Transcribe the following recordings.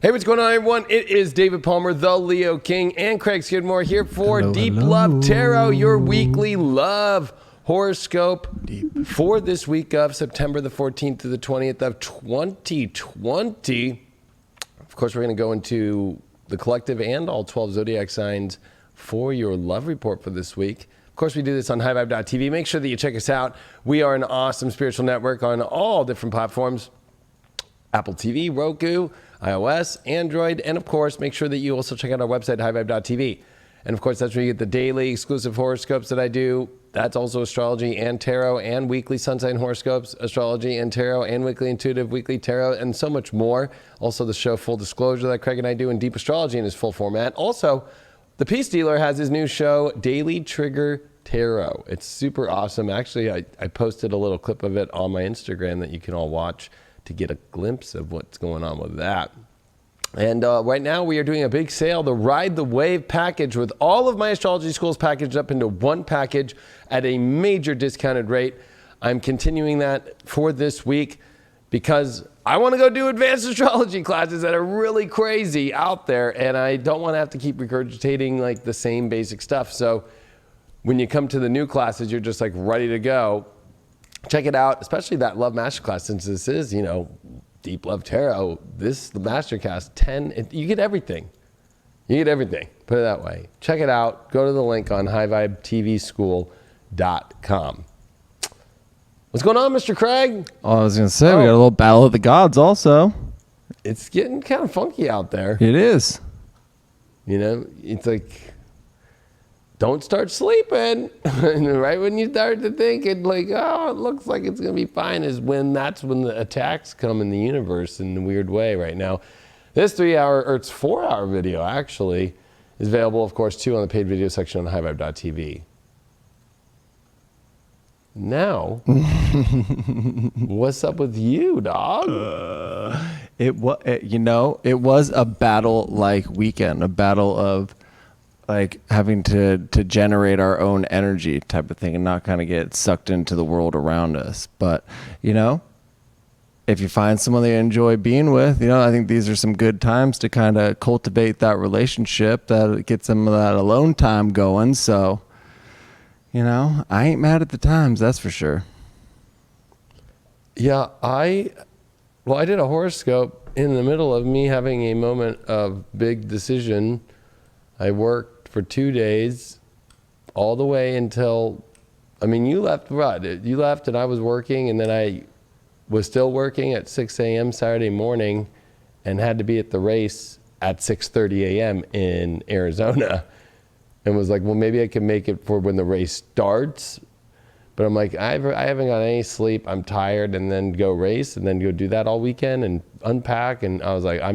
Hey, what's going on, everyone? It is David Palmer, the Leo King, and Craig Skidmore here for Deep Love Tarot, your weekly love horoscope for this week of September the 14th to the 20th of 2020. Of course, we're going to go into the collective and all 12 zodiac signs for your love report for this week. Of course, we do this on highvibe.tv. Make sure that you check us out. We are an awesome spiritual network on all different platforms. Apple TV, Roku, iOS, Android, and of course, make sure that you also check out our website, highvibe.tv. And of course, that's where you get the daily exclusive horoscopes that I do. That's also astrology and tarot and weekly sun sign horoscopes, astrology and tarot, and weekly intuitive, weekly tarot, and so much more. Also, the show Full Disclosure that Craig and I do in Deep Astrology in his full format. Also, the Peace Dealer has his new show, Daily Trigger Tarot. It's super awesome. Actually, I posted a little clip of it on my Instagram that you can all watch to get a glimpse of what's going on with that. And right now we are doing a big sale, the Ride the Wave package, with all of my astrology schools packaged up into one package at a major discounted rate. I'm continuing that for this week because I want to go do advanced astrology classes that are really crazy out there, and I don't want to have to keep regurgitating like the same basic stuff. So when you come to the new classes, you're just like ready to go. Check it out, especially that Love Masterclass, since this is, Deep Love Tarot. The Masterclass 10, you get everything. You get everything, put it that way. Check it out. Go to the link on highvibetvschool.com. What's going on, Mr. Craig? Oh, I was going to say, we got a little Battle of the Gods also. It's getting kind of funky out there. It is. It's like, don't start sleeping. Right when you start to think it looks like it's going to be fine that's when the attacks come in the universe in a weird way right now. This 4-hour video actually is available, of course, too, on the paid video section on highvibe.tv. Now, what's up with you, dog? It was a battle-like weekend, a battle of like having to generate our own energy type of thing and not kind of get sucked into the world around us. But, if you find someone that you enjoy being with, I think these are some good times to kind of cultivate that relationship, that get some of that alone time going. So, I ain't mad at the times, that's for sure. Yeah, I did a horoscope in the middle of me having a moment of big decision. I worked for 2 days, all the way until, you left, right? You left and I was working, and then I was still working at 6 a.m. Saturday morning and had to be at the race at 6:30 a.m. in Arizona, and was like, well, maybe I can make it for when the race starts. But I'm like, I haven't got any sleep. I'm tired, and then go race and then go do that all weekend and unpack. And I was like, at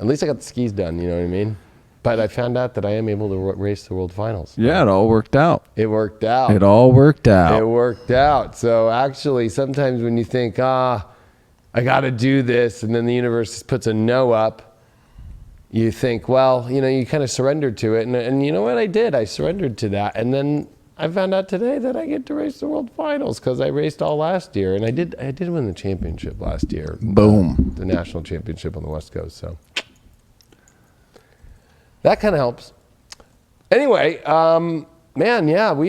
least I got the skis done, you know what I mean? But I found out that I am able to race the World Finals. Yeah, it all worked out. It worked out. It all worked out. It worked out. So actually, sometimes when you think, I got to do this, and then the universe puts a no up, you think, well, you kind of surrendered to it. And you know what I did? I surrendered to that. And then I found out today that I get to race the World Finals because I raced all last year. And I did win the championship last year. Boom. The national championship on the West Coast. So that kind of helps. Anyway, we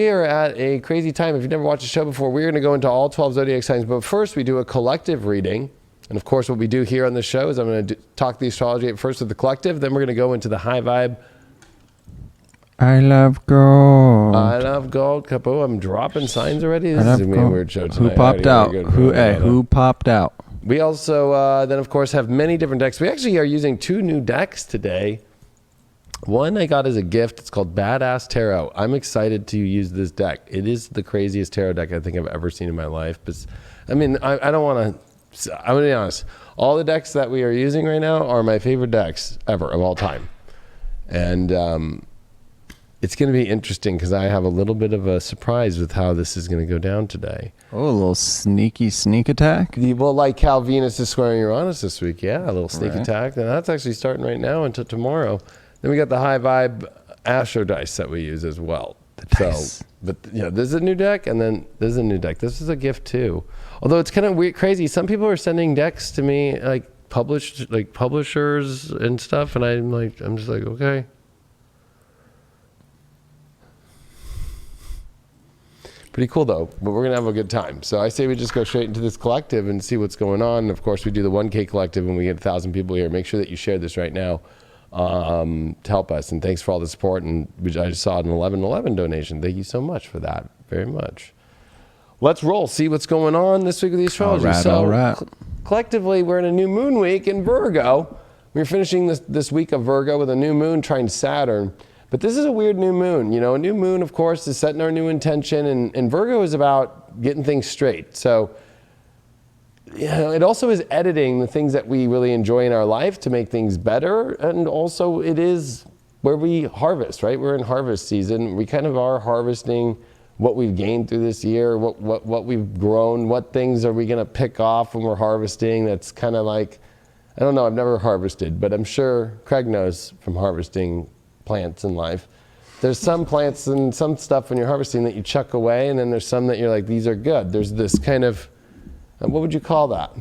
are at a crazy time. If you've never watched the show before, we're going to go into all 12 zodiac signs. But first, we do a collective reading. And of course, what we do here on the show is I'm going to talk the astrology at first with the collective. Then we're going to go into the high vibe. I love gold. I love gold. Capo, I'm dropping signs already. This is going to be a weird show tonight. Who popped out? Who popped out? We also then, of course, have many different decks. We actually are using 2 new decks today. One I got as a gift. It's called Badass Tarot. I'm excited to use this deck. It is the craziest tarot deck I think I've ever seen in my life. But I don't want to. I'm going to be honest. All the decks that we are using right now are my favorite decks ever of all time. And it's going to be interesting because I have a little bit of a surprise with how this is going to go down today. Oh, a little sneak attack? Well, like how Venus is squaring Uranus this week. Yeah, a little sneak attack. And that's actually starting right now until tomorrow. Then we got the high vibe Astro dice that we use as well. So, but this is a new deck, and then this is a new deck. This is a gift too. Although it's kind of weird, crazy. Some people are sending decks to me like publishers and stuff, and I'm just like, okay. Pretty cool though, but we're gonna have a good time. So I say we just go straight into this collective and see what's going on. And of course, we do the 1K collective when we get 1,000 people here. Make sure that you share this right now to help us. And thanks for all the support. And I just saw an 1111 donation. Thank you so much for that, very much. Let's roll. See what's going on this week with the astrology. All right. Collectively, we're in a new moon week in Virgo. We're finishing this week of Virgo with a new moon trying Saturn. But this is a weird new moon. You know, a new moon, of course, is setting our new intention, and Virgo is about getting things straight. So, you know, it also is editing the things that we really enjoy in our life to make things better. And also it is where we harvest, right? We're in harvest season. We kind of are harvesting what we've gained through this year, what we've grown, what things are we going to pick off when we're harvesting. That's kind of like, I don't know, I've never harvested, but I'm sure Craig knows from harvesting plants in life. There's some plants and some stuff when you're harvesting that you chuck away, and then there's some that you're like, these are good. There's this kind of, what would you call that?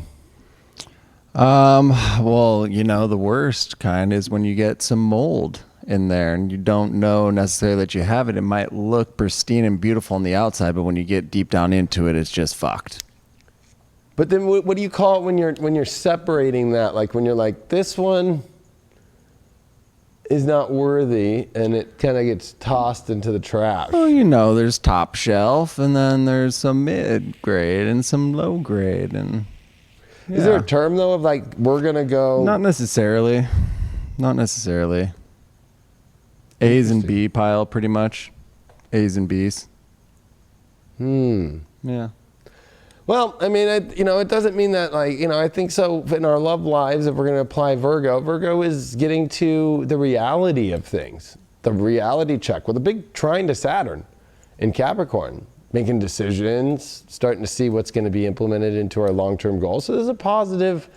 Well, you know, the worst kind is when you get some mold in there and you don't know necessarily that you have it. It might look pristine and beautiful on the outside, but when you get deep down into it, it's just fucked. But then what do you call it when you're separating that? Like when you're like, this one is not worthy, and it kind of gets tossed into the trash. Well, you know, there's top shelf, and then there's some mid grade and some low grade, and Is there a term though of like, we're gonna go? Not necessarily. A's and B pile, pretty much. A's and B's. Yeah. Well, I mean, it doesn't mean that, like, I think so in our love lives, if we're going to apply Virgo is getting to the reality of things, the reality check with a big trine to Saturn in Capricorn, making decisions, starting to see what's going to be implemented into our long-term goals. So there's a positive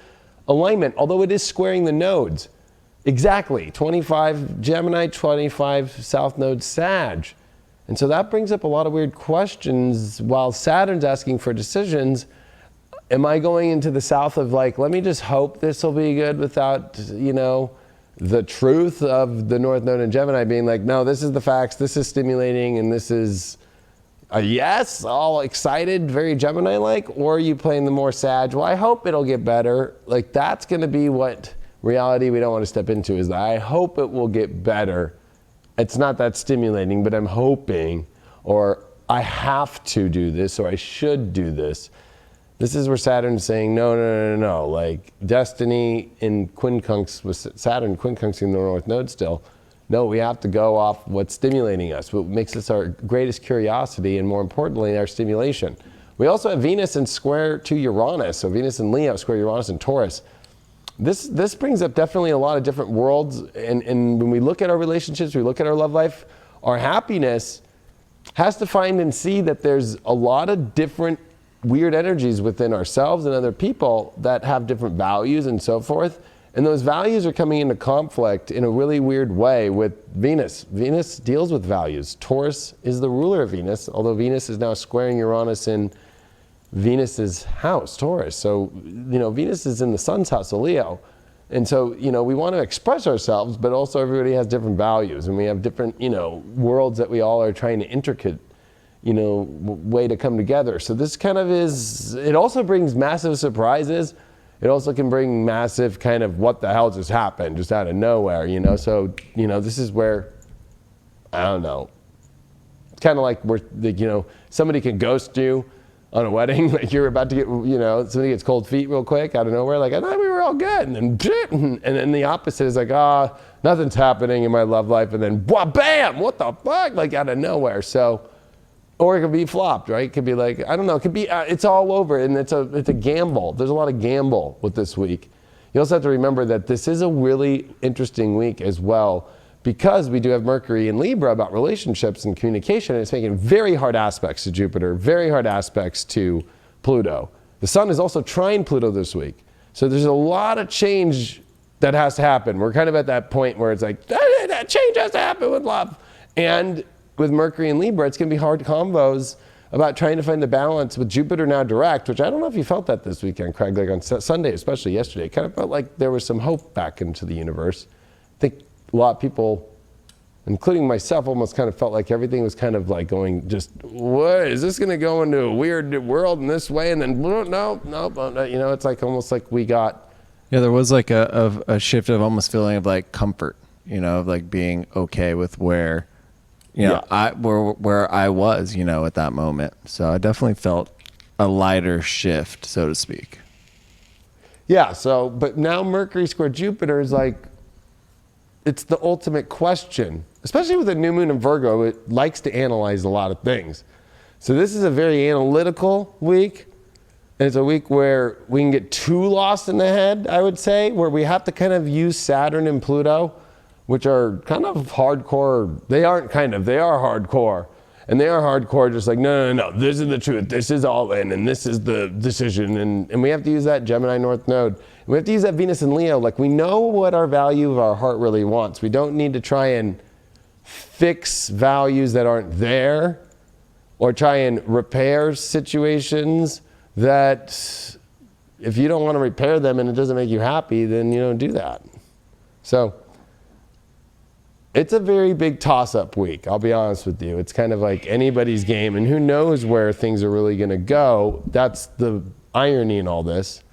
alignment, although it is squaring the nodes. Exactly, 25 Gemini, 25 South Node Sag. And so that brings up a lot of weird questions. While Saturn's asking for decisions, am I going into the south of like, let me just hope this will be good without, the truth of the North Node in Gemini being like, no, this is the facts, this is stimulating, and this is a yes, all excited, very Gemini-like? Or are you playing the more Sag? Well, I hope it'll get better. Like, that's going to be what reality we don't want to step into, is that I hope it will get better. It's not that stimulating, but I'm hoping, or I have to do this, or I should do this. This is where Saturn's saying, no. Like destiny in quincunx with Saturn quincunxing the North Node still. No, we have to go off what's stimulating us, what makes us our greatest curiosity, and more importantly, our stimulation. We also have Venus in square to Uranus. So Venus in Leo, square Uranus in Taurus. This brings up definitely a lot of different worlds, and when we look at our relationships, we look at our love life, our happiness has to find and see that there's a lot of different weird energies within ourselves and other people that have different values and so forth, and those values are coming into conflict in a really weird way with Venus. Venus deals with values. Taurus is the ruler of Venus, although Venus is now squaring Uranus in Venus's house, Taurus. So, Venus is in the sun's house, so Leo. And so, we want to express ourselves, but also everybody has different values, and we have different, worlds that we all are trying to intricate, way to come together. So this kind of it also brings massive surprises. It also can bring massive kind of what the hell just happened, just out of nowhere, So, this is where, I don't know. It's kind of like where, somebody can ghost you on a wedding, like you're about to get, somebody gets cold feet real quick out of nowhere, like, I thought we were all good, and then the opposite is like, nothing's happening in my love life, and then, bam, what the fuck, like out of nowhere. So, or it could be flopped, right? It could be like, I don't know, it could be, it's all over, and it's a gamble. There's a lot of gamble with this week. You also have to remember that this is a really interesting week as well, because we do have Mercury in Libra about relationships and communication, and it's making very hard aspects to Jupiter, very hard aspects to Pluto. The Sun is also trine Pluto this week. So there's a lot of change that has to happen. We're kind of at that point where it's like, that change has to happen with love. And with Mercury in Libra, it's going to be hard combos about trying to find the balance with Jupiter now direct, which I don't know if you felt that this weekend, Craig, like on Sunday, especially yesterday. It kind of felt like there was some hope back into the universe. I think a lot of people, including myself, almost kind of felt like everything was kind of like going just, what, is this going to go into a weird world in this way? And then, no, it's like almost like we got. Yeah, there was like a shift of almost feeling of like comfort, of like being okay with where, where I was, at that moment. So I definitely felt a lighter shift, so to speak. Yeah. So, but now Mercury square Jupiter is like, it's the ultimate question, especially with a new moon in Virgo. It likes to analyze a lot of things. So this is a very analytical week. And it's a week where we can get too lost in the head, I would say, where we have to kind of use Saturn and Pluto, which are kind of hardcore. They are hardcore. And they are hardcore, just like, no, this is the truth. This is all in, and this is the decision. And we have to use that Gemini North Node. And we have to use that Venus and Leo. Like, we know what our value of our heart really wants. We don't need to try and fix values that aren't there or try and repair situations that if you don't want to repair them and it doesn't make you happy, then you don't do that. So it's a very big toss-up week, I'll be honest with you. It's kind of like anybody's game, and who knows where things are really going to go. That's the irony in all this.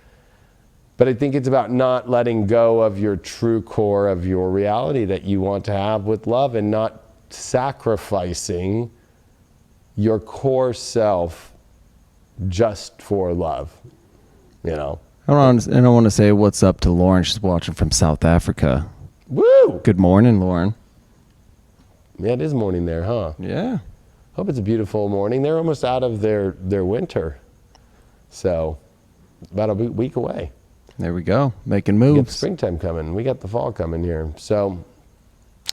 But I think it's about not letting go of your true core of your reality that you want to have with love, and not sacrificing your core self just for love, I don't want to say what's up to Lauren. She's watching from South Africa. Woo! Good morning, Lauren. Yeah, it is morning there, huh? Yeah. Hope it's a beautiful morning. They're almost out of their winter. So, about a week away. There we go. Making We got moves. the springtime coming. We got the fall coming here. So,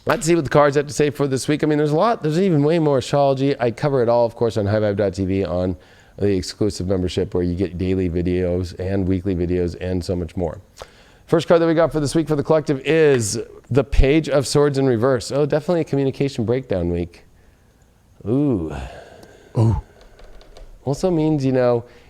let's see what the cards have to say for this week. I mean, there's a lot. There's even way more astrology. I cover it all, of course, on highvibe.tv on the exclusive membership where you get daily videos and weekly videos and so much more. First card that we got for this week for the collective is the Page of Swords in reverse. Oh, definitely a communication breakdown week. Ooh. Also means,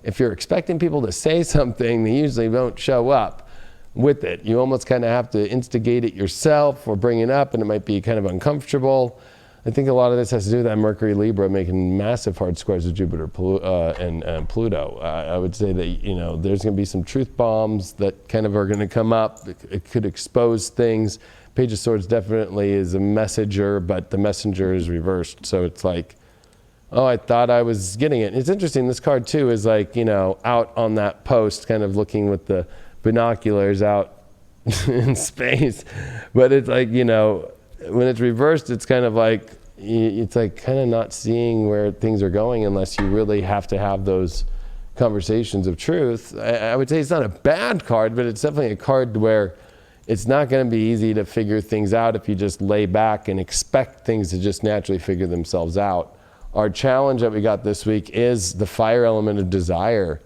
if you're expecting people to say something, they usually don't show up with it. You almost kind of have to instigate it yourself or bring it up, and it might be kind of uncomfortable. I think a lot of this has to do with that Mercury Libra making massive hard squares with Jupiter and Pluto. I would say that, there's going to be some truth bombs that kind of are going to come up. It could expose things. Page of Swords definitely is a messenger, but the messenger is reversed. So it's like, oh, I thought I was getting it. It's interesting. This card, too, is like, out on that post, kind of looking with the binoculars out in space. But it's like, when it's reversed, it's kind of like, kind of not seeing where things are going unless you really have to have those conversations of truth. I would say it's not a bad card, but it's definitely a card where it's not going to be easy to figure things out if you just lay back and expect things to just naturally figure themselves out. Our challenge that we got this week is the fire element of desire.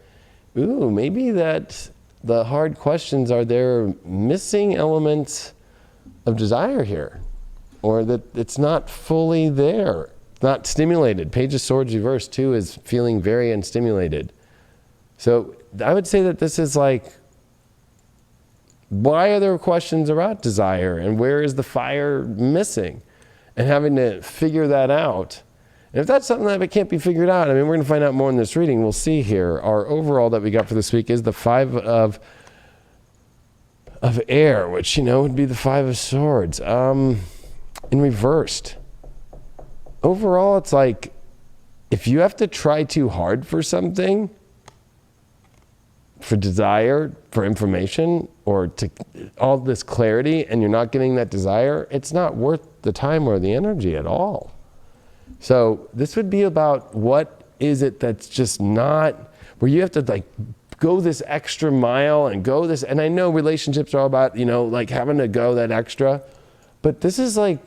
Ooh, maybe that the hard questions, are there missing elements of desire here? Or that it's not fully there, not stimulated. Page of Swords reverse, too, is feeling very unstimulated. So I would say that this is like, why are there questions about desire? And where is the fire missing? And having to figure that out. And if that's something that can't be figured out, we're going to find out more in this reading. We'll see here. Our overall that we got for this week is the Five of Air, which, would be the Five of Swords. In reversed. Overall, it's like, if you have to try too hard for something, for desire, for information, or to all this clarity, and you're not getting that desire, it's not worth the time or the energy at all. So this would be about, what is it that's just not, where you have to go this extra mile and go this, and I know relationships are all about, having to go that extra. But this is like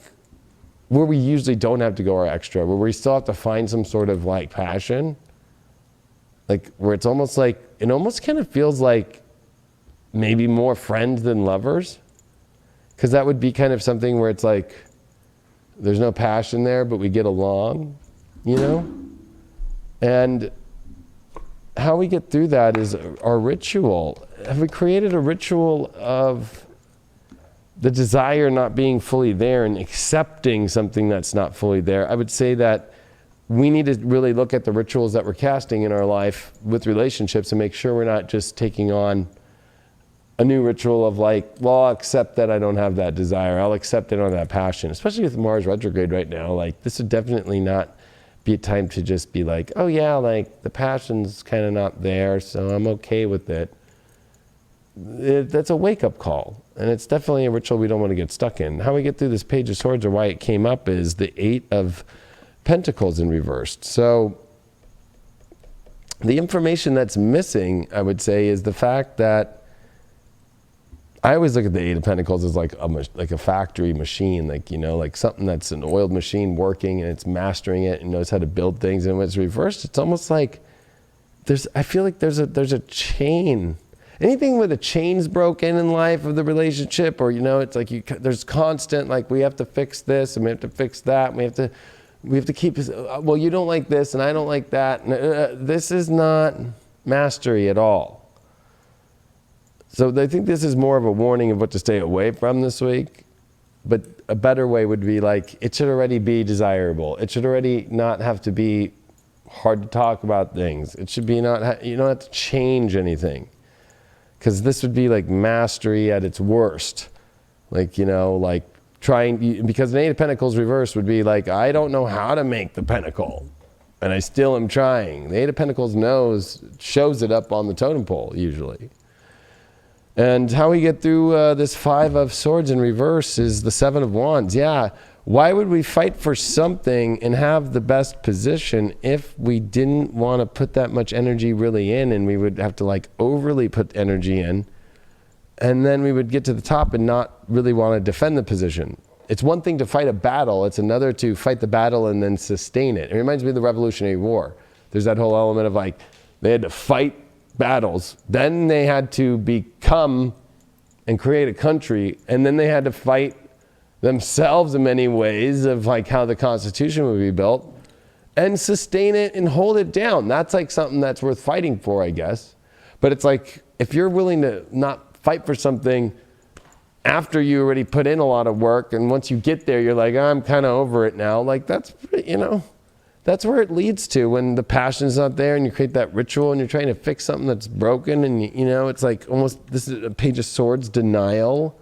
where we usually don't have to go our extra, where we still have to find some sort of passion. Where it's almost like, it almost kind of feels like maybe more friends than lovers. Because that would be kind of something where it's like, there's no passion there, but we get along, And how we get through that is our ritual. Have we created a ritual of the desire not being fully there and accepting something that's not fully there? I would say that we need to really look at the rituals that we're casting in our life with relationships and make sure we're not just taking on a new ritual of like, well, I'll accept that I don't have that desire. I'll accept that I don't have that passion. Especially with Mars retrograde right now, like this would definitely not be a time to just be like, oh yeah, like the passion's kind of not there, so I'm okay with it. That's a wake-up call, and it's definitely a ritual we don't want to get stuck in. How we get through this Page of Swords, or why it came up, is the 8 of Pentacles in reversed. So the information that's missing, I would say, is the fact that I always look at the 8 of Pentacles as like a factory machine, like, you know, like something that's an oiled machine working and it's mastering it and knows how to build things. And when it's reversed, it's almost like I feel like there's a chain. Anything where the chain's broken in life of the relationship, or, you know, it's like there's constant, like, we have to fix this and we have to fix that. And we have to keep, well, you don't like this and I don't like that. And, this is not mastery at all. So I think this is more of a warning of what to stay away from this week. But a better way would be like, it should already be desirable. It should already not have to be hard to talk about things. It should be you don't have to change anything. Because this would be like mastery at its worst. Like, you know, like because an 8 of Pentacles reversed would be like, I don't know how to make the pentacle. And I still am trying. The 8 of Pentacles shows it up on the totem pole, usually. And how we get through this 5 of Swords in reverse is the 7 of Wands. Yeah, why would we fight for something and have the best position if we didn't want to put that much energy really in, and we would have to like overly put energy in, and then we would get to the top and not really want to defend the position. It's one thing to fight a battle. It's another to fight the battle and then sustain it. It reminds me of the Revolutionary War. There's that whole element of like, they had to fight battles, then they had to become and create a country, and then they had to fight themselves in many ways of like how the Constitution would be built, and sustain it and hold it down. That's like something that's worth fighting for, I guess. But it's like, if you're willing to not fight for something after you already put in a lot of work, and once you get there, you're like, I'm kind of over it now. Like, that's, you know, that's where it leads to when the passion's not there and you create that ritual and you're trying to fix something that's broken, and you know, it's like almost, this is a Page of Swords denial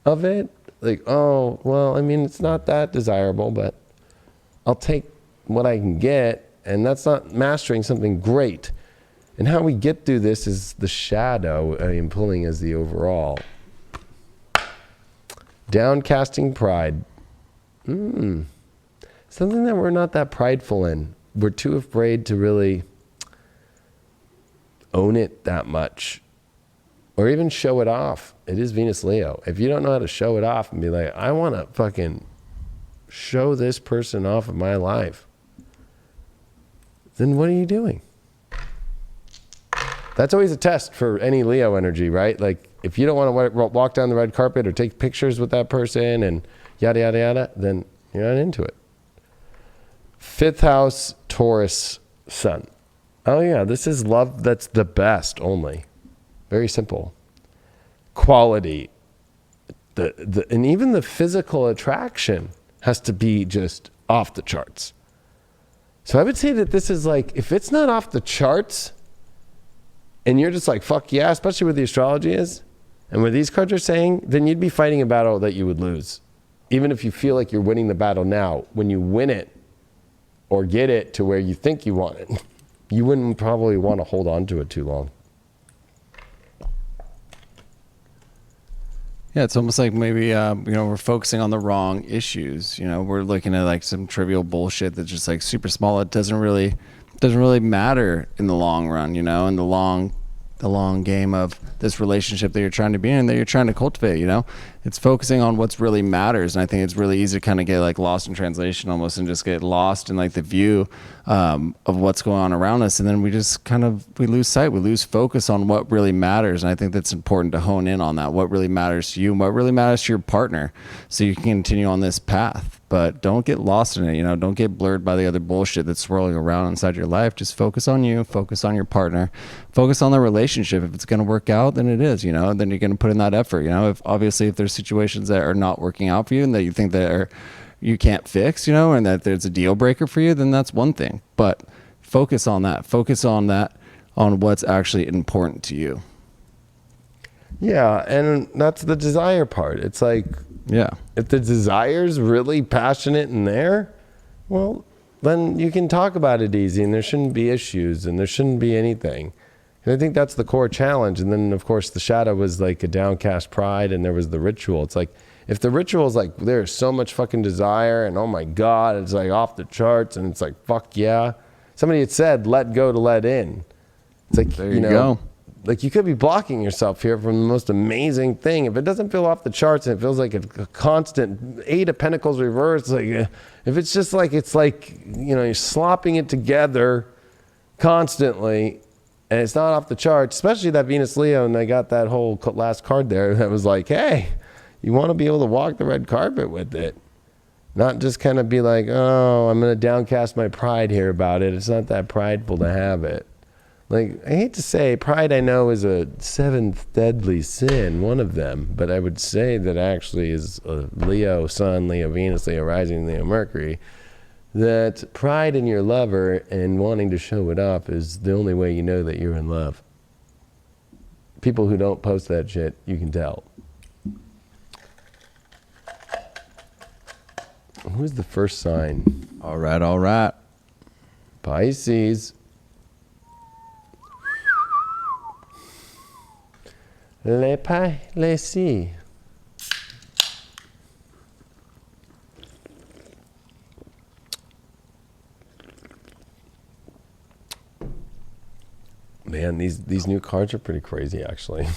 of it. Like, oh, well, I mean, it's not that desirable, but I'll take what I can get, and that's not mastering something great. And how we get through this is the shadow I am pulling as the overall. Downcasting pride. Something that we're not that prideful in. We're too afraid to really own it that much, or even show it off. It is Venus Leo. If you don't know how to show it off and be like, I want to fucking show this person off of my life, then what are you doing? That's always a test for any Leo energy, right? Like, if you don't want to walk down the red carpet or take pictures with that person and yada, yada, yada, then you're not into it. 5th house, Taurus, Sun. Oh yeah, this is love that's the best only. Very simple. Quality. And even the physical attraction has to be just off the charts. So I would say that this is like, if it's not off the charts, and you're just like, fuck yeah, especially where the astrology is, and where these cards are saying, then you'd be fighting a battle that you would lose. Even if you feel like you're winning the battle now, when you win it, or get it to where you think you want it, you wouldn't probably want to hold on to it too long. Yeah, it's almost like maybe we're focusing on the wrong issues. You know, we're looking at like some trivial bullshit that's just like super small. It doesn't really matter in the long run. You know, in the long game of this relationship that you're trying to be in, that you're trying to cultivate. You know, it's focusing on what's really matters. And I think it's really easy to kind of get like lost in translation almost, and just get lost in like the view of what's going on around us. And then we just we lose sight, we lose focus on what really matters. And I think that's important to hone in on that, what really matters to you and what really matters to your partner, so you can continue on this path. But don't get lost in it, don't get blurred by the other bullshit that's swirling around inside your life. Just focus on you, focus on your partner, focus on the relationship. If it's going to work out, then it is, then you're going to put in that effort. If there's situations that are not working out for you and that you think that you can't fix, and that there's a deal breaker for you, then that's one thing. But focus on that, on what's actually important to you. Yeah. And that's the desire part. It's like, yeah, if the desire's really passionate in there, well, then you can talk about it easy, and there shouldn't be issues, and there shouldn't be anything. And I think that's the core challenge. And then, of course, the shadow was like a downcast pride, and there was the ritual. It's like, if the ritual is like, there's so much fucking desire, and oh my God, it's like off the charts, and it's like, fuck yeah. Somebody had said, let go to let in. It's like, there you go. Like, you could be blocking yourself here from the most amazing thing. If it doesn't feel off the charts and it feels like a constant 8 of Pentacles reversed, like if it's just like, it's like, you're slopping it together constantly and it's not off the charts, especially that Venus Leo, and I got that whole last card there that was like, hey, you want to be able to walk the red carpet with it. Not just kind of be like, oh, I'm going to downcast my pride here about it. It's not that prideful to have it. Like, I hate to say, pride I know is a 7th deadly sin, one of them, but I would say that actually is a Leo Sun, Leo Venus, Leo Rising, Leo Mercury, that pride in your lover and wanting to show it off is the only way you know that you're in love. People who don't post that shit, you can tell. Who's the first sign? All right. Pisces. Les si. Man, these new cards are pretty crazy, actually.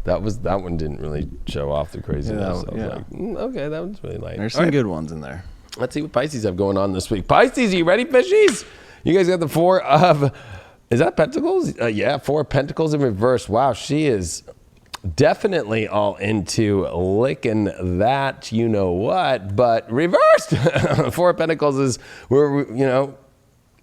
That one didn't really show off the craziness. I was like, okay, that one's really light. There's some good ones in there. Let's see what Pisces have going on this week. Pisces, are you ready, fishies? You guys got the 4 of... Is that Pentacles? Yeah, 4 Pentacles in reverse. Wow, she is definitely all into licking that, you know what, but reversed. 4 Pentacles is, we're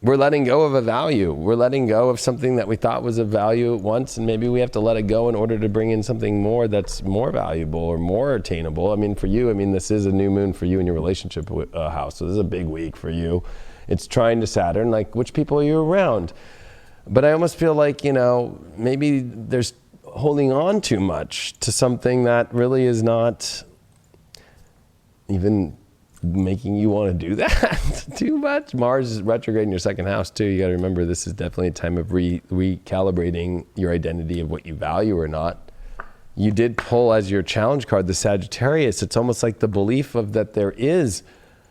letting go of a value. We're letting go of something that we thought was of value once, and maybe we have to let it go in order to bring in something more that's more valuable or more attainable. I mean, for you, this is a new moon for you in your relationship house, so this is a big week for you. It's trying to Saturn, like, which people are you around? But I almost feel like, maybe there's holding on too much to something that really is not even making you want to do that too much. Mars is retrograde in your 2nd house too. You got to remember, this is definitely a time of recalibrating your identity of what you value or not. You did pull as your challenge card the Sagittarius. It's almost like the belief of that there is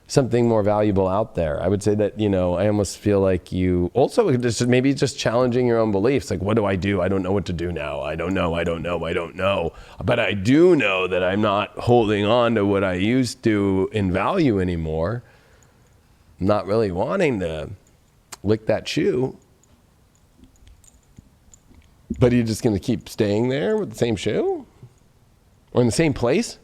something more valuable out there. I would say that, I almost feel like you also maybe just challenging your own beliefs. Like, what do? I don't know what to do now. I don't know. But I do know that I'm not holding on to what I used to in value anymore. I'm not really wanting to lick that shoe. But are you just going to keep staying there with the same shoe? Or in the same place?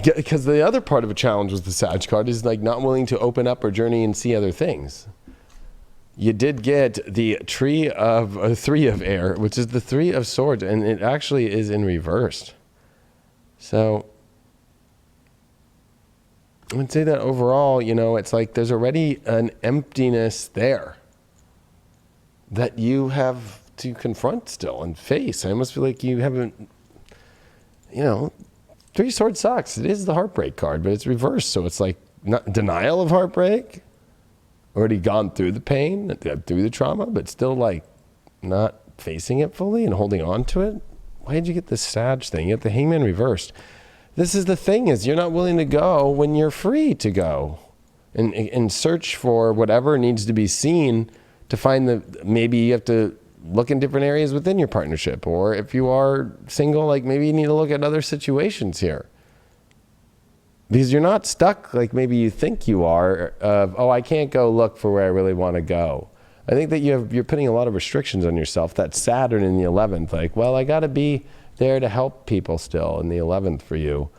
Because the other part of a challenge with the Sag card is like not willing to open up or journey and see other things. You did get the 3 of air, which is the 3 of swords, and it actually is in reversed. So I would say that overall, it's like there's already an emptiness there that you have to confront still and face. I almost feel like you haven't, 3 of Swords sucks. It is the heartbreak card, but it's reversed. So it's like not denial of heartbreak. Already gone through the pain, through the trauma, but still like not facing it fully and holding on to it. Why did you get this Sag thing? You get the Hangman reversed. This is the thing, is you're not willing to go when you're free to go and search for whatever needs to be seen to find maybe you have to look in different areas within your partnership. Or if you are single, like maybe you need to look at other situations here. Because you're not stuck like maybe you think you are of, oh, I can't go look for where I really want to go. I think that you're putting a lot of restrictions on yourself. That Saturn in the 11th, like, well, I got to be there to help people still in the 11th for you.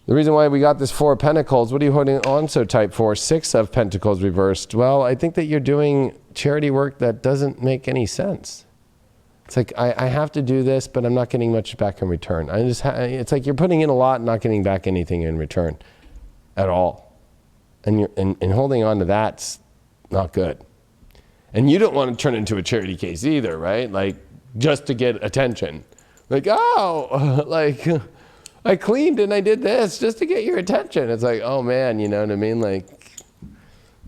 The reason why we got this 4 of Pentacles, what are you holding on so tight for? 6 of Pentacles reversed. Well, I think that you're doing charity work that doesn't make any sense. It's like, I have to do this, but I'm not getting much back in return. It's like you're putting in a lot and not getting back anything in return at all. And holding on to that's not good. And you don't want to turn into a charity case either, right? Like, just to get attention. Like, oh, like, I cleaned and I did this just to get your attention. It's like, oh man, you know what I mean? Like,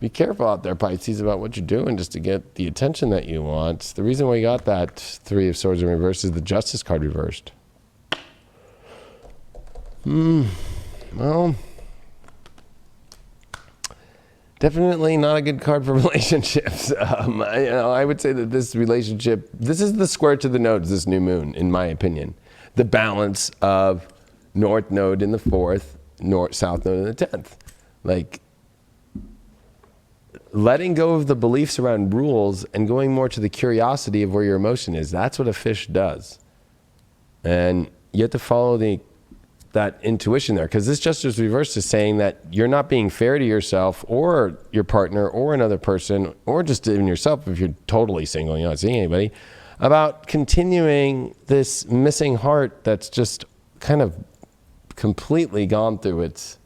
be careful out there, Pisces, about what you're doing just to get the attention that you want. The reason why you got that 3 of Swords in reverse is the Justice card reversed. Well, definitely not a good card for relationships. I would say that this relationship, this is the square to the nodes, this new moon, in my opinion. The balance of North node in the 4th, South node in the 10th. Like, letting go of the beliefs around rules and going more to the curiosity of where your emotion is. That's what a fish does. And you have to follow that intuition there, because this Justice reverse is saying that you're not being fair to yourself or your partner or another person, or just even yourself if you're totally single and you're not seeing anybody, about continuing this missing heart that's just kind of completely gone through its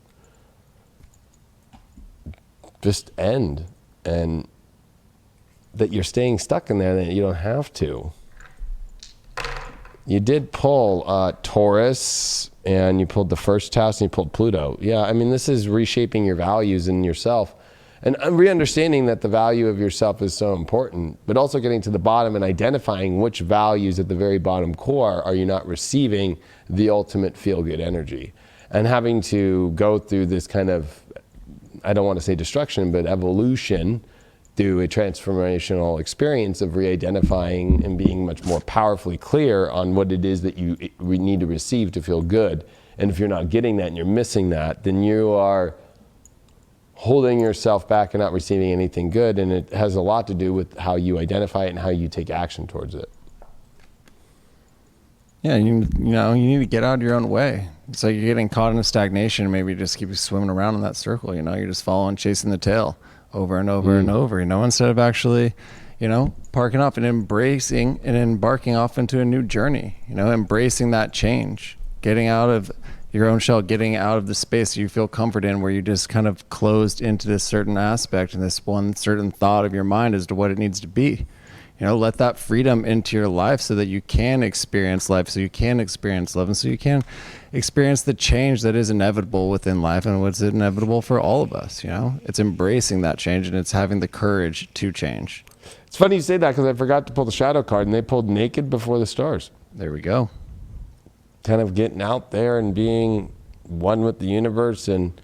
just end, and that you're staying stuck in there, that you don't have to. You did pull Taurus, and you pulled the first house, and you pulled Pluto. Yeah, I mean, this is reshaping your values in yourself, and re-understanding that the value of yourself is so important, but also getting to the bottom and identifying which values at the very bottom core are you not receiving the ultimate feel-good energy, and having to go through this kind of, I don't want to say destruction, but evolution through a transformational experience of re-identifying and being much more powerfully clear on what it is that you need to receive to feel good. And if you're not getting that and you're missing that, then you are holding yourself back and not receiving anything good. And it has a lot to do with how you identify it and how you take action towards it. Yeah, you need to get out of your own way. It's like you're getting caught in a stagnation. Maybe you just keep swimming around in that circle. You're just following, chasing the tail over and over and over. Instead of actually, parking off and embracing and embarking off into a new journey. Embracing that change, getting out of your own shell, getting out of the space you feel comfort in, where you just kind of closed into this certain aspect and this one certain thought of your mind as to what it needs to be. Let that freedom into your life so that you can experience life, so you can experience love, and so you can experience the change that is inevitable within life and what's inevitable for all of us. It's embracing that change, and it's having the courage to change. It's funny you say that, because I forgot to pull the shadow card, and they pulled Naked Before the Stars. There we go. Kind of getting out there and being one with the universe. And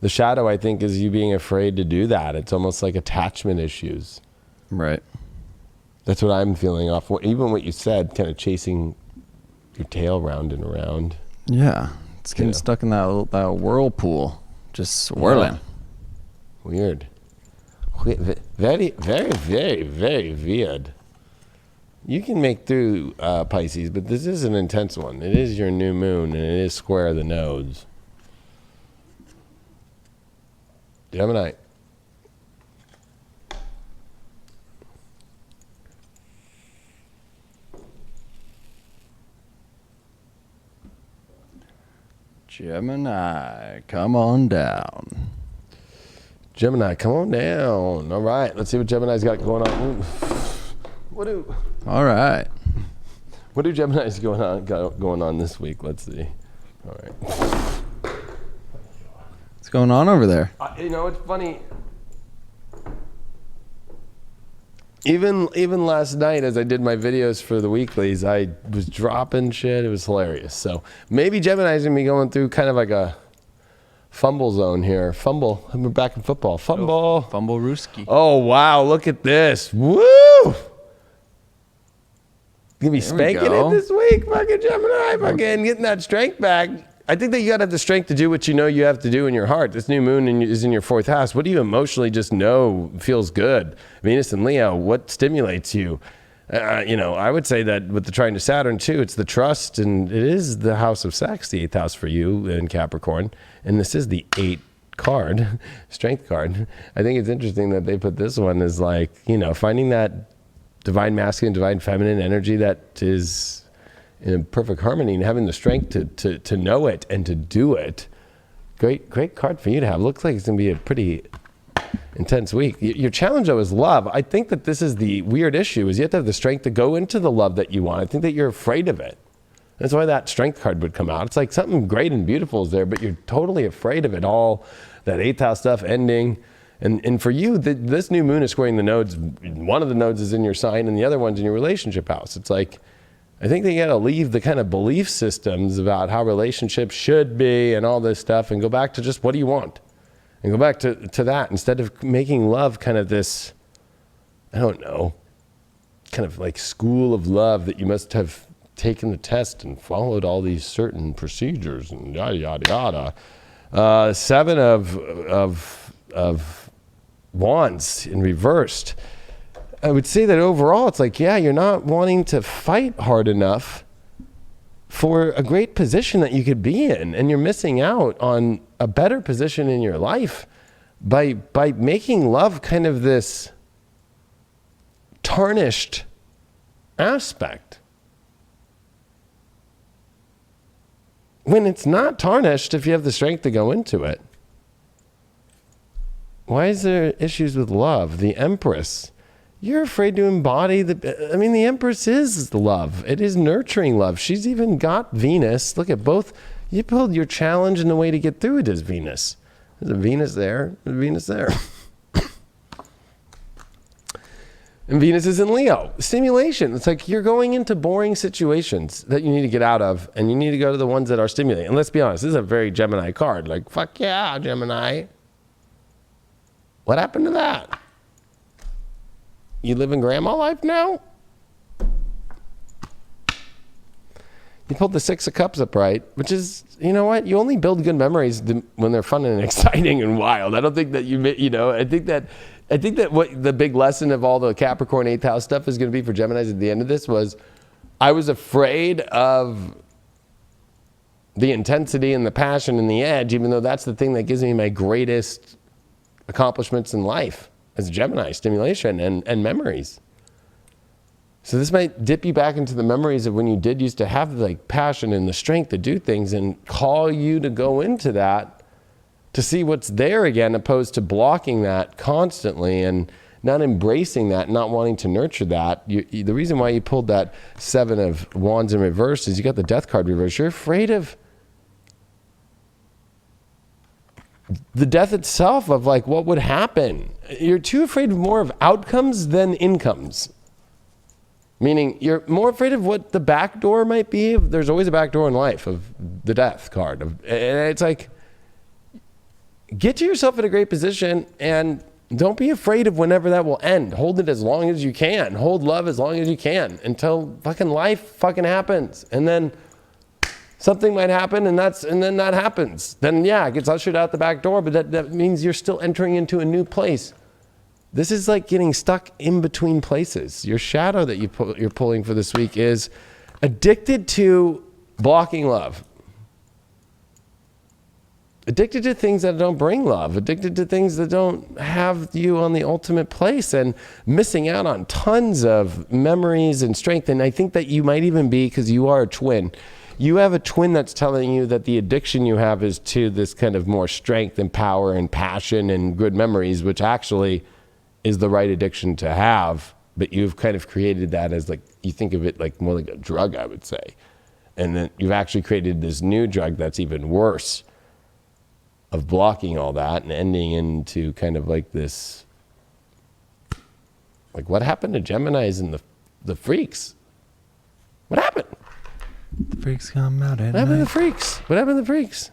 the shadow, I think, is you being afraid to do that. It's almost like attachment issues. Right. That's what I'm feeling off. Even what you said, kind of chasing your tail round and around. Yeah. It's getting stuck in that whirlpool, just swirling. Yeah. Weird. Very, very, very, very weird. You can make through Pisces, but this is an intense one. It is your new moon, and it is square the nodes. Gemini. Gemini, come on down. Gemini, come on down. All right, let's see what Gemini's got going on. All right. What do Gemini's going on this week? Let's see. All right. What's going on over there? It's funny. Even last night, as I did my videos for the weeklies, I was dropping shit. It was hilarious. So maybe Gemini's gonna be going through kind of like a fumble zone here. Fumble. We're back in football. Fumble. Fumble Rooski. Oh wow! Look at this. Woo! Gonna be There we spanking go. it this week, fucking Gemini, fucking getting that strength back. I think that you gotta have the strength to do what you know you have to do in your heart. This new moon is in your 4th house. What do you emotionally just know feels good? Venus and Leo, what stimulates you? I would say that with the trine to Saturn too, it's the trust, and it is the house of sex, the 8th house for you in Capricorn. And this is the 8 card, strength card. I think it's interesting that they put this one as like, finding that divine masculine, divine feminine energy that is in perfect harmony and having the strength to know it and to do it. Great card for you to have. Looks like it's going to be a pretty intense week. Your challenge though is love. I think that this is the weird issue, is you have to have the strength to go into the love that you want. I think that you're afraid of it. That's why that strength card would come out. It's like something great and beautiful is there, but you're totally afraid of it all, that 8th house stuff ending. And for you, this new moon is squaring the nodes. One of the nodes is in your sign and the other one's in your relationship house. It's like, I think that you got to leave the kind of belief systems about how relationships should be and all this stuff and go back to just what do you want? And go back to that instead of making love kind of this, I don't know, kind of like school of love that you must have taken the test and followed all these certain procedures and yada, yada, yada. 7 of wands in reversed. I would say that overall, it's like, yeah, you're not wanting to fight hard enough for a great position that you could be in, and you're missing out on a better position in your life by making love kind of this tarnished aspect. When it's not tarnished, if you have the strength to go into it. Why is there issues with love? The Empress. You're afraid to embody the Empress is love. It is nurturing love. She's even got Venus. Look at both. You pulled your challenge, and the way to get through it is Venus. There's a Venus there, there's a Venus there. And Venus is in Leo. Stimulation. It's like you're going into boring situations that you need to get out of, and you need to go to the ones that are stimulating. And let's be honest, this is a very Gemini card. Like, fuck yeah, Gemini. What happened to that? You live in grandma life now? You pulled the 6 of Cups upright, which is, you know what? You only build good memories when they're fun and exciting and wild. I don't think that I think that what the big lesson of all the Capricorn 8th house stuff is going to be for Geminis at the end of this was, I was afraid of the intensity and the passion and the edge, even though that's the thing that gives me my greatest accomplishments in life as a Gemini, stimulation and memories. So this might dip you back into the memories of when you did used to have like passion and the strength to do things, and call you to go into that to see what's there again, opposed to blocking that constantly and not embracing that, not wanting to nurture that. The reason why you pulled that 7 of Wands in reverse is you got the Death card reversed. You're afraid of the death itself, of like what would happen. You're too afraid more of outcomes than incomes. Meaning you're more afraid of what the back door might be. There's always a back door in life of the Death card. And it's like, get to yourself in a great position and don't be afraid of whenever that will end. Hold it as long as you can. Hold love as long as you can until fucking life fucking happens. And then something might happen and then that happens. Then yeah, it gets ushered out the back door, but that means you're still entering into a new place. This is like getting stuck in between places. Your shadow that you're pulling for this week is addicted to blocking love. Addicted to things that don't bring love. Addicted to things that don't have you on the ultimate place, and missing out on tons of memories and strength. And I think that you might even be, because you are a twin, you have a twin that's telling you that the addiction you have is to this kind of more strength and power and passion and good memories, which actually is the right addiction to have. But you've kind of created that as like, you think of it like more like a drug, I would say. And then you've actually created this new drug that's even worse, of blocking all that and ending into kind of like this, like what happened to Geminis and the freaks? What happened? The freaks come out at What happened to the freaks? What happened to the freaks?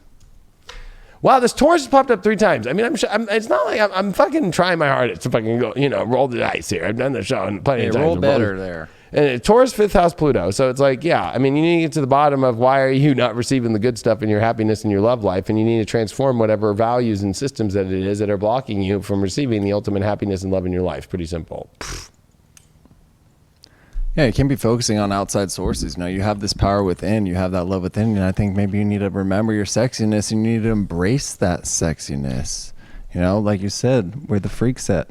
Wow, this Taurus has popped up 3 times. I mean, it's not like I'm fucking trying my hardest to fucking go, roll the dice here. I've done the show and plenty of times. Roll better there. And Taurus, 5th house Pluto. So it's like, yeah, I mean, you need to get to the bottom of why are you not receiving the good stuff in your happiness and your love life. And you need to transform whatever values and systems that it is that are blocking you from receiving the ultimate happiness and love in your life. Pretty simple. Yeah, you can't be focusing on outside sources. You have this power within, you have that love within, and I think maybe you need to remember your sexiness and you need to embrace that sexiness. Like you said, where the freaks at.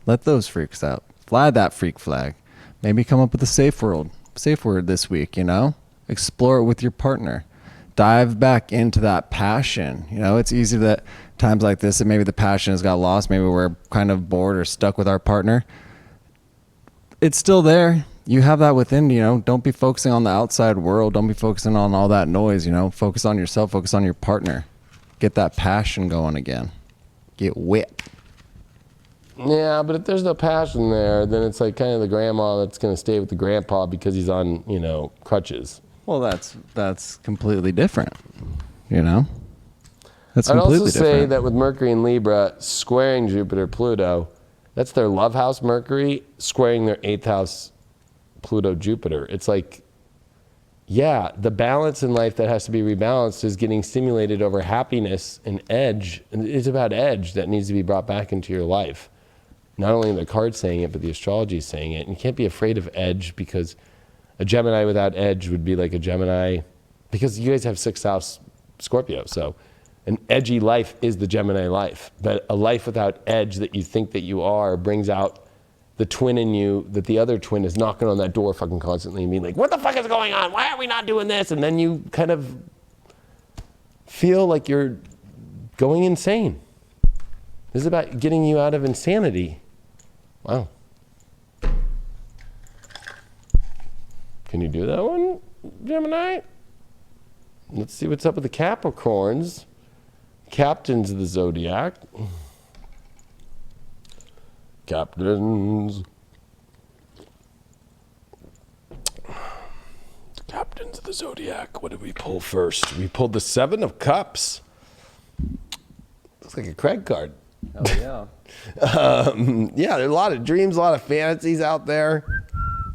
Let those freaks out. Fly that freak flag. Maybe come up with a safe word this week, Explore it with your partner. Dive back into that passion. It's easy that times like this, that maybe the passion has got lost. Maybe we're kind of bored or stuck with our partner. It's still there. You have that within, don't be focusing on the outside world. Don't be focusing on all that noise, focus on yourself, focus on your partner. Get that passion going again. Get wet. Yeah, but if there's no passion there, then it's like kind of the grandma that's going to stay with the grandpa because he's on, crutches. Well, that's completely different, That's I'd completely also say different. that with Mercury and Libra squaring Jupiter, Pluto, that's their love house Mercury squaring their 8th house Pluto, Jupiter. It's like, yeah, the balance in life that has to be rebalanced is getting stimulated over happiness and edge. And it's about edge that needs to be brought back into your life. Not only the cards saying it, but the astrology is saying it. And you can't be afraid of edge because a Gemini without edge would be like a Gemini, because you guys have 6th house Scorpio. So an edgy life is the Gemini life. But a life without edge that you think that you are brings out the twin in you, that the other twin is knocking on that door fucking constantly and being like, what the fuck is going on? Why are we not doing this? And then you kind of feel like you're going insane. This is about getting you out of insanity. Wow. Can you do that one, Gemini? Let's see what's up with the Capricorns. Captains of the zodiac. Captains. Captains of the zodiac. What did we pull first? We pulled the 7 of Cups. Looks like a Craig card. Oh, yeah. Yeah, there's a lot of dreams, a lot of fantasies out there.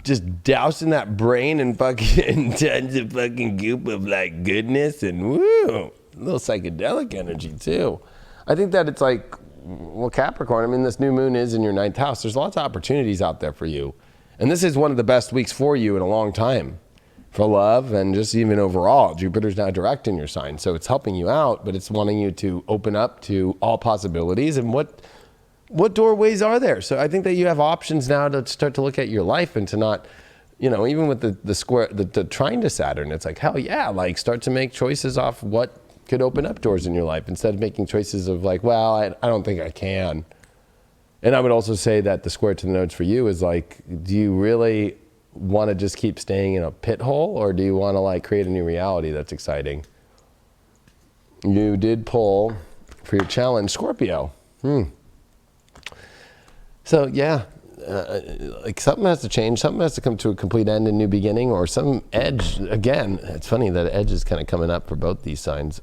Just dousing that brain in fucking tons of fucking goop of like goodness and woo, a little psychedelic energy too. I think that it's like, well, Capricorn, I mean, this new moon is in your 9th house. There's lots of opportunities out there for you. And this is one of the best weeks for you in a long time for love and just even overall. Jupiter's now direct in your sign. So it's helping you out, but it's wanting you to open up to all possibilities. And what doorways are there? So I think that you have options now to start to look at your life and to not, even with the square, the trine to Saturn, it's like, hell yeah, like start to make choices off what could open up doors in your life instead of making choices of like, well, I don't think I can. And I would also say that the square to the nodes for you is like, do you really want to just keep staying in a pit hole, or do you want to like create a new reality that's exciting? You did pull for your challenge, Scorpio. So yeah, like something has to change. Something has to come to a complete end and new beginning, or some edge. Again, it's funny that edge is kind of coming up for both these signs.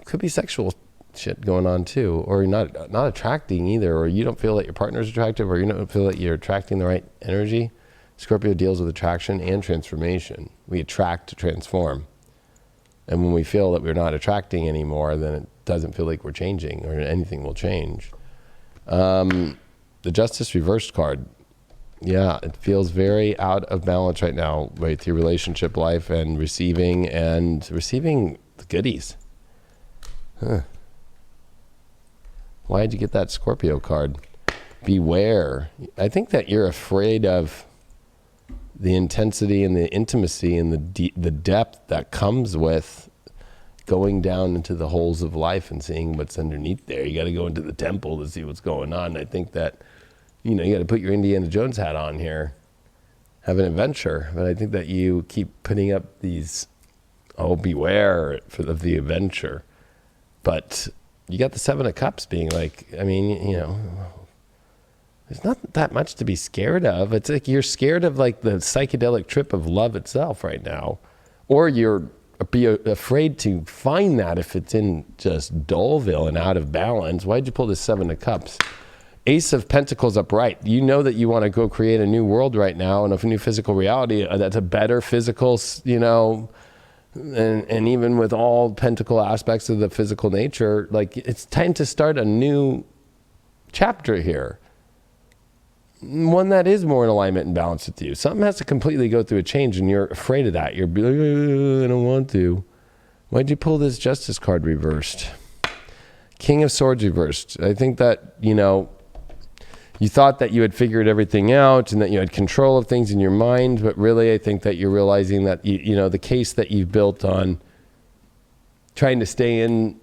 Could be sexual shit going on too, or you're not attracting either, or you don't feel that your partner's attractive, or you don't feel that you're attracting the right energy. Scorpio deals with attraction and transformation. We attract to transform. And when we feel that we're not attracting anymore, then it doesn't feel like we're changing or anything will change. The Justice reversed card. Yeah, it feels very out of balance right now with your relationship life and receiving the goodies. Huh. Why'd you get that Scorpio card? Beware. I think that you're afraid of the intensity and the intimacy and the depth that comes with going down into the holes of life and seeing what's underneath there. You got to go into the temple to see what's going on. I think that, you got to put your Indiana Jones hat on here, have an adventure. But I think that you keep putting up these, beware of the adventure. But you got the 7 of Cups being like, I mean, there's not that much to be scared of. It's like you're scared of like the psychedelic trip of love itself right now. Or you're afraid to find that if it's in just Doleville and out of balance. Why'd you pull this 7 of Cups? Ace of Pentacles upright. You know that you want to go create a new world right now and a new physical reality that's a better physical, and even with all pentacle aspects of the physical nature, like it's time to start a new chapter here. One that is more in alignment and balance with you. Something has to completely go through a change and you're afraid of that. You're like, I don't want to. Why'd you pull this Justice card reversed? King of Swords reversed. I think that, you thought that you had figured everything out and that you had control of things in your mind, but really I think that you're realizing that, the case that you've built on trying to stay in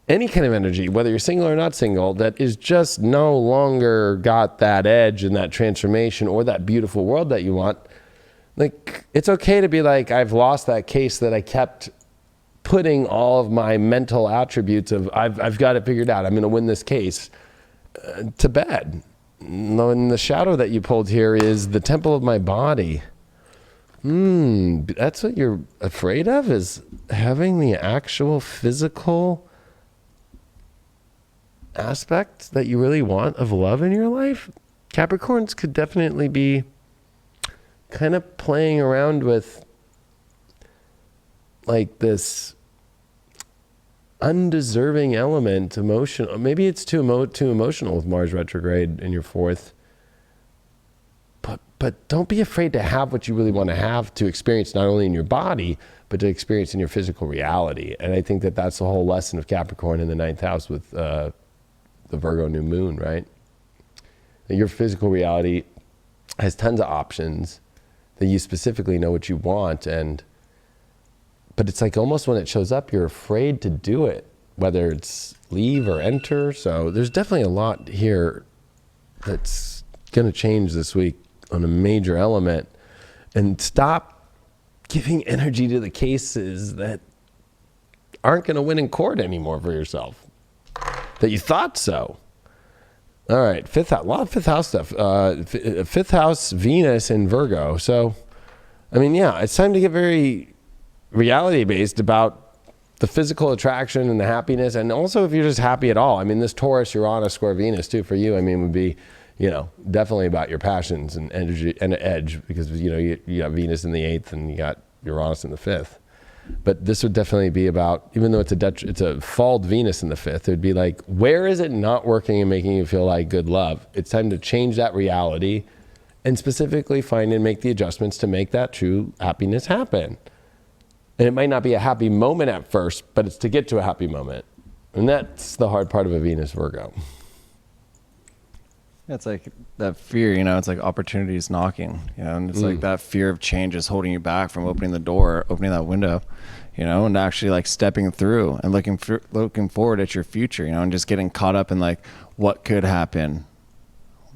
any kind of energy, whether you're single or not single, that is just no longer got that edge and that transformation or that beautiful world that you want. Like, it's okay to be like, I've lost that case that I kept putting all of my mental attributes of, I've got it figured out, I'm going to win this case, to bed. And the shadow that you pulled here is the temple of my body. That's what you're afraid of, is having the actual physical aspect that you really want of love in your life. Capricorns could definitely be kind of playing around with like this undeserving element, emotional. Maybe it's too emotional with Mars retrograde in your fourth. But don't be afraid to have what you really want to have, to experience not only in your body, but to experience in your physical reality. And I think that that's the whole lesson of Capricorn in the 9th house with the Virgo new moon, right? That your physical reality has tons of options, that you specifically know what you want, but it's like almost when it shows up, you're afraid to do it, whether it's leave or enter. So there's definitely a lot here that's going to change this week on a major element. And stop giving energy to the cases that aren't going to win in court anymore for yourself, that you thought so. All right, fifth house, a lot of fifth house stuff. Fifth house, Venus in Virgo. So, I mean, yeah, it's time to get very reality-based about the physical attraction and the happiness. And also if you're just happy at all. I mean, this Taurus, Uranus, square Venus too, for you, I mean, would be, definitely about your passions and energy and edge, because, you got Venus in the 8th and you got Uranus in the 5th. But this would definitely be about, even though it's a falled Venus in the 5th, it would be like, where is it not working and making you feel like good love? It's time to change that reality and specifically find and make the adjustments to make that true happiness happen. And it might not be a happy moment at first, but it's to get to a happy moment. And that's the hard part of a Venus Virgo. It's like that fear, it's like opportunities knocking, and it's like that fear of change is holding you back from opening the door, opening that window, and actually like stepping through and looking forward at your future, and just getting caught up in like what could happen,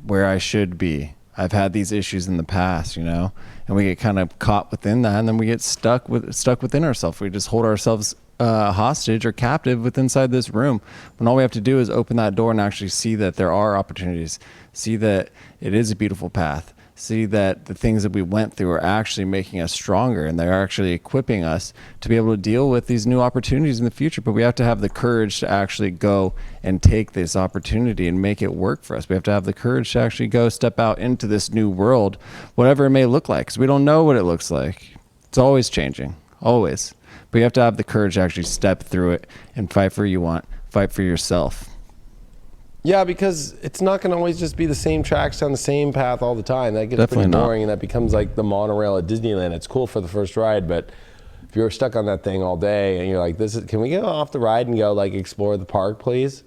where I should be. I've had these issues in the past, and we get kind of caught within that, and then we get stuck within ourselves. We just hold ourselves hostage or captive inside this room, when all we have to do is open that door and actually see that there are opportunities, see that it is a beautiful path, see that the things that we went through are actually making us stronger, and they're actually equipping us to be able to deal with these new opportunities in the future. But we have to have the courage to actually go and take this opportunity and make it work for us. We have to have the courage to actually go step out into this new world, whatever it may look like, because we don't know what it looks like. It's always changing, always. But you have to have the courage to actually step through it and fight for what you want, fight for yourself. Yeah, because it's not going to always just be the same tracks down the same path all the time. That gets Definitely pretty boring, not. and that becomes like the monorail at Disneyland. It's cool for the first ride, but if you're stuck on that thing all day and you're like, can we get off the ride and go like explore the park, please?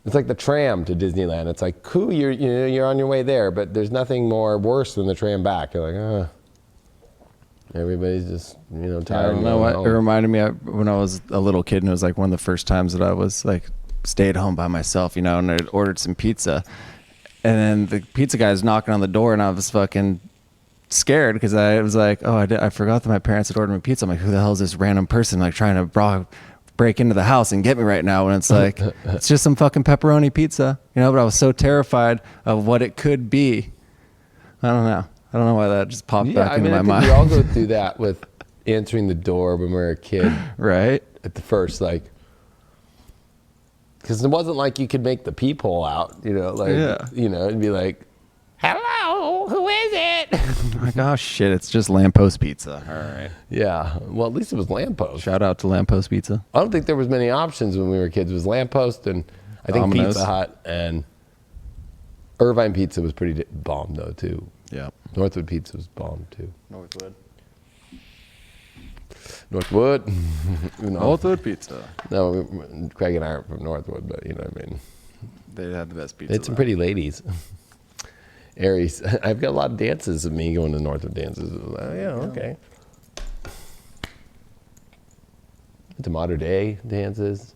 It's like the tram to Disneyland. It's like, cool, you're on your way there, but there's nothing worse than the tram back. You're like, everybody's just, tired. I don't know what. It reminded me of when I was a little kid, and it was like one of the first times that I was like stayed home by myself, and I ordered some pizza, and then the pizza guy was knocking on the door, and I was fucking scared because I was like, I forgot that my parents had ordered me pizza. I'm like, who the hell is this random person like trying to break into the house and get me right now? And it's like, it's just some fucking pepperoni pizza, but I was so terrified of what it could be. I don't know why that just popped back into my mind. We all go through that with answering the door when we're a kid. Right? At the first, like, Because it wasn't like you could make the peephole out, it'd be like, hello, who is it? Like, oh shit, it's just Lamppost Pizza. All right. Yeah, well, at least it was Lamppost. Shout out to Lamppost Pizza. I don't think there was many options when we were kids. It was Lamppost and I think Domino's. Pizza Hut, and Irvine Pizza was pretty bomb though too. Yeah. Northwood Pizza was bomb too. Northwood. Northwood. Northwood Pizza. No, Craig and I are from Northwood, but you know what I mean. They had the best pizza. They had some pretty ladies. Aries. I've got a lot of dances of me going to Northwood dances. Okay. To modern day dances.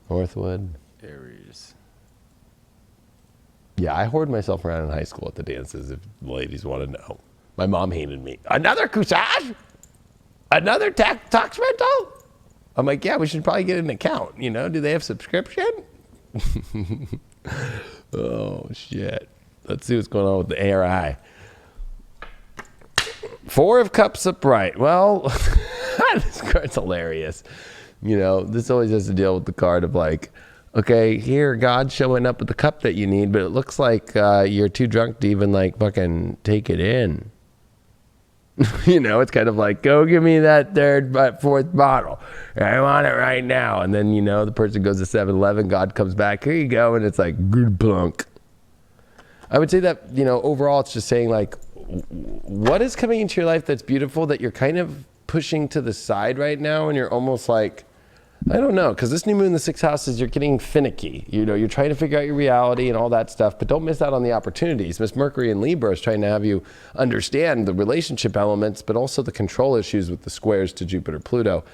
Northwood. Aries. Yeah, I hoard myself around in high school at the dances if the ladies want to know. My mom hated me. Another corsage? Another tax rental? I'm like, yeah, we should probably get an account. Do they have subscription? Oh, shit. Let's see what's going on with the ARI. 4 of Cups upright. Well, this card's hilarious. This always has to deal with the card of like, okay, here, God's showing up with the cup that you need, but it looks like you're too drunk to even like fucking take it in. It's kind of like, go give me that fourth bottle. I want it right now. And then, the person goes to 7-Eleven, God comes back, here you go. And it's like, good plunk. I would say that, overall, it's just saying like, what is coming into your life that's beautiful that you're kind of pushing to the side right now? And you're almost like, I don't know, because this new moon in the 6th house is you're getting finicky. You're trying to figure out your reality and all that stuff, but don't miss out on the opportunities. Miss Mercury in Libra is trying to have you understand the relationship elements, but also the control issues with the squares to Jupiter, Pluto.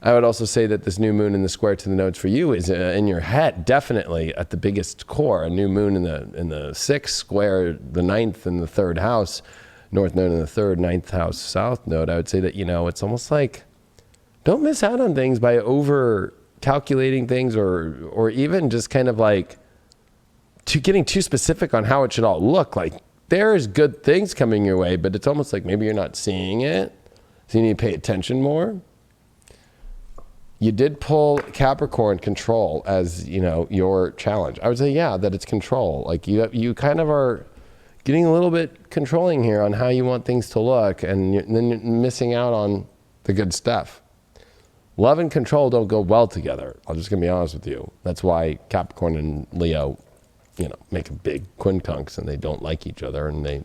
I would also say that this new moon in the square to the nodes for you is in your head, definitely at the biggest core. A new moon in the 6th square, the 9th in the 3rd house, north node in the 3rd, 9th house, south node. I would say that, it's almost like, don't miss out on things by over calculating things or even just kind of like getting too specific on how it should all look. Like there's good things coming your way, but it's almost like maybe you're not seeing it. So you need to pay attention more. You did pull Capricorn control as, your challenge. I would say, yeah, that it's control. Like you kind of are getting a little bit controlling here on how you want things to look, and then you're missing out on the good stuff. Love and control don't go well together. I'm just going to be honest with you. That's why Capricorn and Leo, make a big quincunx and they don't like each other and they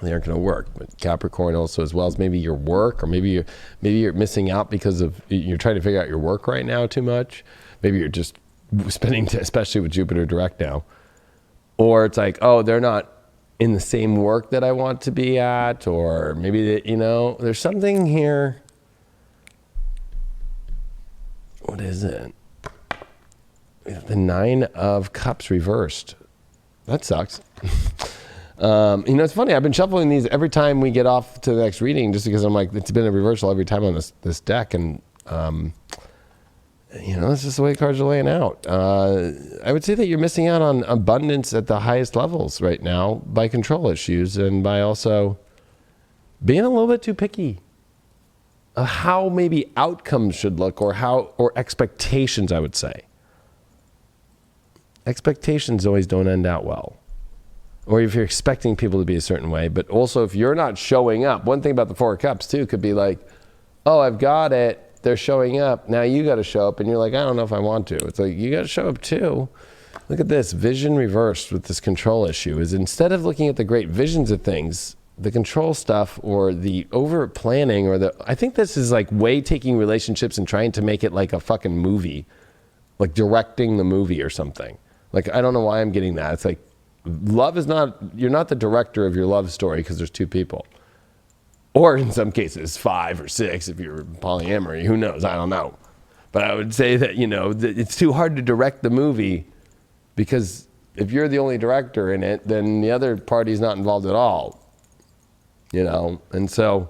aren't going to work. But Capricorn also, as well as maybe your work, or maybe you're missing out because of you're trying to figure out your work right now too much. Maybe you're just spending, especially with Jupiter direct now. Or it's like, oh, they're not in the same work that I want to be at, or maybe there's something here. What is it? The 9 of Cups reversed. That sucks. It's funny. I've been shuffling these every time we get off to the next reading, just because I'm like, it's been a reversal every time on this deck, and that's just the way cards are laying out. I would say that you're missing out on abundance at the highest levels right now by control issues and by also being a little bit too picky. How maybe outcomes should look, or expectations, I would say. Expectations always don't end out well. Or if you're expecting people to be a certain way, but also if you're not showing up. One thing about the 4 of Cups too could be like, oh, I've got it, they're showing up, now you got to show up, and you're like, I don't know if I want to. It's like, you got to show up too. Look at this, vision reversed with this control issue is instead of looking at the great visions of things, the control stuff or the over planning I think this is like way taking relationships and trying to make it like a fucking movie, like directing the movie or something. Like, I don't know why I'm getting that. It's like, you're not the director of your love story because there's 2 people. Or in some cases, 5 or 6 if you're polyamory, who knows? I don't know. But I would say that, it's too hard to direct the movie because if you're the only director in it, then the other party's not involved at all. And so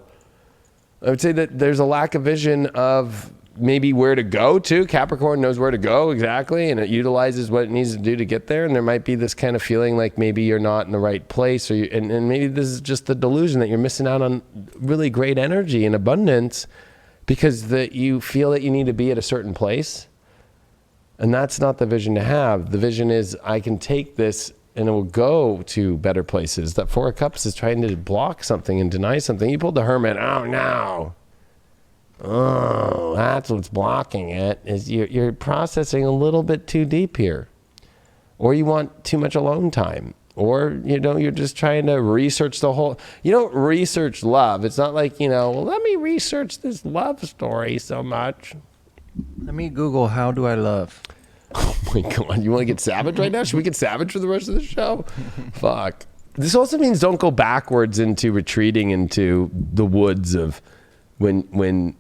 I would say that there's a lack of vision of maybe where to go to. Capricorn knows where to go exactly, and it utilizes what it needs to do to get there. And there might be this kind of feeling like maybe you're not in the right place, and maybe this is just the delusion that you're missing out on really great energy and abundance because you feel that you need to be at a certain place. And that's not the vision to have. The vision is I can take this and it will go to better places. That Four of Cups is trying to block something and deny something. You pulled the Hermit. Oh, no. Oh, that's what's blocking it, is you're processing a little bit too deep here. Or you want too much alone time. Or, you're just trying to research the whole... You don't research love. It's not like, well, let me research this love story so much. Let me Google, how do I love? Oh my God, you want to get savage right now? Should we get savage for the rest of the show? Fuck. This also means don't go backwards into retreating into the woods of when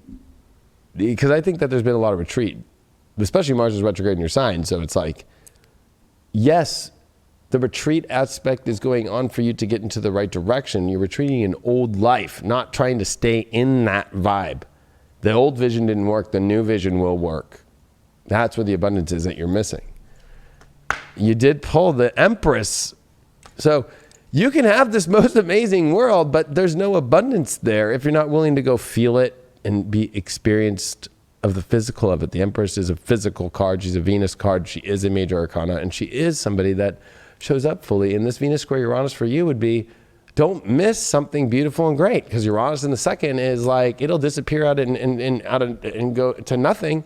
because I think that there's been a lot of retreat, especially Mars is retrograde in your sign. So it's like, yes, the retreat aspect is going on for you to get into the right direction. You're retreating in old life, not trying to stay in that vibe. The old vision didn't work. The new vision will work. That's where the abundance is that you're missing. You did pull the Empress. So you can have this most amazing world, but there's no abundance there if you're not willing to go feel it and be experienced of the physical of it. The Empress is a physical card. She's a Venus card. She is a major arcana, and she is somebody that shows up fully. And this Venus square Uranus for you would be, don't miss something beautiful and great, because Uranus in the second is like, it'll disappear out and go to nothing.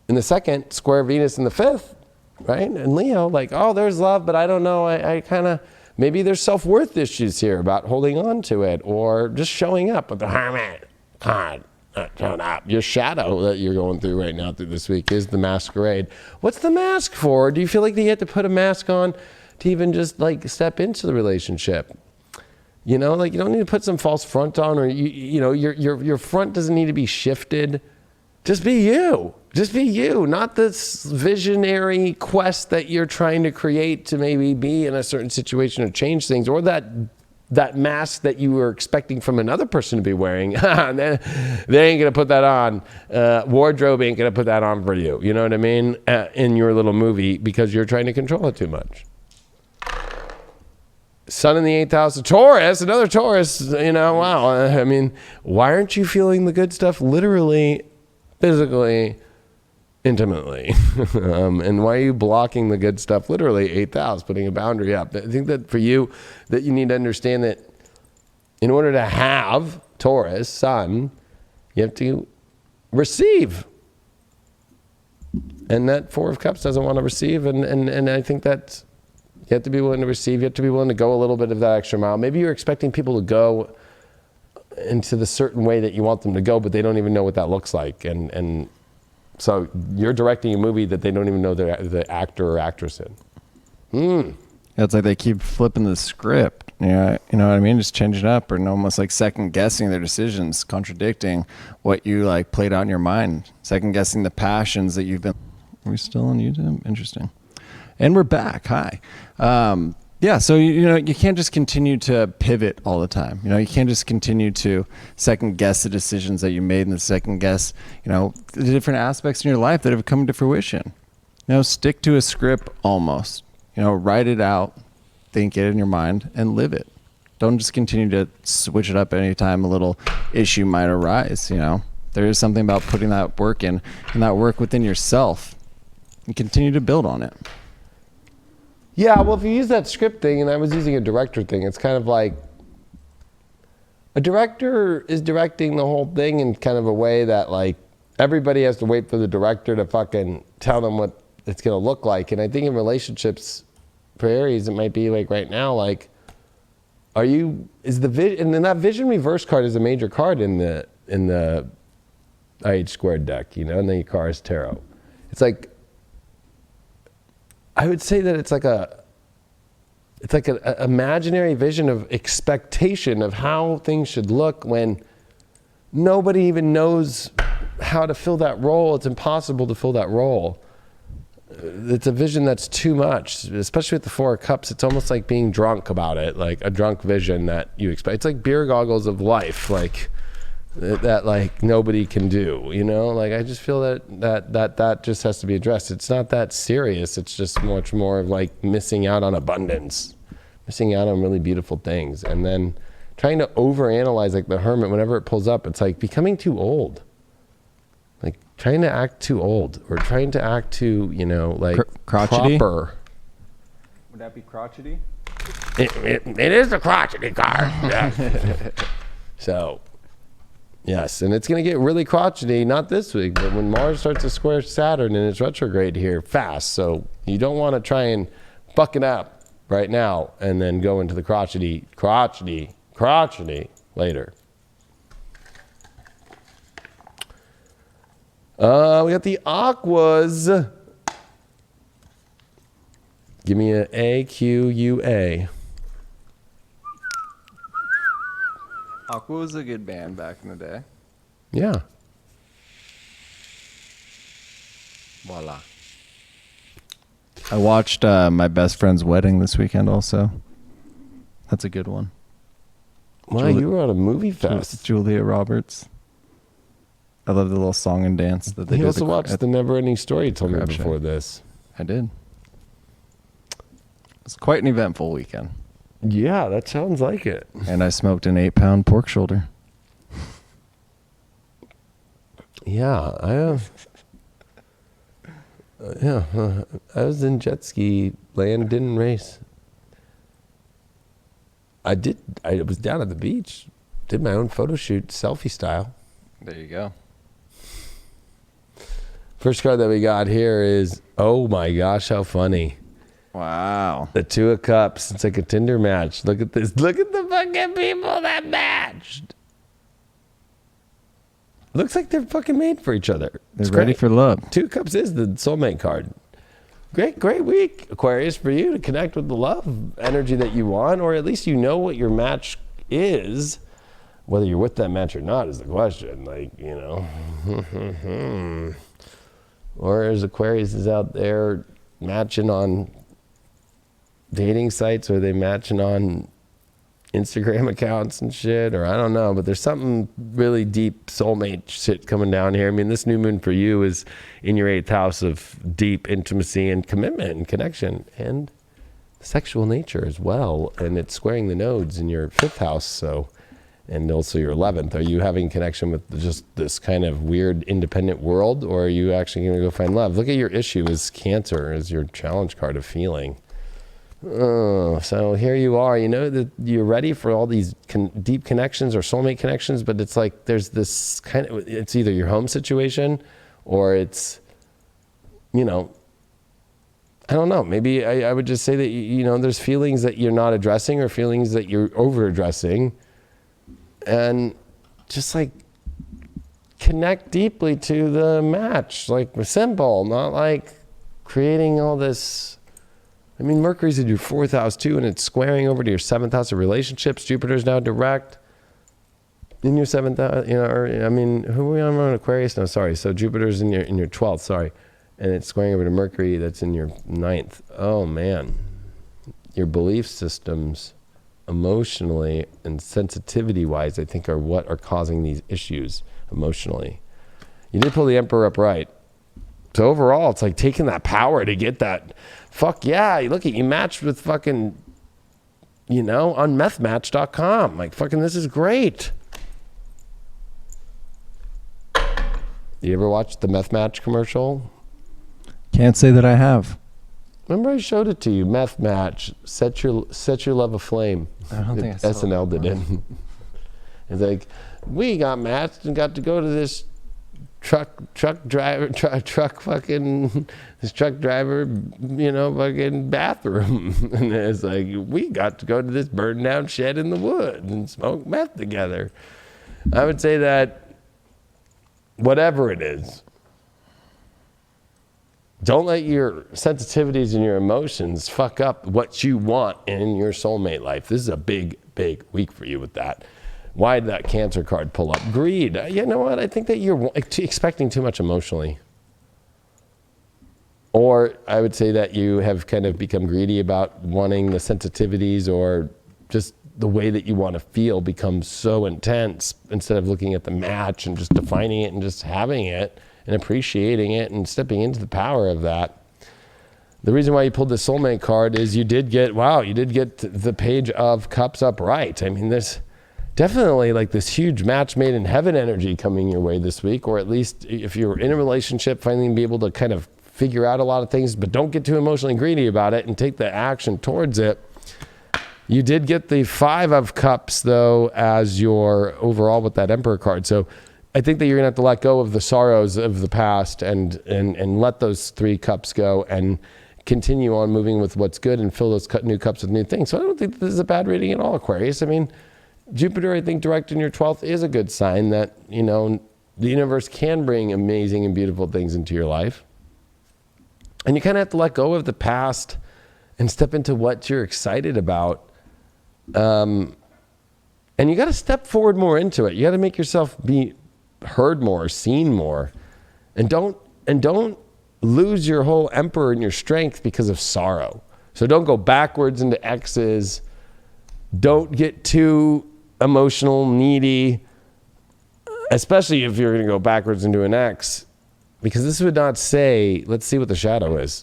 In the second, square Venus in the fifth, right? And Leo, like, oh, there's love, but I don't know. I kind of, maybe there's self-worth issues here about holding on to it or just showing up with the Hermit card. Showing up. Your shadow that you're going through right now through this week is the Masquerade. What's the mask for? Do you feel like you have to put a mask on to even just like step into the relationship? Like you don't need to put some false front on, or your front doesn't need to be shifted. Just be you. Just be you, not this visionary quest that you're trying to create to maybe be in a certain situation or change things, or that mask that you were expecting from another person to be wearing. They ain't going to put that on. Wardrobe ain't going to put that on for you. You know what I mean? In your little movie, because you're trying to control it too much. Sun in the 8th house of Taurus, another Taurus, wow. I mean, why aren't you feeling the good stuff literally, physically, intimately? And why are you blocking the good stuff literally? 8th house, putting a boundary up. I think that for you, that you need to understand that in order to have Taurus, Sun, you have to receive. And that Four of Cups doesn't want to receive. And I think that you have to be willing to receive. You have to be willing to go a little bit of that extra mile. Maybe you're expecting people to go into the certain way that you want them to go, but they don't even know what that looks like. And so you're directing a movie that they don't even know the actor or actress in. It's like they keep flipping the script. You know what I mean? Just changing it up, or almost like second guessing their decisions, contradicting what you like played out in your mind, second guessing the passions that you've been. Are we still on YouTube? Interesting. And we're back. Hi. Yeah, so you can't just continue to pivot all the time. You can't just continue to second guess the decisions that you made, and the second guess, the different aspects in your life that have come to fruition. Stick to a script almost. Write it out, think it in your mind, and live it. Don't just continue to switch it up anytime a little issue might arise. There is something about putting that work in, and that work within yourself, and continue to build on it. Yeah, well, if you use that script thing, and I was using a director thing, it's kind of like a director is directing the whole thing in kind of a way that like everybody has to wait for the director to fucking tell them what it's going to look like. And I think in relationships for Aries, it might be like right now, like, and then that vision reverse card is a major card in the IH squared deck, and then your card is tarot. It's like, I would say that it's like an imaginary vision of expectation of how things should look when nobody even knows how to fill that role. It's impossible to fill that role. It's a vision that's too much, especially with the Four of Cups. It's almost like being drunk about it, like a drunk vision that you expect. It's like beer goggles of life, like that like nobody can do, like I just feel that just has to be addressed. It's not that serious. It's just much more of like missing out on abundance, missing out on really beautiful things, and then trying to overanalyze like the Hermit. Whenever it pulls up, it's like becoming too old. Like trying to act too old or trying to act too, like crotchety? proper. Would that be crotchety? It is the crotchety card. So, yes, and it's going to get really crotchety, not this week, but when Mars starts to square Saturn and it's retrograde here fast. So you don't want to try and buck it up right now and then go into the crotchety later. We got the Aquas. Give me an AQUA. Aqua was a good band back in the day. Yeah. Voila. I watched my best friend's wedding this weekend also. That's a good one. Wow, you were at a movie fest. Julia Roberts. I love the little song and dance that they did. You also watched The Never Ending Story, you told me before this. I did. It's quite an eventful weekend. Yeah, that sounds like it. And I smoked an 8-pound pork shoulder. Yeah, I was in jet ski land, didn't race. I was down at the beach, did my own photo shoot, selfie style. There you go. First card that we got here is, oh my gosh, how funny. Wow. The Two of Cups. It's like a Tinder match. Look at this. Look at the fucking people that matched. Looks like they're fucking made for each other. They're ready for love. Two of Cups is the soulmate card. Great week, Aquarius, for you to connect with the love energy that you want, or at least you know what your match is. Whether you're with that match or not is the question. Or as Aquarius is out there matching on dating sites, or are they matching on Instagram accounts and shit, or I don't know, but there's something really deep soulmate shit coming down here. I mean, this new moon for you is in your 8th house of deep intimacy and commitment and connection and sexual nature as well, and it's squaring the nodes in your 5th house, so, and also your 11th. Are you having connection with just this kind of weird independent world, or are you actually going to go find love? Look at your issue as Cancer, as your challenge card of feeling. Oh, so here you are. You know that you're ready for all these deep connections or soulmate connections, but it's like there's this kind of, it's either your home situation or it's, I don't know. Maybe I would just say that, there's feelings that you're not addressing or feelings that you're over addressing, and just like connect deeply to the match, like simple, not like creating all this. I mean, Mercury's in your 4th house too, and it's squaring over to your 7th house of relationships. Jupiter's now direct in your 7th house, who are we on Aquarius? No, sorry. So Jupiter's in your 12th, sorry. And it's squaring over to Mercury that's in your 9th. Oh man. Your belief systems emotionally and sensitivity wise, I think, are what are causing these issues emotionally. You did pull the Emperor upright. So overall, it's like taking that power to get that. Fuck yeah, you matched with fucking, on methmatch.com. Like, fucking, this is great. You ever watched the Meth Match commercial? Can't say that I have. Remember I showed it to you, Meth Match, set your love aflame. I don't think I saw SNL did it. It's like, we got matched and got to go to this truck driver, fucking bathroom. And it's like, we got to go to this burned down shed in the woods and smoke meth together. I would say that whatever it is, don't let your sensitivities and your emotions fuck up what you want in your soulmate life. This is a big, big week for you with that. Why did that Cancer card pull up? Greed. You know what? I think that you're expecting too much emotionally. Or I would say that you have kind of become greedy about wanting the sensitivities, or just the way that you want to feel becomes so intense, instead of looking at the match and just defining it and just having it and appreciating it and stepping into the power of that. The reason why you pulled the soulmate card is you did get the Page of Cups upright. I mean, definitely like this huge match made in heaven energy coming your way this week, or at least if you're in a relationship, finally be able to kind of figure out a lot of things, but don't get too emotionally greedy about it and take the action towards it. You did get the 5 of Cups, though, as your overall with that Emperor card. So I think that you're going to have to let go of the sorrows of the past and let those 3 cups go and continue on moving with what's good and fill those new cups with new things. So I don't think this is a bad reading at all, Aquarius. I mean, Jupiter, I think, direct in your 12th is a good sign that, you know, the universe can bring amazing and beautiful things into your life. And you kind of have to let go of the past and step into what you're excited about. And you got to step forward more into it. You got to make yourself be heard more, seen more, and don't lose your whole Emperor and your strength because of sorrow. So don't go backwards into X's. Don't get too emotional, needy, especially if you're going to go backwards into an X, because this would not say, let's see what the shadow is.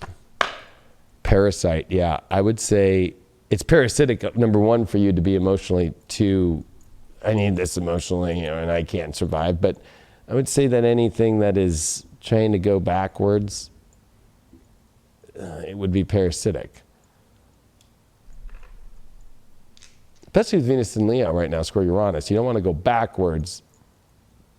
Parasite. Yeah, I would say it's parasitic, number one, for you to be emotionally too, I need this emotionally, you know, and I can't survive. But I would say that anything that is trying to go backwards, it would be parasitic. Especially with Venus and Leo right now, square Uranus. You don't want to go backwards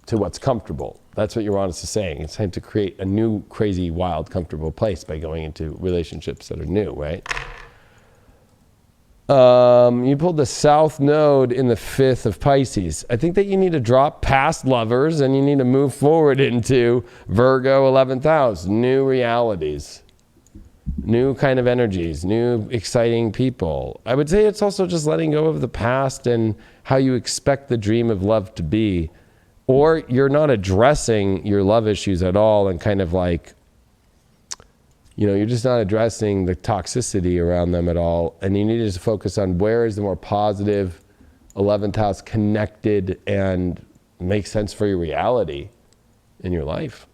to what's comfortable. That's what Uranus is saying. It's time to create a new, crazy, wild, comfortable place by going into relationships that are new, right? You pulled the South Node in the 5th of Pisces. I think that you need to drop past lovers and you need to move forward into Virgo 11th house, new realities, new kind of energies, new exciting people. I would say it's also just letting go of the past and how you expect the dream of love to be. Or you're not addressing your love issues at all and kind of like, you know, you're just not addressing the toxicity around them at all. And you need to just focus on where is the more positive 11th house connected and makes sense for your reality in your life.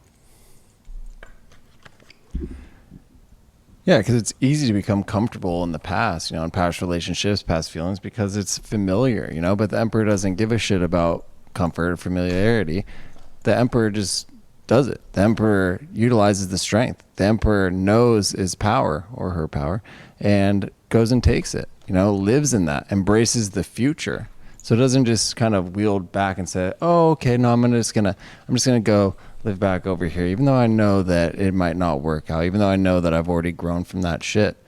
Yeah, because it's easy to become comfortable in the past, you know, in past relationships, past feelings, because it's familiar, you know, but the Emperor doesn't give a shit about comfort or familiarity. The Emperor just does it. The Emperor utilizes the strength. The Emperor knows his power or her power and goes and takes it, you know, lives in that, embraces the future. So it doesn't just kind of wield back and say, oh, okay, no, I'm just gonna go live back over here, even though I know that it might not work out, even though I know that I've already grown from that shit.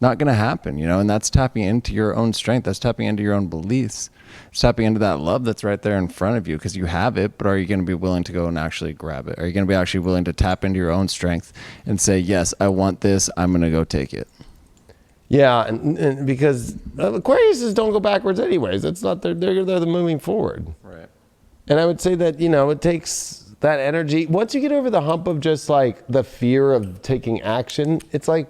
Not gonna happen, you know, and that's tapping into your own strength. That's tapping into your own beliefs. It's tapping into that love that's right there in front of you because you have it, but are you going to be willing to go and actually grab it? Are you going to be actually willing to tap into your own strength and say, yes, I want this, I'm going to go take it? Yeah, and because Aquariuses don't go backwards anyways. That's not they're moving forward. Right. And I would say that, you know, it takes that energy. Once you get over the hump of just like the fear of taking action, it's like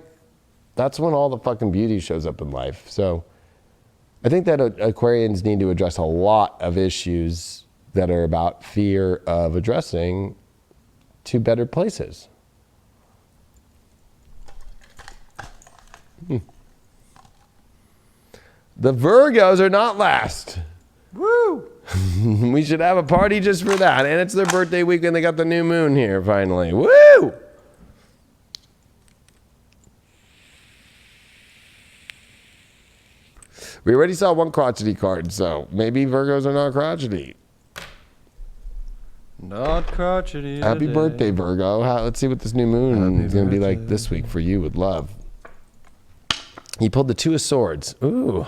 that's when all the fucking beauty shows up in life. So I think that Aquarians need to address a lot of issues that are about fear of addressing to better places. The Virgos are not last. Woo! We should have a party just for that. And it's their birthday weekend. They got the new moon here finally. Woo! We already saw one crotchety card, so maybe Virgos are not crotchety. Not crotchety. Happy birthday, Virgo. Let's see what this new moon is going to be like this week for you with love. You pulled the 2 of Swords. Ooh.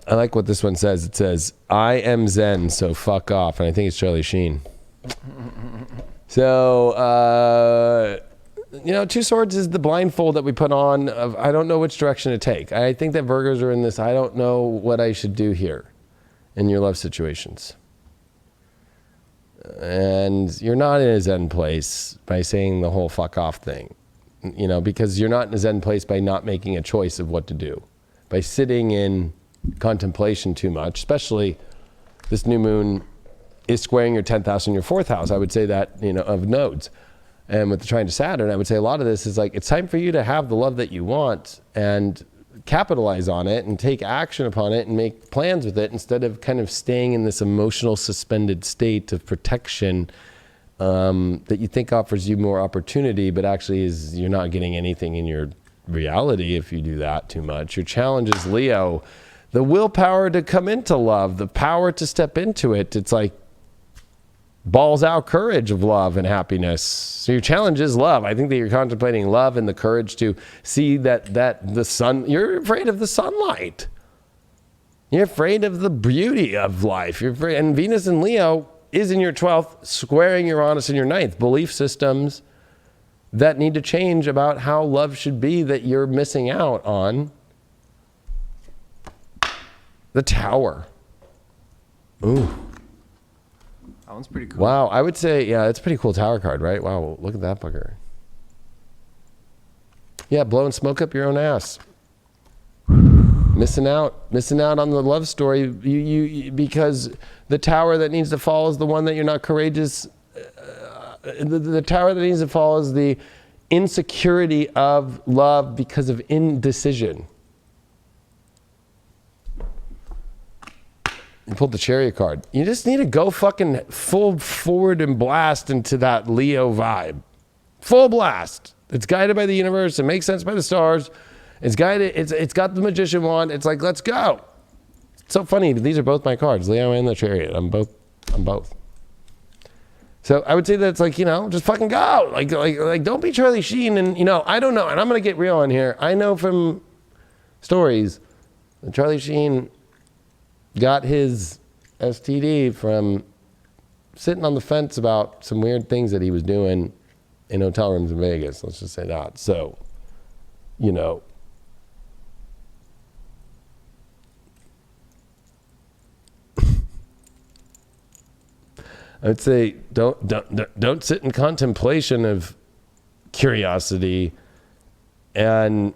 I like what this one says. It says, I am Zen, so fuck off. And I think it's Charlie Sheen. So, you know, 2 Swords is the blindfold that we put on of, I don't know which direction to take. I think that Virgos are in this, I don't know what I should do here in your love situations. And you're not in a Zen place by saying the whole fuck off thing, you know, because you're not in a Zen place by not making a choice of what to do. By sitting in contemplation too much, especially this new moon is squaring your 10th house and your 4th house. I would say that, you know, of nodes. And with the trine to Saturn, I would say a lot of this is like, it's time for you to have the love that you want and capitalize on it and take action upon it and make plans with it, instead of kind of staying in this emotional suspended state of protection that you think offers you more opportunity, but actually is you're not getting anything in your reality if you do that too much. Your challenge is Leo, the willpower to come into love, the power to step into it. It's like balls out courage of love and happiness. So your challenge is love. I think that you're contemplating love and the courage to see that the sun, you're afraid of the sunlight. You're afraid of the beauty of life. You're afraid, and Venus in Leo is in your 12th, squaring Uranus in your 9th. Belief systems that need to change about how love should be that you're missing out on. The Tower. Ooh. That one's pretty cool. Wow, I would say, yeah, it's a pretty cool Tower card, right? Wow, look at that fucker. Yeah, blowing smoke up your own ass. Missing out on the love story. You because the tower that needs to fall is the one that you're not courageous. The tower that needs to fall is the insecurity of love because of indecision. You pulled the Chariot card. You just need to go fucking full forward and blast into that Leo vibe. Full blast. It's guided by the universe. It makes sense by the stars. It's guided. It's got the Magician wand. It's like, let's go. It's so funny. These are both my cards, Leo and the Chariot. I'm both. So I would say that it's like, just fucking go. Like don't be Charlie Sheen. And, I don't know. And I'm going to get real on here. I know from stories that Charlie Sheen got his STD from sitting on the fence about some weird things that he was doing in hotel rooms in Vegas. Let's just say that. So, I'd say don't sit in contemplation of curiosity and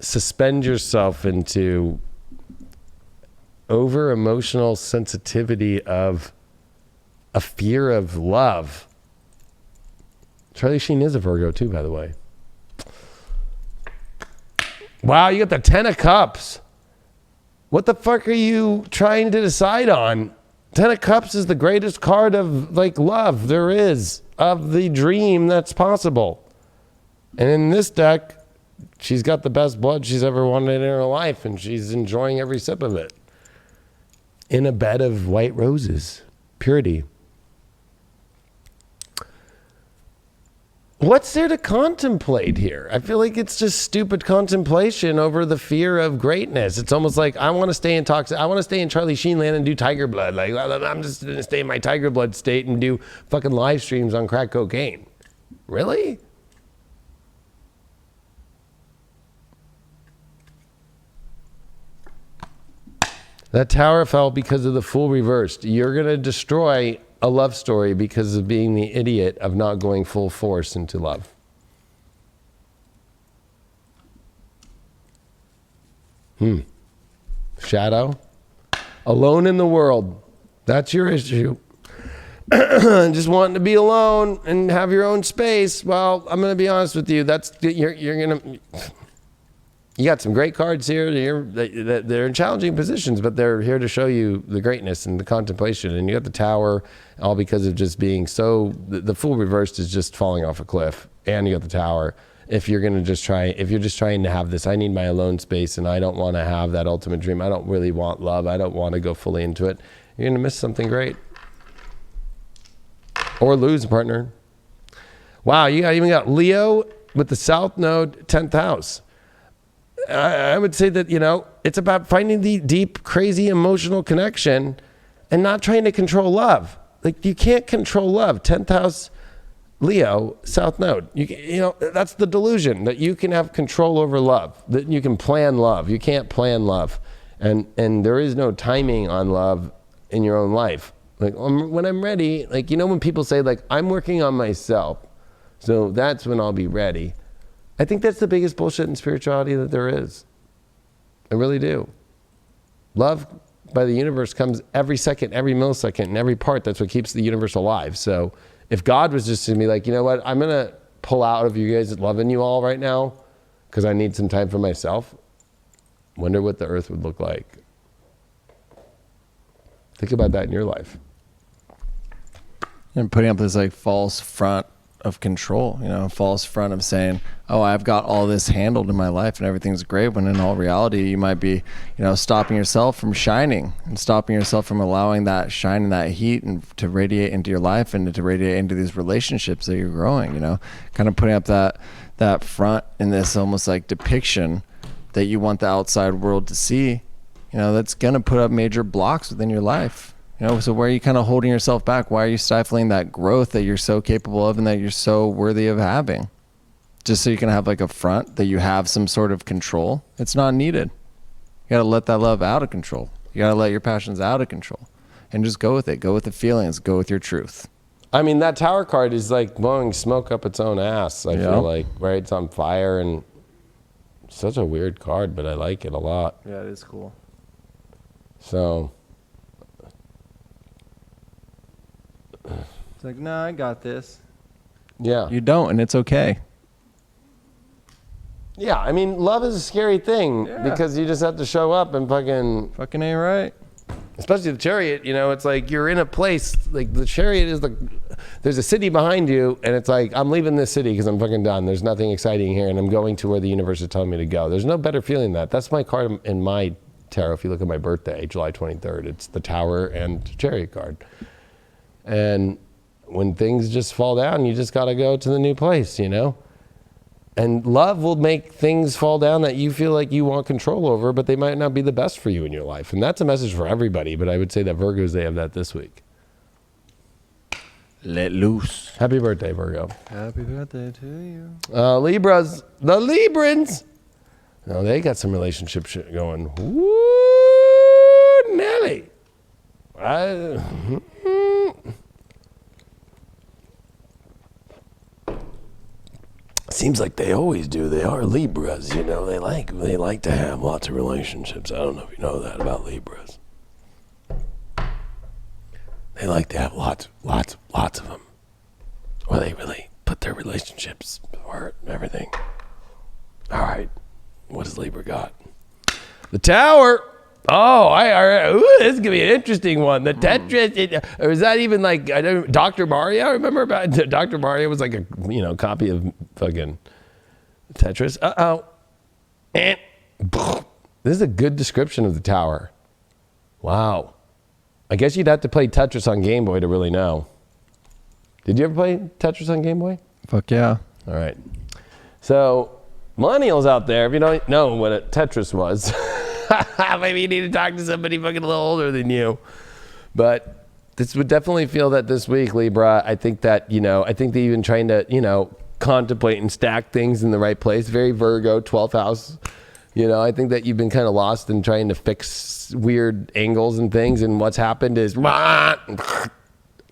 suspend yourself into over emotional sensitivity of a fear of love. Charlie Sheen is a Virgo too, by the way. Wow, you got the 10 of Cups. What the fuck are you trying to decide on? 10 of Cups is the greatest card of love there is, of the dream that's possible. And in this deck, she's got the best blood she's ever wanted in her life, and she's enjoying every sip of it. In a bed of white roses. Purity. What's there to contemplate here? I feel like it's just stupid contemplation over the fear of greatness. It's almost like I want to stay in Charlie Sheen land and do Tiger Blood. Like I'm just going to stay in my Tiger Blood state and do fucking live streams on crack cocaine. Really? That tower fell because of the Fool reversed. You're going to destroy a love story because of being the idiot of not going full force into love. Shadow. Alone in the world. That's your issue. Just wanting to be alone and have your own space. Well, I'm going to be honest with you. You're going to... You got some great cards here. They're in challenging positions, but they're here to show you the greatness and the contemplation. And you got the Tower, all because of just being so... The Fool reversed is just falling off a cliff. And you got the Tower. If you're just trying to have this, I need my alone space and I don't want to have that ultimate dream. I don't really want love. I don't want to go fully into it. You're going to miss something great. Or lose a partner. Wow, you even got Leo with the South Node, 10th house. I would say that, it's about finding the deep, crazy emotional connection and not trying to control love. Like, you can't control love. 10th house, Leo, South Node. That's the delusion that you can have control over love, that you can plan love. You can't plan love. And there is no timing on love in your own life. Like, when I'm ready, when people say, I'm working on myself, so that's when I'll be ready. I think that's the biggest bullshit in spirituality that there is. I really do. Love by the universe comes every second, every millisecond, and every part. That's what keeps the universe alive. So if God was just to be like, you know what, I'm going to pull out of you guys loving you all right now because I need some time for myself, Wonder what the earth would look like. Think about that in your life. And putting up this like false front of control, false front of saying, oh, I've got all this handled in my life and everything's great, when in all reality you might be, stopping yourself from shining and stopping yourself from allowing that shine and that heat and to radiate into your life and to radiate into these relationships that you're growing, kind of putting up that front in this almost like depiction that you want the outside world to see, that's going to put up major blocks within your life. So where are you kind of holding yourself back? Why are you stifling that growth that you're so capable of and that you're so worthy of having? Just so you can have like a front that you have some sort of control. It's not needed. You got to let that love out of control. You got to let your passions out of control and just go with it. Go with the feelings. Go with your truth. I mean, that Tower card is like blowing smoke up its own ass. I feel like, right? It's on fire, and such a weird card, but I like it a lot. Yeah, it is cool. So... it's like, no, I got this. Yeah. You don't, and it's okay. Yeah, I mean, love is a scary thing because you just have to show up and Fucking ain't right. Especially the Chariot, it's like you're in a place, like the Chariot is there's a city behind you, and it's like, I'm leaving this city because I'm fucking done. There's nothing exciting here, and I'm going to where the universe is telling me to go. There's no better feeling than that. That's my card in my tarot. If you look at my birthday, July 23rd, it's the Tower and Chariot card. And when things just fall down, you just got to go to the new place, And love will make things fall down that you feel like you want control over, but they might not be the best for you in your life. And that's a message for everybody, but I would say that Virgos, they have that this week. Let loose. Happy birthday, Virgo. Happy birthday to you. Libras, the Librans. No, they got some relationship shit going. Woo, Nelly. Seems like they always do. They are Libras, They like to have lots of relationships. I don't know if you know that about Libras. They like to have lots of them. Or they really put their relationships or everything. All right, what has Libra got? The Tower. Oh, this is gonna be an interesting one. The Tetris, or is that even like Dr. Mario? Remember about Dr. Mario was like a copy of fucking Tetris. And this is a good description of the Tower. Wow, I guess you'd have to play Tetris on Game Boy to really know. Did you ever play Tetris on Game Boy? Fuck yeah. All right. So millennials out there, if you don't know what a Tetris was. Maybe you need to talk to somebody fucking a little older than you. But this would definitely feel that this week, Libra, I think that, I think that even trying to, contemplate and stack things in the right place. Very Virgo, 12th house. I think that you've been kind of lost in trying to fix weird angles and things. And what's happened is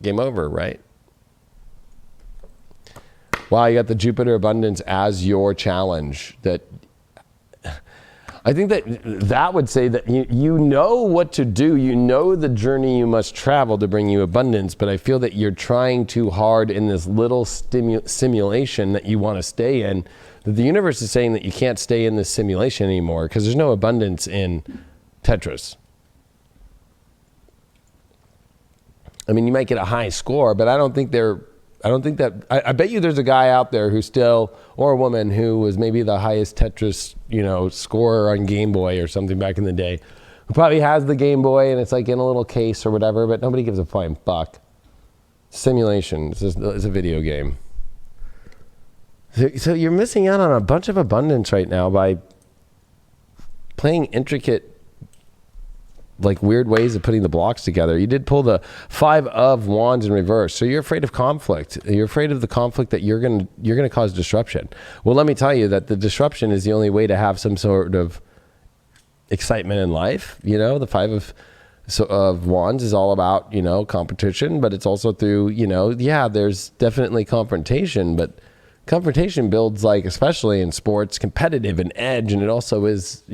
game over, right? Wow, you got the Jupiter abundance as your challenge. I think that would say that you know what to do. You know the journey you must travel to bring you abundance, but I feel that you're trying too hard in this little simulation that you want to stay in. That the universe is saying that you can't stay in this simulation anymore because there's no abundance in Tetris. I mean, you might get a high score, but I bet you there's a guy out there who still, or a woman who was maybe the highest Tetris, scorer on Game Boy or something back in the day, who probably has the Game Boy and it's like in a little case or whatever, but nobody gives a flying fuck. Simulation. It's a video game. So you're missing out on a bunch of abundance right now by playing intricate, like weird ways of putting the blocks together. You did pull the 5 of Wands in reverse. So you're afraid of conflict. You're afraid of the conflict that you're going to cause disruption. Well, let me tell you that the disruption is the only way to have some sort of excitement in life. The 5 of Wands is all about, competition, but it's also through, there's definitely confrontation, but confrontation builds, like, especially in sports, competitive and edge. And it also is,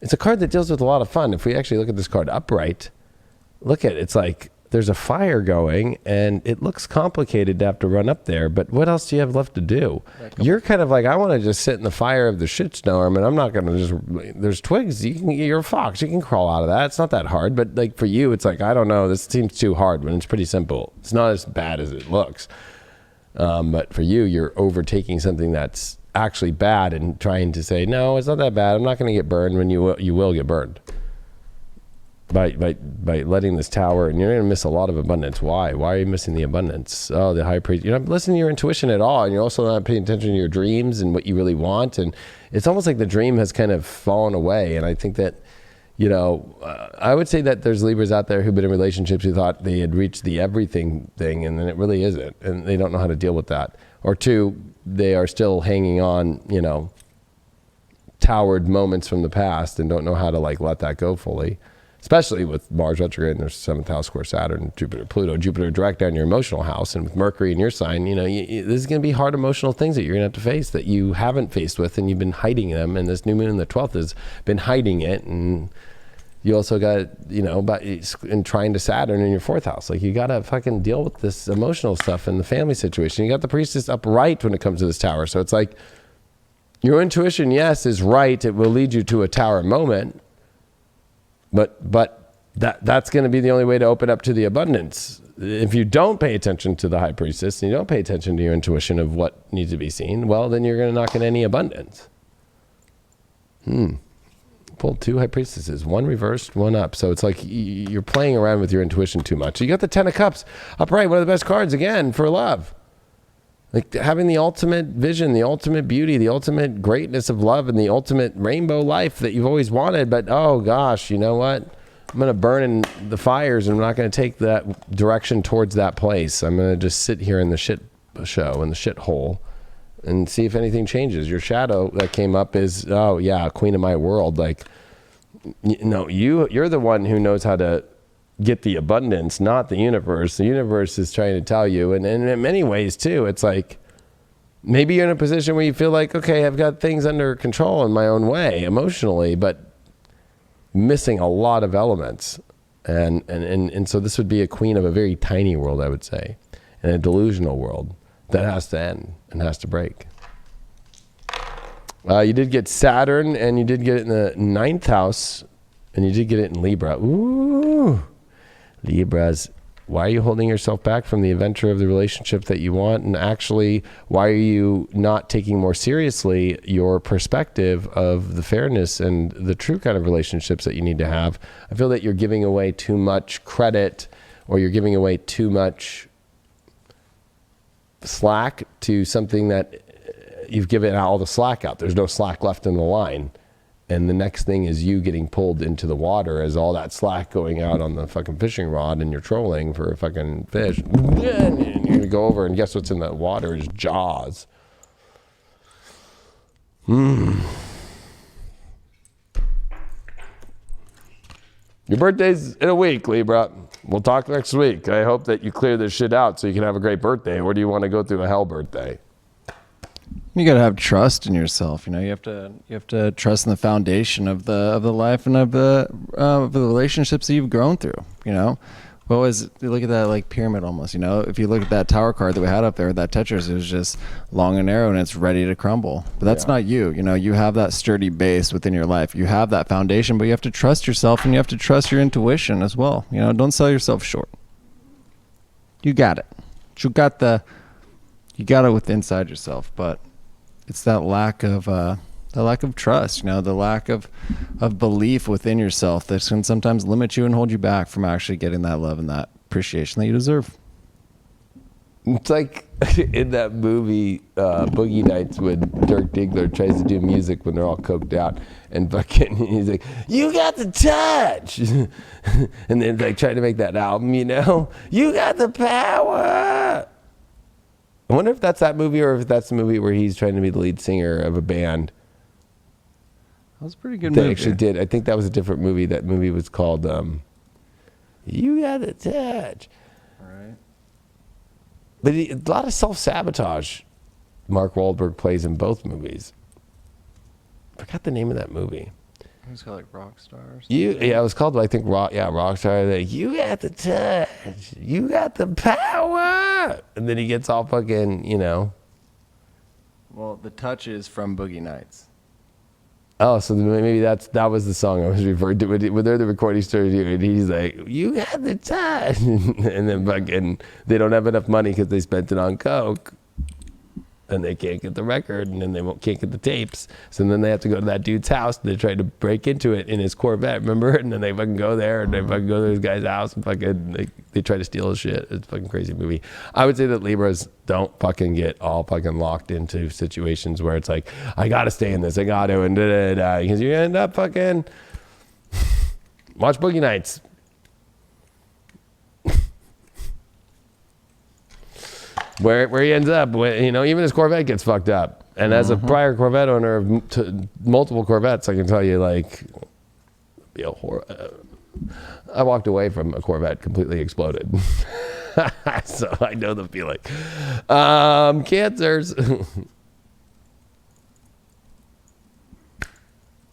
it's a card that deals with a lot of fun. If we actually look at this card upright, it's like there's a fire going and it looks complicated to have to run up there, but what else do you have left to do? You're kind of like, I want to just sit in the fire of the shitstorm, and I'm not going to just, there's twigs. You're a fox. You can crawl out of that. It's not that hard. But like for you, it's like, I don't know. This seems too hard when it's pretty simple. It's not as bad as it looks. But for you, you're overtaking something that's actually bad and trying to say, no, it's not that bad. I'm not going to get burned when you will get burned. By letting this tower, and you're going to miss a lot of abundance. Why are you missing the abundance? Oh, the high priest. You're not listening to your intuition at all, and you're also not paying attention to your dreams and what you really want. And it's almost like the dream has kind of fallen away. And I think that, I would say that there's Libras out there who've been in relationships who thought they had reached the everything thing, and then it really isn't, and they don't know how to deal with that. Or two, they are still hanging on, towered moments from the past and don't know how to let that go fully. Especially with Mars retrograde in their 7th house square Saturn, Jupiter, Pluto, Jupiter direct down your emotional house, and with Mercury in your sign, this is going to be hard emotional things that you're going to have to face that you haven't faced with, and you've been hiding them. And this new moon in the 12th has been hiding it. And you also got, in trying to Saturn in your 4th house. Like, you got to fucking deal with this emotional stuff in the family situation. You got the priestess upright when it comes to this tower. So it's like, your intuition, yes, is right. It will lead you to a tower moment. But that's going to be the only way to open up to the abundance. If you don't pay attention to the high priestess and you don't pay attention to your intuition of what needs to be seen, well, then you're going to knock in any abundance. Pulled 2 high priestesses, one reversed, one up. So it's like you're playing around with your intuition too much. You got the 10 of Cups upright, one of the best cards again for love. Like having the ultimate vision, the ultimate beauty, the ultimate greatness of love, and the ultimate rainbow life that you've always wanted. But, oh gosh, you know what? I'm going to burn in the fires, and I'm not going to take that direction towards that place. I'm going to just sit here in the shit show, in the shit hole, and see if anything changes. Your shadow that came up is, oh yeah, queen of my world. Like, you're the one who knows how to get the abundance, not the universe. The universe is trying to tell you, and in many ways too, it's like maybe you're in a position where you feel like, okay, I've got things under control in my own way emotionally, but missing a lot of elements, and so this would be a queen of a very tiny world, I would say, and a delusional world that has to end and has to break. You did get Saturn, and you did get it in the 9th house, and you did get it in Libra. Ooh. Libras, why are you holding yourself back from the adventure of the relationship that you want? And actually, why are you not taking more seriously your perspective of the fairness and the true kind of relationships that you need to have? I feel that you're giving away too much credit, or you're giving away too much slack to something that you've given all the slack out. There's no slack left in the line. And the next thing is you getting pulled into the water as all that slack going out on the fucking fishing rod, and you're trolling for a fucking fish. And you're going to go over, and guess what's in that water is jaws. Your birthday's in a week, Libra. We'll talk next week. I hope that you clear this shit out so you can have a great birthday. Or do you want to go through a hell birthday? You gotta have trust in yourself. You have to trust in the foundation of the life and of the relationships that you've grown through. Well, you look at that like pyramid almost. If you look at that tower card that we had up there, that Tetris, it was just long and narrow and it's ready to crumble. But that's not you. You have that sturdy base within your life. You have that foundation, but you have to trust yourself, and you have to trust your intuition as well. Don't sell yourself short. You got it. You got it within inside yourself, but it's that lack of trust, the lack of belief within yourself that can sometimes limit you and hold you back from actually getting that love and that appreciation that you deserve. It's like in that movie Boogie Nights when Dirk Diggler tries to do music when they're all coked out, and fucking he's like, "You got the touch," and then like trying to make that album, you got the power. I wonder if that's that movie, or if that's the movie where he's trying to be the lead singer of a band. That was a pretty good movie. They actually did. I think that was a different movie. That movie was called You Got the Touch. All right. But a lot of self-sabotage Mark Wahlberg plays in both movies. I forgot the name of that movie. It's called like rock stars. It was called, I think, Rockstar. Like, you got the touch, you got the power, and then he gets all fucking, Well, the touch is from Boogie Nights. Oh, so then maybe that was the song I was referring to. When they're the recording studio, and he's like, "You got the touch," and then fucking they don't have enough money because they spent it on coke. And they can't get the record, and then they can't get the tapes. So then they have to go to that dude's house, and they try to break into it in his Corvette, remember? And then they fucking go there, and they fucking go to this guy's house, and fucking they try to steal his shit. It's a fucking crazy movie. I would say that Libras don't fucking get all fucking locked into situations where it's like, I gotta stay in this, I gotta, and da-da-da, because you end up fucking watch Boogie Nights. Where he ends up, even his Corvette gets fucked up. And as a prior Corvette owner of multiple Corvettes, I can tell you, I walked away from a Corvette completely exploded. So I know the feeling. Cancers.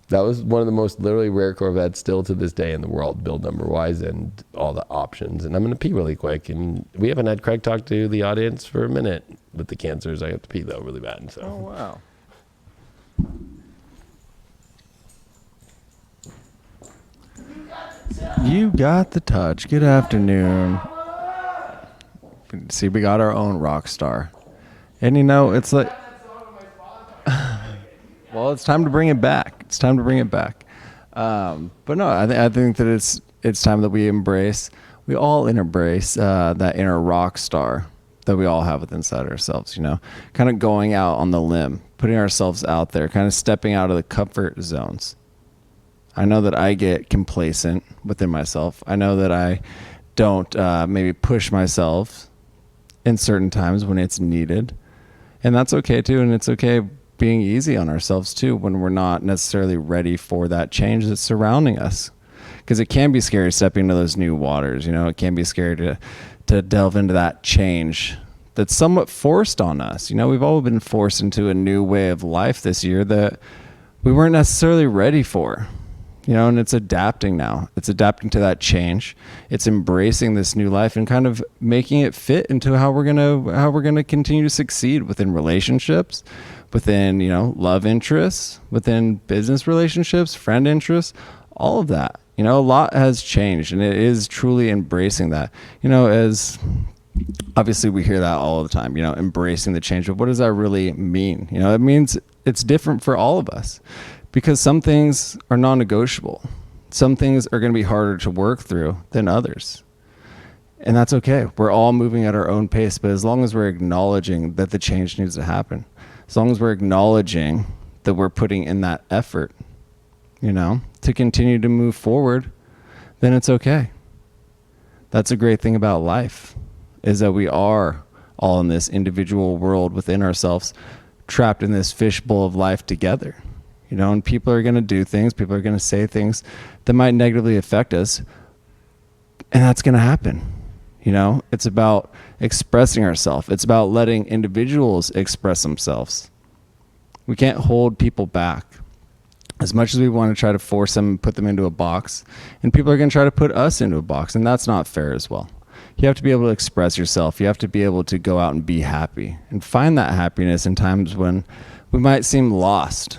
That was one of the most literally rare Corvettes still to this day in the world, build number wise and all the options. And I'm going to pee really quick. And we haven't had Craig talk to the audience for a minute with the cancers. I have to pee though really bad. So. Oh, wow. You got the touch. Good afternoon. See, we got our own rock star. And it's like... Well, it's time to bring it back. It's time to bring it back. But no, I think that it's time that we all embrace that inner rock star that we all have within inside ourselves, kind of going out on the limb, putting ourselves out there, kind of stepping out of the comfort zones. I know that I get complacent within myself. I know that I don't maybe push myself in certain times when it's needed. And that's okay too. And it's okay being easy on ourselves too when we're not necessarily ready for that change that's surrounding us, because it can be scary stepping into those new waters. It can be scary to delve into that change that's somewhat forced on us. We've all been forced into a new way of life this year that we weren't necessarily ready for, and it's adapting now. It's adapting to that change. It's embracing this new life and kind of making it fit into how we're going to continue to succeed within relationships, within, love interests, within business relationships, friend interests, all of that. A lot has changed, and it is truly embracing that. As obviously we hear that all the time, embracing the change. But what does that really mean? It means it's different for all of us, because some things are non-negotiable. Some things are going to be harder to work through than others. And that's okay. We're all moving at our own pace, but as long as we're acknowledging that the change needs to happen, as long as we're acknowledging that we're putting in that effort, to continue to move forward, then it's okay. That's a great thing about life, is that we are all in this individual world within ourselves, trapped in this fishbowl of life together. And people are going to do things, people are going to say things that might negatively affect us. And that's going to happen. It's about expressing ourselves. It's about letting individuals express themselves. We can't hold people back. As much as we want to try to force them and put them into a box, and people are going to try to put us into a box, and that's not fair as well. You have to be able to express yourself. You have to be able to go out and be happy and find that happiness in times when we might seem lost.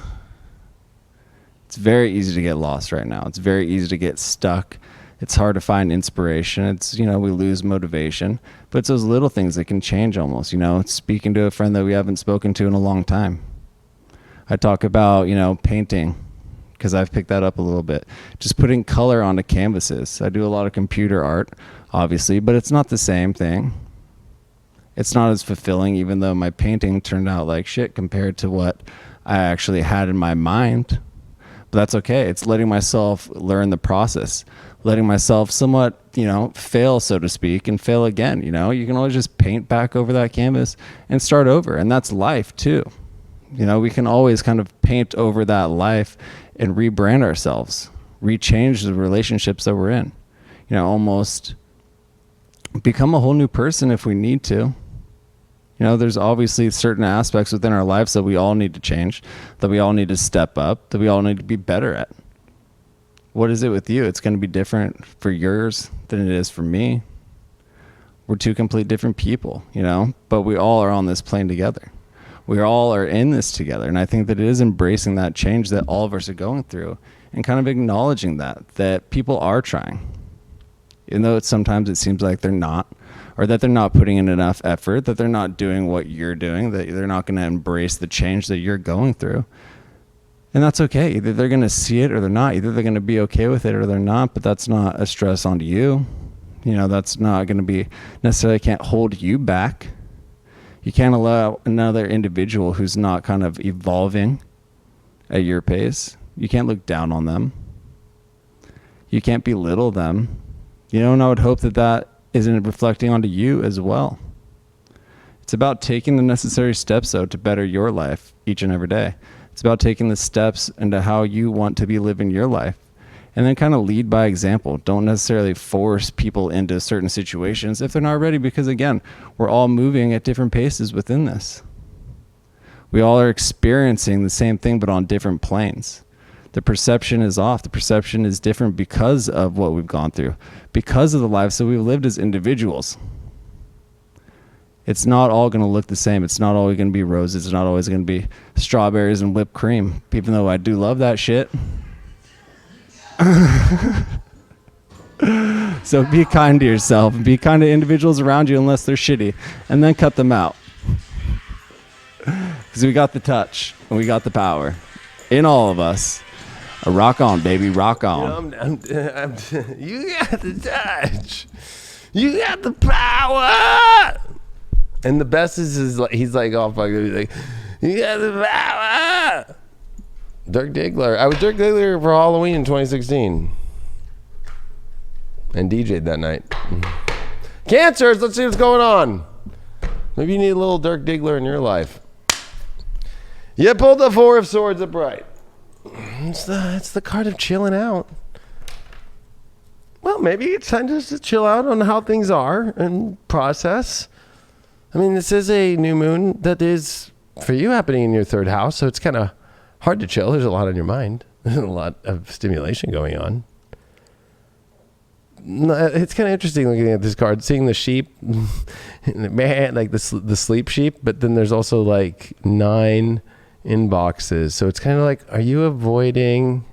It's very easy to get lost right now. It's very easy to get stuck. It's hard to find inspiration. It's, we lose motivation, but it's those little things that can change almost, speaking to a friend that we haven't spoken to in a long time. I talk about, painting, because I've picked that up a little bit. Just putting color onto canvases. I do a lot of computer art, obviously, but it's not the same thing. It's not as fulfilling, even though my painting turned out like shit compared to what I actually had in my mind. But that's okay. It's letting myself learn the process, letting myself somewhat, fail, so to speak, and fail again. You can always just paint back over that canvas and start over. And that's life too. We can always kind of paint over that life and rebrand ourselves, rechange the relationships that we're in, almost become a whole new person if we need to. There's obviously certain aspects within our lives that we all need to change, that we all need to step up, that we all need to be better at. What is it with you? It's going to be different for yours than it is for me. We're two complete different people, you know, but we all are on this plane together. We all are in this together. And I think that it is embracing that change that all of us are going through and kind of acknowledging that people are trying, even though sometimes it seems like they're not, or that they're not putting in enough effort, that they're not doing what you're doing, that they're not going to embrace the change that you're going through. And that's okay. Either they're going to see it or they're not. Either they're going to be okay with it or they're not, but that's not a stress onto you. You know, that's not going to be necessarily, can't hold you back. You can't allow another individual who's not kind of evolving at your pace. You can't look down on them. You can't belittle them. You know, and I would hope that that isn't reflecting onto you as well. It's about taking the necessary steps, though, to better your life each and every day. It's about taking the steps into how you want to be living your life. And then kind of lead by example. Don't necessarily force people into certain situations if they're not ready, because again, we're all moving at different paces within this. We all are experiencing the same thing, but on different planes. The perception is off. The perception is different because of what we've gone through, because of the lives that we've lived as individuals. It's not all going to look the same. It's not always going to be roses. It's not always going to be strawberries and whipped cream, even though I do love that shit. So be kind to yourself and be kind to individuals around you unless they're shitty, and then cut them out. Because we got the touch and we got the power in all of us. Rock on, baby, rock on. You got the touch. You got the power. And the best is like, he's like, oh fuck, he's like, you got the power. Dirk Diggler. I was Dirk Diggler for Halloween in 2016. And DJ'd that night. Cancers, let's see what's going on. Maybe you need a little Dirk Diggler in your life. You pulled the Four of Swords upright. It's the card of chilling out. Well, maybe it's time just to chill out on how things are and process. I mean, this is a new moon that is, for you, happening in your third house, so it's kind of hard to chill. There's a lot on your mind. There's a lot of stimulation going on. It's kind of interesting looking at this card, seeing the sheep, like the sleep sheep, but then there's also like 9 inboxes. So it's kind of like, are you avoiding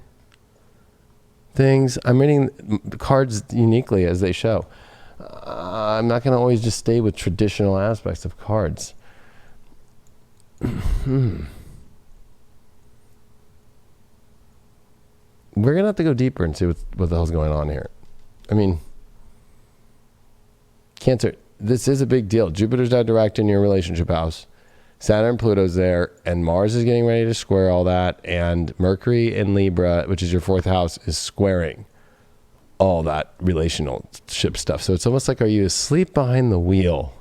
things? I'm reading the cards uniquely as they show. I'm not going to always just stay with traditional aspects of cards. We're going to have to go deeper and see what the hell's going on here. I mean, Cancer, this is a big deal. Jupiter's now direct in your relationship house. Saturn, Pluto's there, and Mars is getting ready to square all that, and Mercury in Libra, which is your 4th house, is squaring all that relationship stuff. So it's almost like, are you asleep behind the wheel?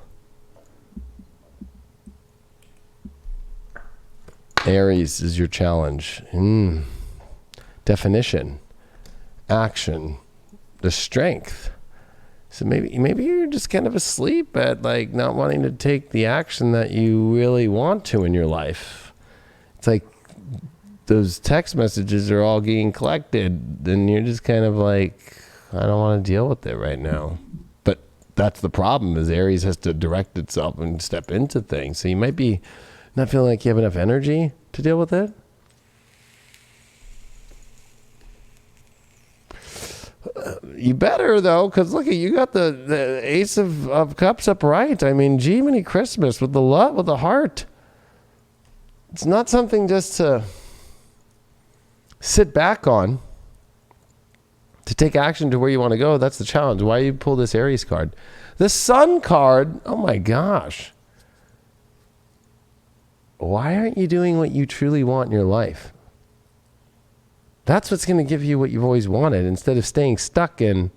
Aries is your challenge. Definition, action, the strength. So maybe you're just kind of asleep at like not wanting to take the action that you really want to in your life. It's like those text messages are all getting collected, and you're just kind of like, I don't want to deal with it right now. But that's the problem, is Aries has to direct itself and step into things. So you might be not feeling like you have enough energy to deal with it. You better, though, because look, you got the Ace of Cups upright. I mean, Jiminy Christmas with the love, with the heart. It's not something just to sit back on, to take action to where you want to go. That's the challenge. Why you pull this Aries card? The Sun card, oh my gosh. Why aren't you doing what you truly want in your life? That's what's going to give you what you've always wanted, instead of staying stuck in.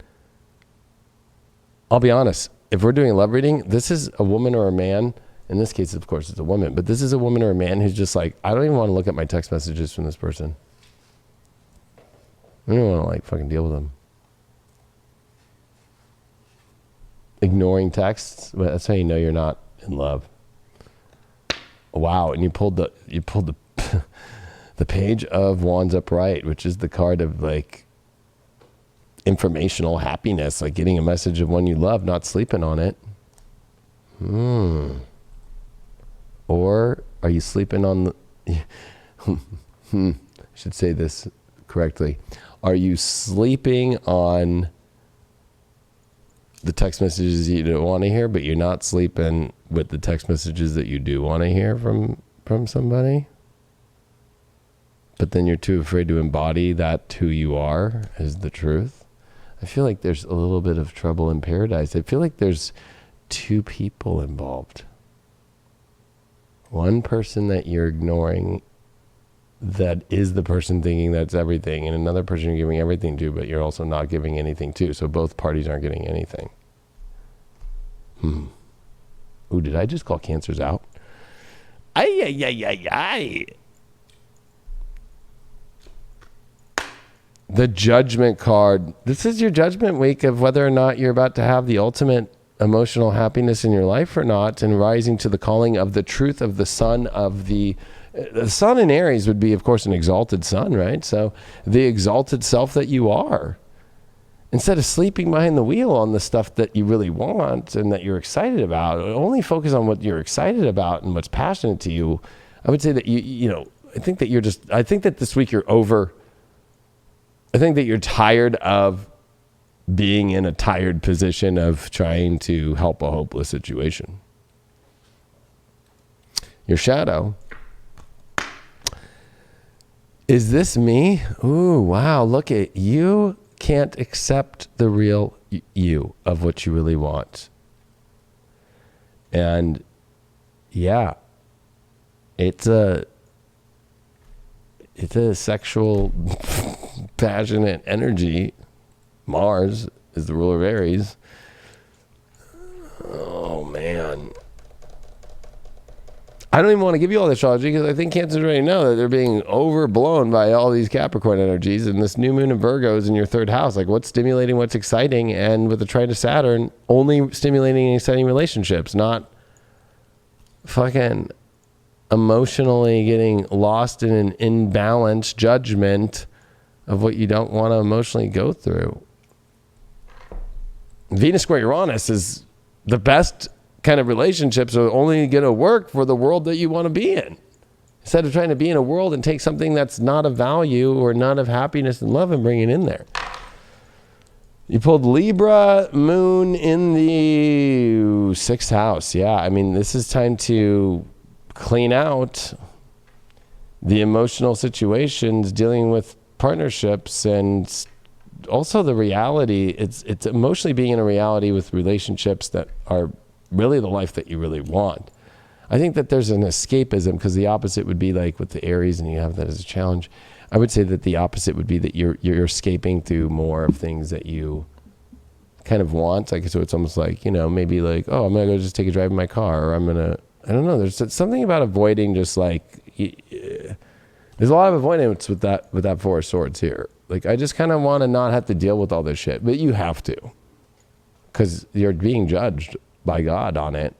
I'll be honest, if we're doing a love reading, this is a woman or a man. In this case, of course, it's a woman, but this is a woman or a man who's just like, I don't even want to look at my text messages from this person. I don't want to like fucking deal with them. Ignoring texts, but that's how you know you're not in love. Wow, and you pulled the the Page of Wands upright, which is the card of like informational happiness, like getting a message of one you love, not sleeping on it. Or are you sleeping on the... I should say this correctly. Are you sleeping on the text messages you don't want to hear, but you're not sleeping with the text messages that you do want to hear from somebody? But then you're too afraid to embody that who you are as the truth. I feel like there's a little bit of trouble in paradise. I feel like there's two people involved. One person that you're ignoring that is the person thinking that's everything, and another person you're giving everything to, but you're also not giving anything to. So both parties aren't getting anything. Ooh, did I just call cancers out? Ay. The Judgment card. This is your judgment week of whether or not you're about to have the ultimate emotional happiness in your life or not, and rising to the calling of the truth of the sun of the sun in Aries would be, of course, an exalted sun, right? So the exalted self that you are, instead of sleeping behind the wheel on the stuff that you really want and that you're excited about, only focus on what you're excited about and what's passionate to you. I would say that I think that this week you're over. I think that you're tired of being in a tired position of trying to help a hopeless situation. Your shadow. Is this me? Ooh, wow, look at you. Can't accept the real you of what you really want. And yeah, it's a sexual, passionate energy. Mars is the ruler of Aries. Oh, man. I don't even want to give you all the astrology because I think Cancers already know that they're being overblown by all these Capricorn energies, and this new moon in Virgo is in your third house. Like, what's stimulating, what's exciting, and with the trine of Saturn, only stimulating and exciting relationships, not fucking emotionally getting lost in an imbalanced judgment of what you don't want to emotionally go through. Venus square Uranus is the best kind of relationships are only going to work for the world that you want to be in. Instead of trying to be in a world and take something that's not of value or not of happiness and love and bring it in there. You pulled Libra, moon in the 6th house. Yeah, I mean, this is time to clean out the emotional situations, dealing with partnerships, and also the reality. It's emotionally being in a reality with relationships that are really the life that you really want. I think that there's an escapism, because the opposite would be like with the Aries, and you have that as a challenge. I would say that the opposite would be that you're escaping through more of things that you kind of want. Like, so it's almost like, maybe like, oh, I'm going to go just take a drive in my car, or I don't know. There's something about avoiding, just like, there's a lot of avoidance with that Four of Swords here. Like, I just kind of want to not have to deal with all this shit, but you have to, because you're being judged by God on it,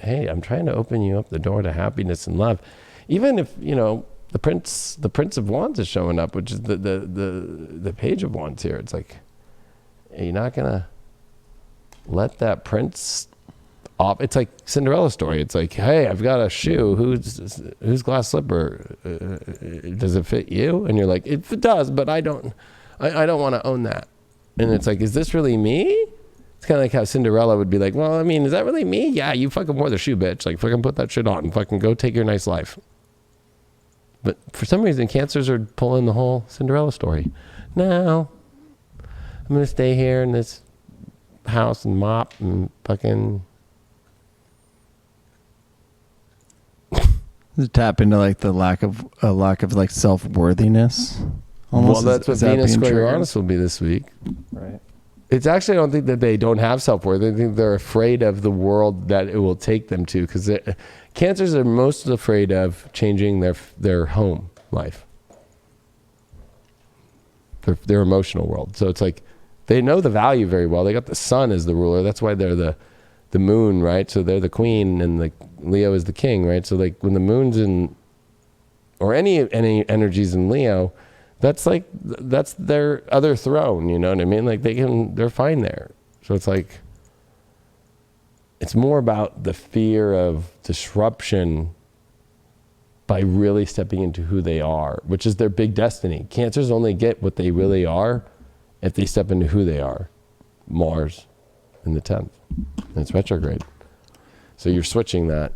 hey, I'm trying to open you up the door to happiness and love. Even if, the Prince of Wands is showing up, which is the Page of Wands here. It's like, you're not going to let that prince off. It's like Cinderella's story. It's like, hey, I've got a shoe. Whose glass slipper? Does it fit you? And you're like, it does, but I don't want to own that. And it's like, is this really me? It's kind of like how Cinderella would be like, well, I mean, is that really me? Yeah, you fucking wore the shoe, bitch. Like, fucking put that shit on and fucking go take your nice life. But for some reason, Cancers are pulling the whole Cinderella story. No, I'm going to stay here in this house and mop and fucking... Tap into like the lack of like self-worthiness. Almost. Well, that's what Venus square Uranus will be this week. Right. It's actually, I don't think that they don't have self-worth. I think they're afraid of the world that it will take them to, because Cancers are most afraid of changing their home life, their emotional world. So it's like they know the value very well. They got the sun as the ruler. That's why they're the moon, right? So they're the queen, and the Leo is the king, right? So like when the moon's in, or any energies in Leo, That's their other throne, you know what I mean? Like they're fine there. So it's like, it's more about the fear of disruption by really stepping into who they are, which is their big destiny. Cancers only get what they really are if they step into who they are. Mars in the 10th. And it's retrograde. So you're switching that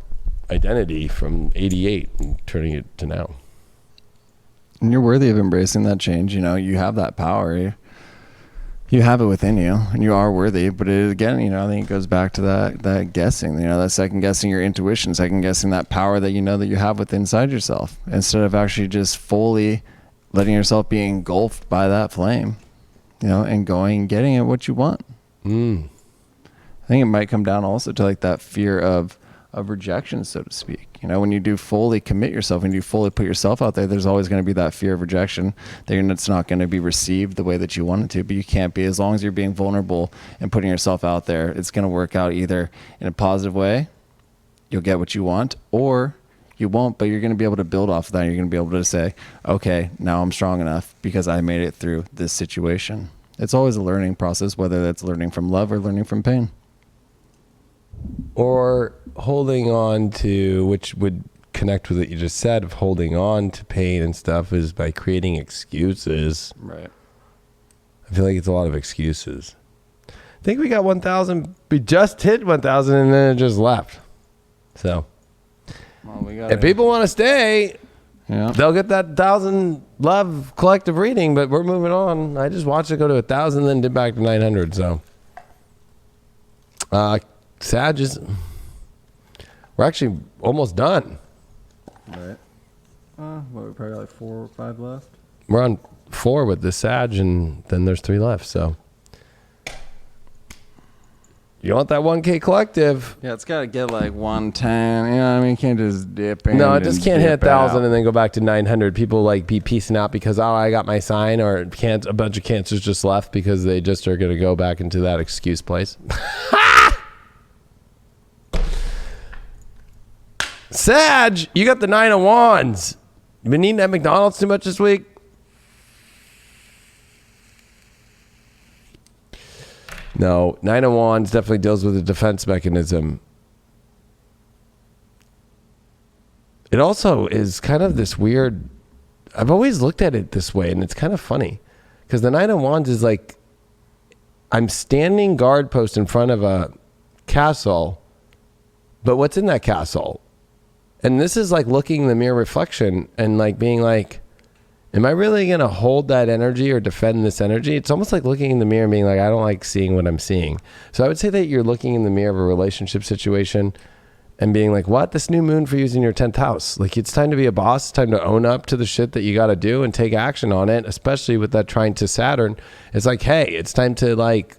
identity from 88 and turning it to now. And you're worthy of embracing that change. You know, you have that power. You have it within you, and you are worthy. But again, you know, I think it goes back to that guessing. You know, that second guessing your intuition, second guessing that power that you know that you have within inside yourself, instead of actually just fully letting yourself be engulfed by that flame. You know, and going and getting at what you want. I think it might come down also to like that fear of rejection, so to speak. You know, when you do fully commit yourself, when you fully put yourself out there, there's always going to be that fear of rejection. That it's not going to be received the way that you want it to, but you can't be. As long as you're being vulnerable and putting yourself out there, it's going to work out either in a positive way, you'll get what you want, or you won't, but you're going to be able to build off of that. You're going to be able to say, okay, now I'm strong enough because I made it through this situation. It's always a learning process, whether that's learning from love or learning from pain. Or holding on to, which would connect with what you just said, of holding on to pain and stuff, is by creating excuses. Right. I feel like it's a lot of excuses. I think we got 1,000. We just hit 1,000 and then it just left. So if people want to stay, yeah, they'll get that 1,000 love collective reading, but we're moving on. I just watched it go to 1,000, then did back to 900. So Sag is, we're actually almost done. Right. We probably got like 4 or 5 left. We're on 4 with the Sag, and then there's 3 left. So you want that 1K collective? Yeah, it's got to get like 110. You know what I mean? You can't just dip in. No, it just can't hit 1,000 out. and then go back to 900. People like be piecing out because, oh, I got my sign, or can't. A bunch of cancers just left because they just are going to go back into that excuse place. Sag, you got the 9 of Wands. You been eating at McDonald's too much this week? No, 9 of Wands definitely deals with a defense mechanism. It also is kind of this weird, I've always looked at it this way, and it's kind of funny. Because the 9 of Wands is like, I'm standing guard post in front of a castle, but what's in that castle? And this is like looking in the mirror reflection and like being like, am I really going to hold that energy or defend this energy? It's almost like looking in the mirror and being like, I don't like seeing what I'm seeing. So I would say that you're looking in the mirror of a relationship situation and being like, what? This new moon for you is in your 10th house. Like, it's time to be a boss. It's time to own up to the shit that you got to do and take action on it, especially with that trine to Saturn. It's like, hey, it's time to like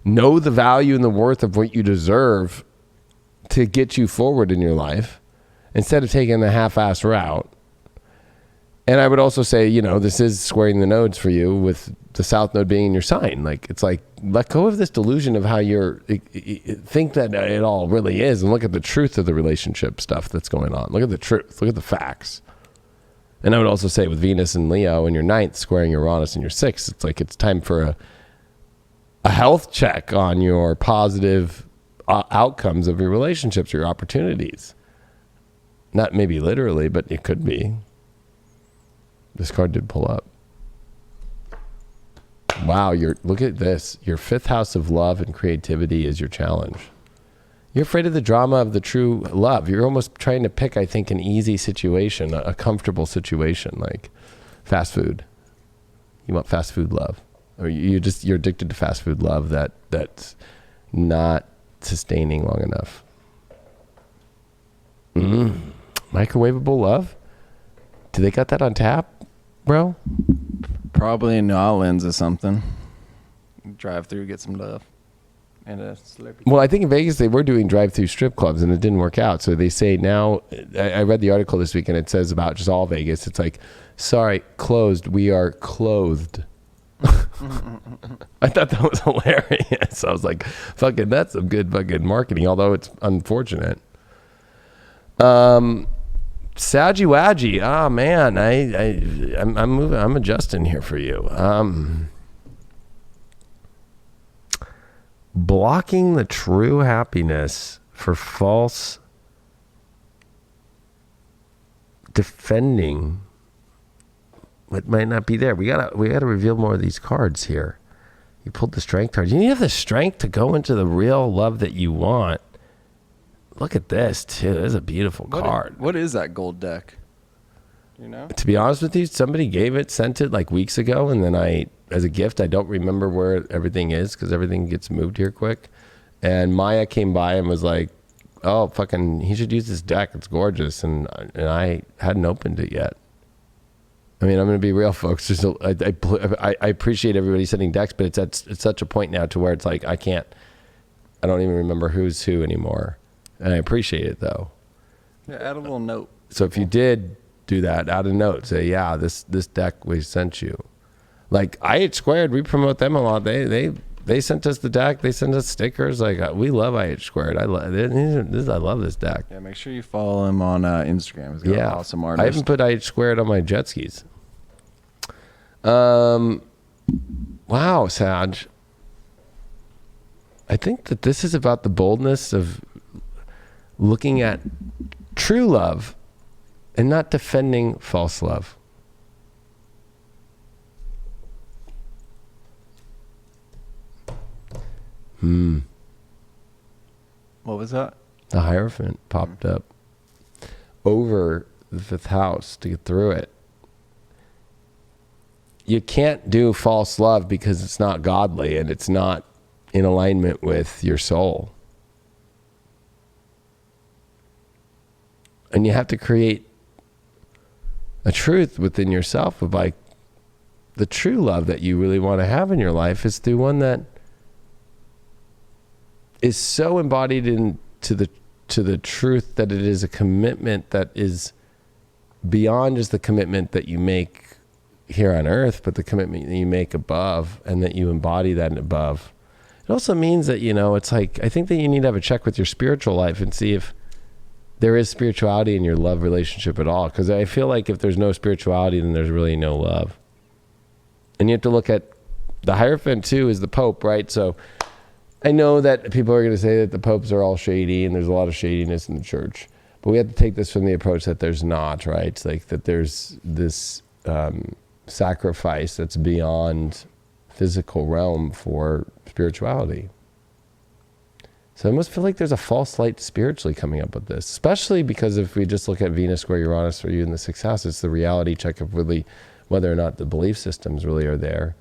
know the value and the worth of what you deserve to get you forward in your life instead of taking the half-ass route. And I would also say, you know, this is squaring the nodes for you with the South Node being in your sign. Like, it's like, let go of this delusion of how you're think that it all really is, and look at the truth of the relationship stuff that's going on. Look at the truth. Look at the facts. And I would also say with Venus and Leo in your 9th squaring Uranus in your 6th, it's like it's time for a health check on your positive outcomes of your relationships, your opportunities. Not maybe literally, but it could be. This card did pull up. Wow, look at this. Your 5th house of love and creativity is your challenge. You're afraid of the drama of the true love. You're almost trying to pick, I think, an easy situation, a comfortable situation, like fast food. You want fast food love. Or you're addicted to fast food love that's not sustaining long enough. Microwavable love? Do they got that on tap, bro? Probably in New Orleans or something. Drive through, get some love. And a Slurpee. Well, I think in Vegas they were doing drive-through strip clubs and it didn't work out. So they say now, I read the article this week and it says about just all Vegas. It's like, sorry, closed. We are clothed. I thought that was hilarious. I was like, fucking, that's some good fucking marketing, although it's unfortunate. Saggy Wadgy. Oh man, I'm moving. I'm adjusting here for you. Blocking the true happiness for false defending what might not be there. We gotta reveal more of these cards here. You pulled the strength card. You need to have the strength to go into the real love that you want. Look at this too. This is a beautiful card. What is that gold deck? You know? To be honest with you, somebody sent it like weeks ago, and then as a gift, I don't remember where everything is because everything gets moved here quick. And Maya came by and was like, "Oh, fucking, he should use this deck. It's gorgeous." And I hadn't opened it yet. I mean, I'm going to be real, folks. I appreciate everybody sending decks, but it's such a point now to where it's like I don't even remember who's who anymore. And I appreciate it though. Yeah, add a little note. So if you did do that, add a note. Say, yeah, this deck we sent you. Like IH Squared, we promote them a lot. They sent us the deck. They sent us stickers. Like we love IH Squared. I love this deck. Yeah, make sure you follow him on Instagram. He's got an awesome artist. I haven't put IH Squared on my jet skis. Wow, Sag. I think that this is about the boldness of looking at true love and not defending false love. What was that? The Hierophant popped up over the fifth house to get through it. You can't do false love because it's not godly and it's not in alignment with your soul. And you have to create a truth within yourself of like the true love that you really want to have in your life is through one that is so embodied into the truth that it is a commitment that is beyond just the commitment that you make here on earth, but the commitment that you make above and that you embody that above. It also means that, it's like, I think that you need to have a check with your spiritual life and see if there is spirituality in your love relationship at all. Because I feel like if there's no spirituality, then there's really no love. And you have to look at the Hierophant too is the Pope, right? So I know that people are going to say that the popes are all shady and there's a lot of shadiness in the church, but we have to take this from the approach that there's not, right? It's like that there's this sacrifice that's beyond physical realm for spirituality. So I almost feel like there's a false light spiritually coming up with this, especially because if we just look at Venus square Uranus for you in the sixth house, it's the reality check of really whether or not the belief systems really are there.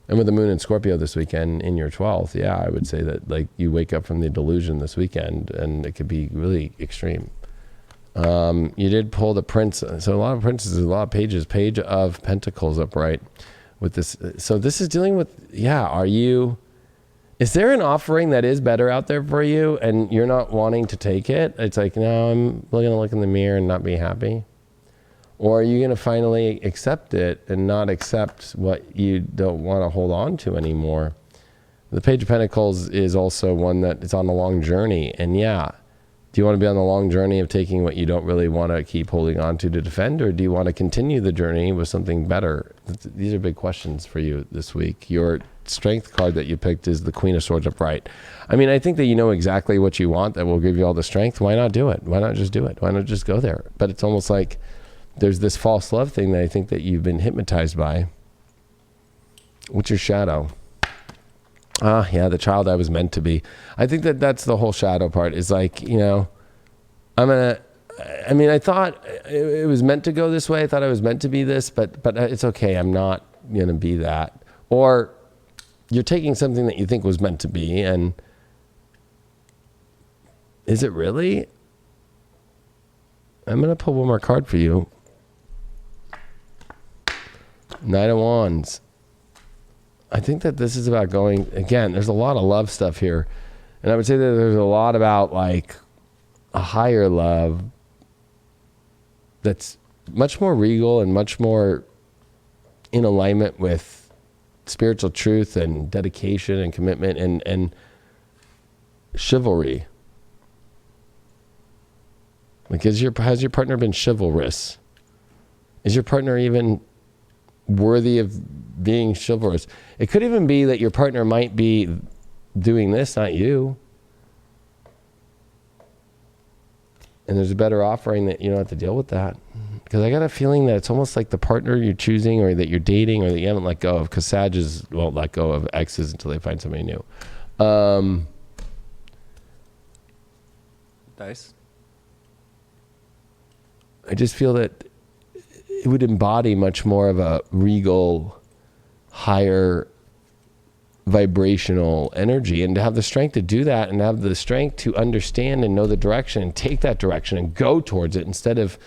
And with the moon in Scorpio this weekend in your 12th, yeah, I would say that like you wake up from the delusion this weekend and it could be really extreme. You did pull the Prince. So a lot of princes, a lot of pages, Page of Pentacles upright with this. So this is dealing with, is there an offering that is better out there for you and you're not wanting to take it? It's like, no, I'm going to look in the mirror and not be happy. Or are you going to finally accept it and not accept what you don't want to hold on to anymore? The Page of Pentacles is also one that is on a long journey. And do you want to be on the long journey of taking what you don't really want to keep holding on to defend? Or do you want to continue the journey with something better? These are big questions for you this week. Your strength card that you picked is the Queen of Swords upright. I mean, I think that you know exactly what you want that will give you all the strength. Why not do it? Why not just do it? Why not just go there? But it's almost like there's this false love thing that I think that you've been hypnotized by. What's your shadow? The child I was meant to be. I think that that's the whole shadow part is like, I thought it was meant to go this way. I thought I was meant to be this, but it's okay. I'm not going to be that. Or you're taking something that you think was meant to be and is it really? I'm going to pull one more card for you. Knight of Wands. I think that this is about going, again, there's a lot of love stuff here. And I would say that there's a lot about like a higher love that's much more regal and much more in alignment with spiritual truth and dedication and commitment and chivalry. Like, has your partner been chivalrous? Is your partner even worthy of being chivalrous? It could even be that your partner might be doing this, not you. And there's a better offering that you don't have to deal with that. Because I got a feeling that it's almost like the partner you're choosing or that you're dating or that you haven't let go of, because Sages won't let go of exes until they find somebody new. Dice. I just feel that it would embody much more of a regal, higher vibrational energy, and to have the strength to do that and have the strength to understand and know the direction and take that direction and go towards it instead of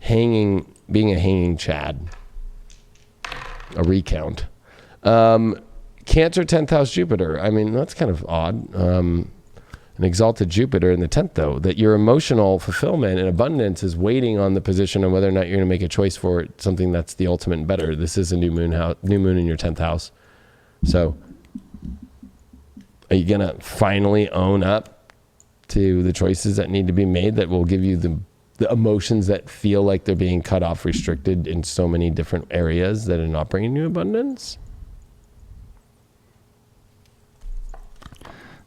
being a hanging Chad, a recount. Cancer 10th house Jupiter. I mean, that's kind of odd. An exalted Jupiter in the 10th, though, that your emotional fulfillment and abundance is waiting on the position on whether or not you're going to make a choice for it, something that's the ultimate and better. This is a new moon in your 10th house. So are you going to finally own up to the choices that need to be made that will give you the emotions that feel like they're being cut off, restricted in so many different areas that are not bringing you abundance?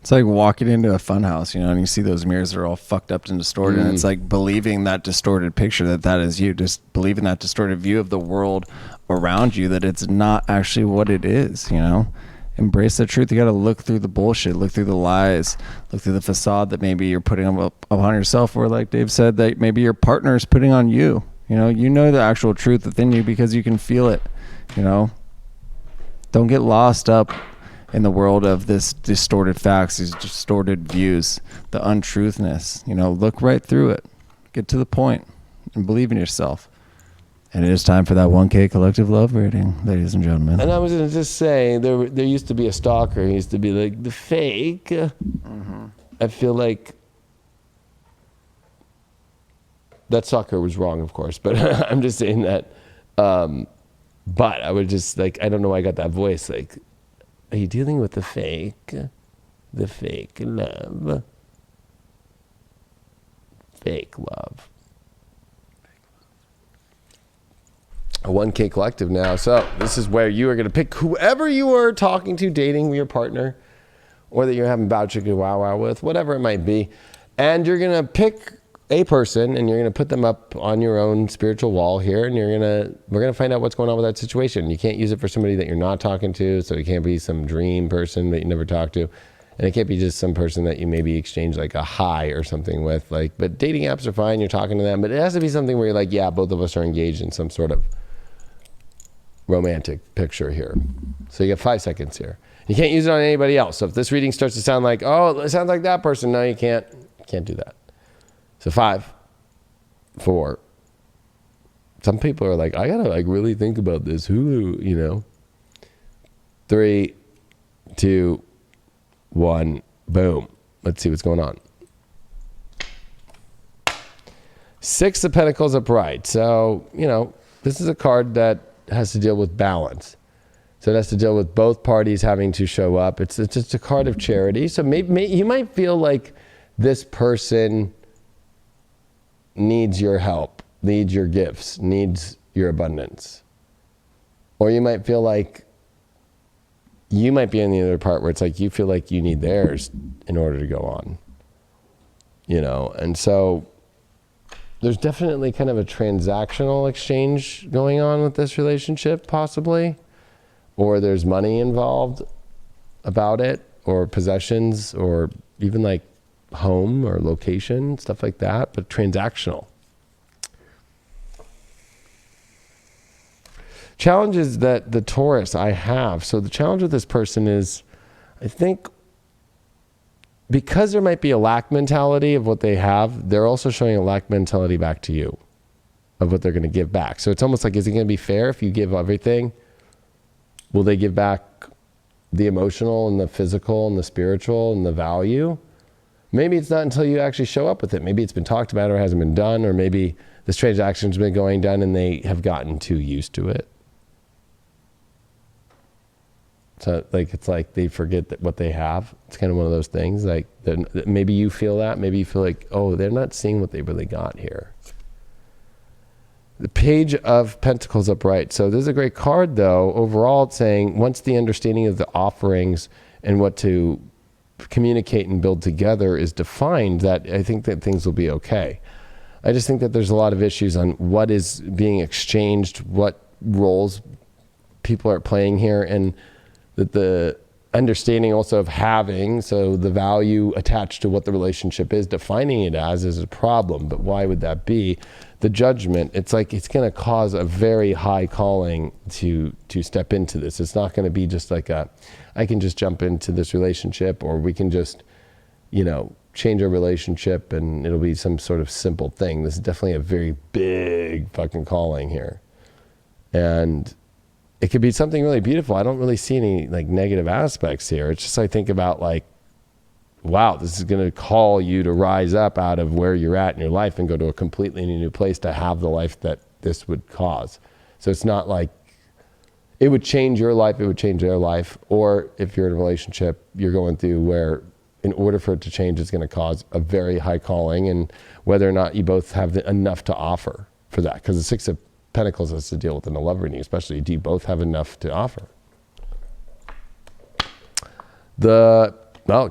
It's like walking into a fun house, you know, and you see those mirrors that are all fucked up and distorted. And it's like believing that distorted picture that is you, just believing that distorted view of the world around you, that it's not actually what it is, you know. Embrace the truth. You got to look through the bullshit, look through the lies, look through the facade that maybe you're putting up upon yourself, or like Dave said, that maybe your partner is putting on you. You know the actual truth within you because you can feel it, you know. Don't get lost up in the world of this distorted facts, these distorted views, the untruthness. You know, look right through it, get to the point, and believe in yourself. And it is time for that 1K collective love reading, ladies and gentlemen. And I was going to just say, there used to be a stalker. He used to be like, the fake. I feel like that stalker was wrong, of course, but I'm just saying that. But I would just like, I don't know why I got that voice. Like, are you dealing with the fake? The fake love. Fake love. A 1K collective now. So this is where you are going to pick whoever you are talking to, dating with your partner, or that you're having bow chicka wow wow with, whatever it might be. And you're going to pick a person and you're going to put them up on your own spiritual wall here. And we're going to find out what's going on with that situation. You can't use it for somebody that you're not talking to. So it can't be some dream person that you never talked to. And it can't be just some person that you maybe exchange like a hi or something with. Like, but dating apps are fine. You're talking to them, but it has to be something where you're like, yeah, both of us are engaged in some sort of romantic picture here. So you get 5 seconds here. You can't use it on anybody else. So if this reading starts to sound like, oh, it sounds like that person, no, you can't do that. So 5, 4. Some people are like, I gotta like really think about this. Who, you know. 3, 2, 1, boom. Let's see what's going on. 6 of Pentacles upright. So, you know, this is a card that has to deal with balance. So it has to deal with both parties having to show up. It's just a card of charity. So maybe you might feel like this person needs your help, needs your gifts, needs your abundance. Or you might feel like you might be in the other part where it's like you feel like you need theirs in order to go on. You know, and so there's definitely kind of a transactional exchange going on with this relationship, possibly. Or there's money involved about it, or possessions, or even like home or location, stuff like that, but transactional. Challenges that the Taurus I have. So the challenge with this person is, I think, because there might be a lack mentality of what they have, they're also showing a lack mentality back to you of what they're going to give back. So it's almost like, is it going to be fair if you give everything? Will they give back the emotional and the physical and the spiritual and the value? Maybe it's not until you actually show up with it. Maybe it's been talked about or hasn't been done, or maybe this transaction's been going down and they have gotten too used to it. So like, it's like they forget that what they have. It's kind of one of those things like that maybe you feel that, maybe you feel like, oh, they're not seeing what they really got here. The Page of Pentacles upright. So this is a great card though. Overall, it's saying once the understanding of the offerings and what to communicate and build together is defined, that I think that things will be okay. I just think that there's a lot of issues on what is being exchanged, what roles people are playing here, and that the understanding also of having, so the value attached to what the relationship is, defining it as is a problem. But why would that be? The judgment, it's like it's going to cause a very high calling to step into this. It's not going to be just like I can just jump into this relationship, or we can just, change our relationship and it'll be some sort of simple thing. This is definitely a very big fucking calling here. And it could be something really beautiful. I don't really see any like negative aspects here. It's just, I think about like, wow, this is going to call you to rise up out of where you're at in your life and go to a completely new place to have the life that this would cause. So it's not like it would change your life, it would change their life. Or if you're in a relationship you're going through where in order for it to change, it's going to cause a very high calling, and whether or not you both have enough to offer for that. Because the Six of Pentacles has to deal with in a love reading, especially. Do you both have enough to offer?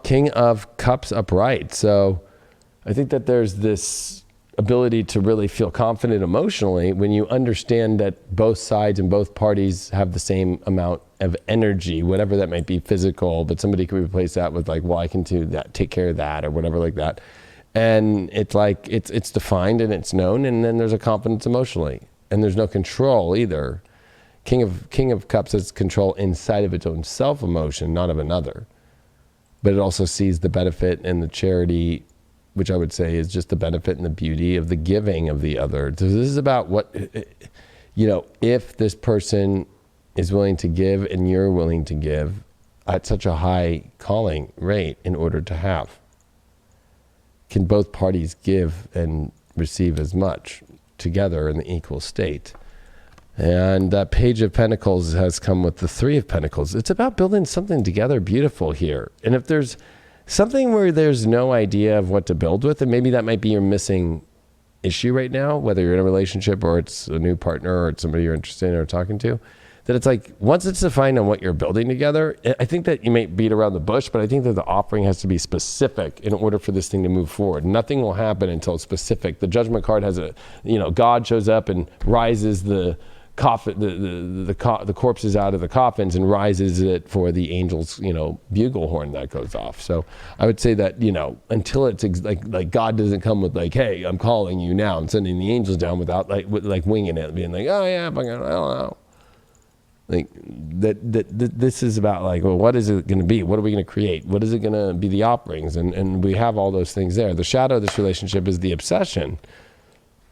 King of Cups upright. So I think that there's this ability to really feel confident emotionally when you understand that both sides and both parties have the same amount of energy, whatever that might be, physical, but somebody could replace that with like, well, I can do that, take care of that, or whatever like that. And it's like, it's defined and it's known, and then there's a confidence emotionally, and there's no control either. King of Cups has control inside of its own self emotion, not of another. But it also sees the benefit and the charity, which I would say is just the benefit and the beauty of the giving of the other. So this is about what, if this person is willing to give and you're willing to give at such a high calling rate in order to have. Can both parties give and receive as much together in the equal state? And that Page of Pentacles has come with the Three of Pentacles. It's about building something together beautiful here. And if there's something where there's no idea of what to build with, and maybe that might be your missing issue right now, whether you're in a relationship or it's a new partner or it's somebody you're interested in or talking to, that it's like, once it's defined on what you're building together, I think that you may beat around the bush, but I think that the offering has to be specific in order for this thing to move forward. Nothing will happen until it's specific. The Judgment card has God shows up and rises the coffin, the corpses out of the coffins and rises it for the angel's, bugle horn that goes off. So I would say that, until it's like God doesn't come with like, hey, I'm calling you now, I'm sending the angels down without like winging it, being like, oh yeah, I don't know. Like this is about like, well, what is it going to be? What are we going to create? What is it going to be, the offerings? And we have all those things there. The shadow of this relationship is the obsession.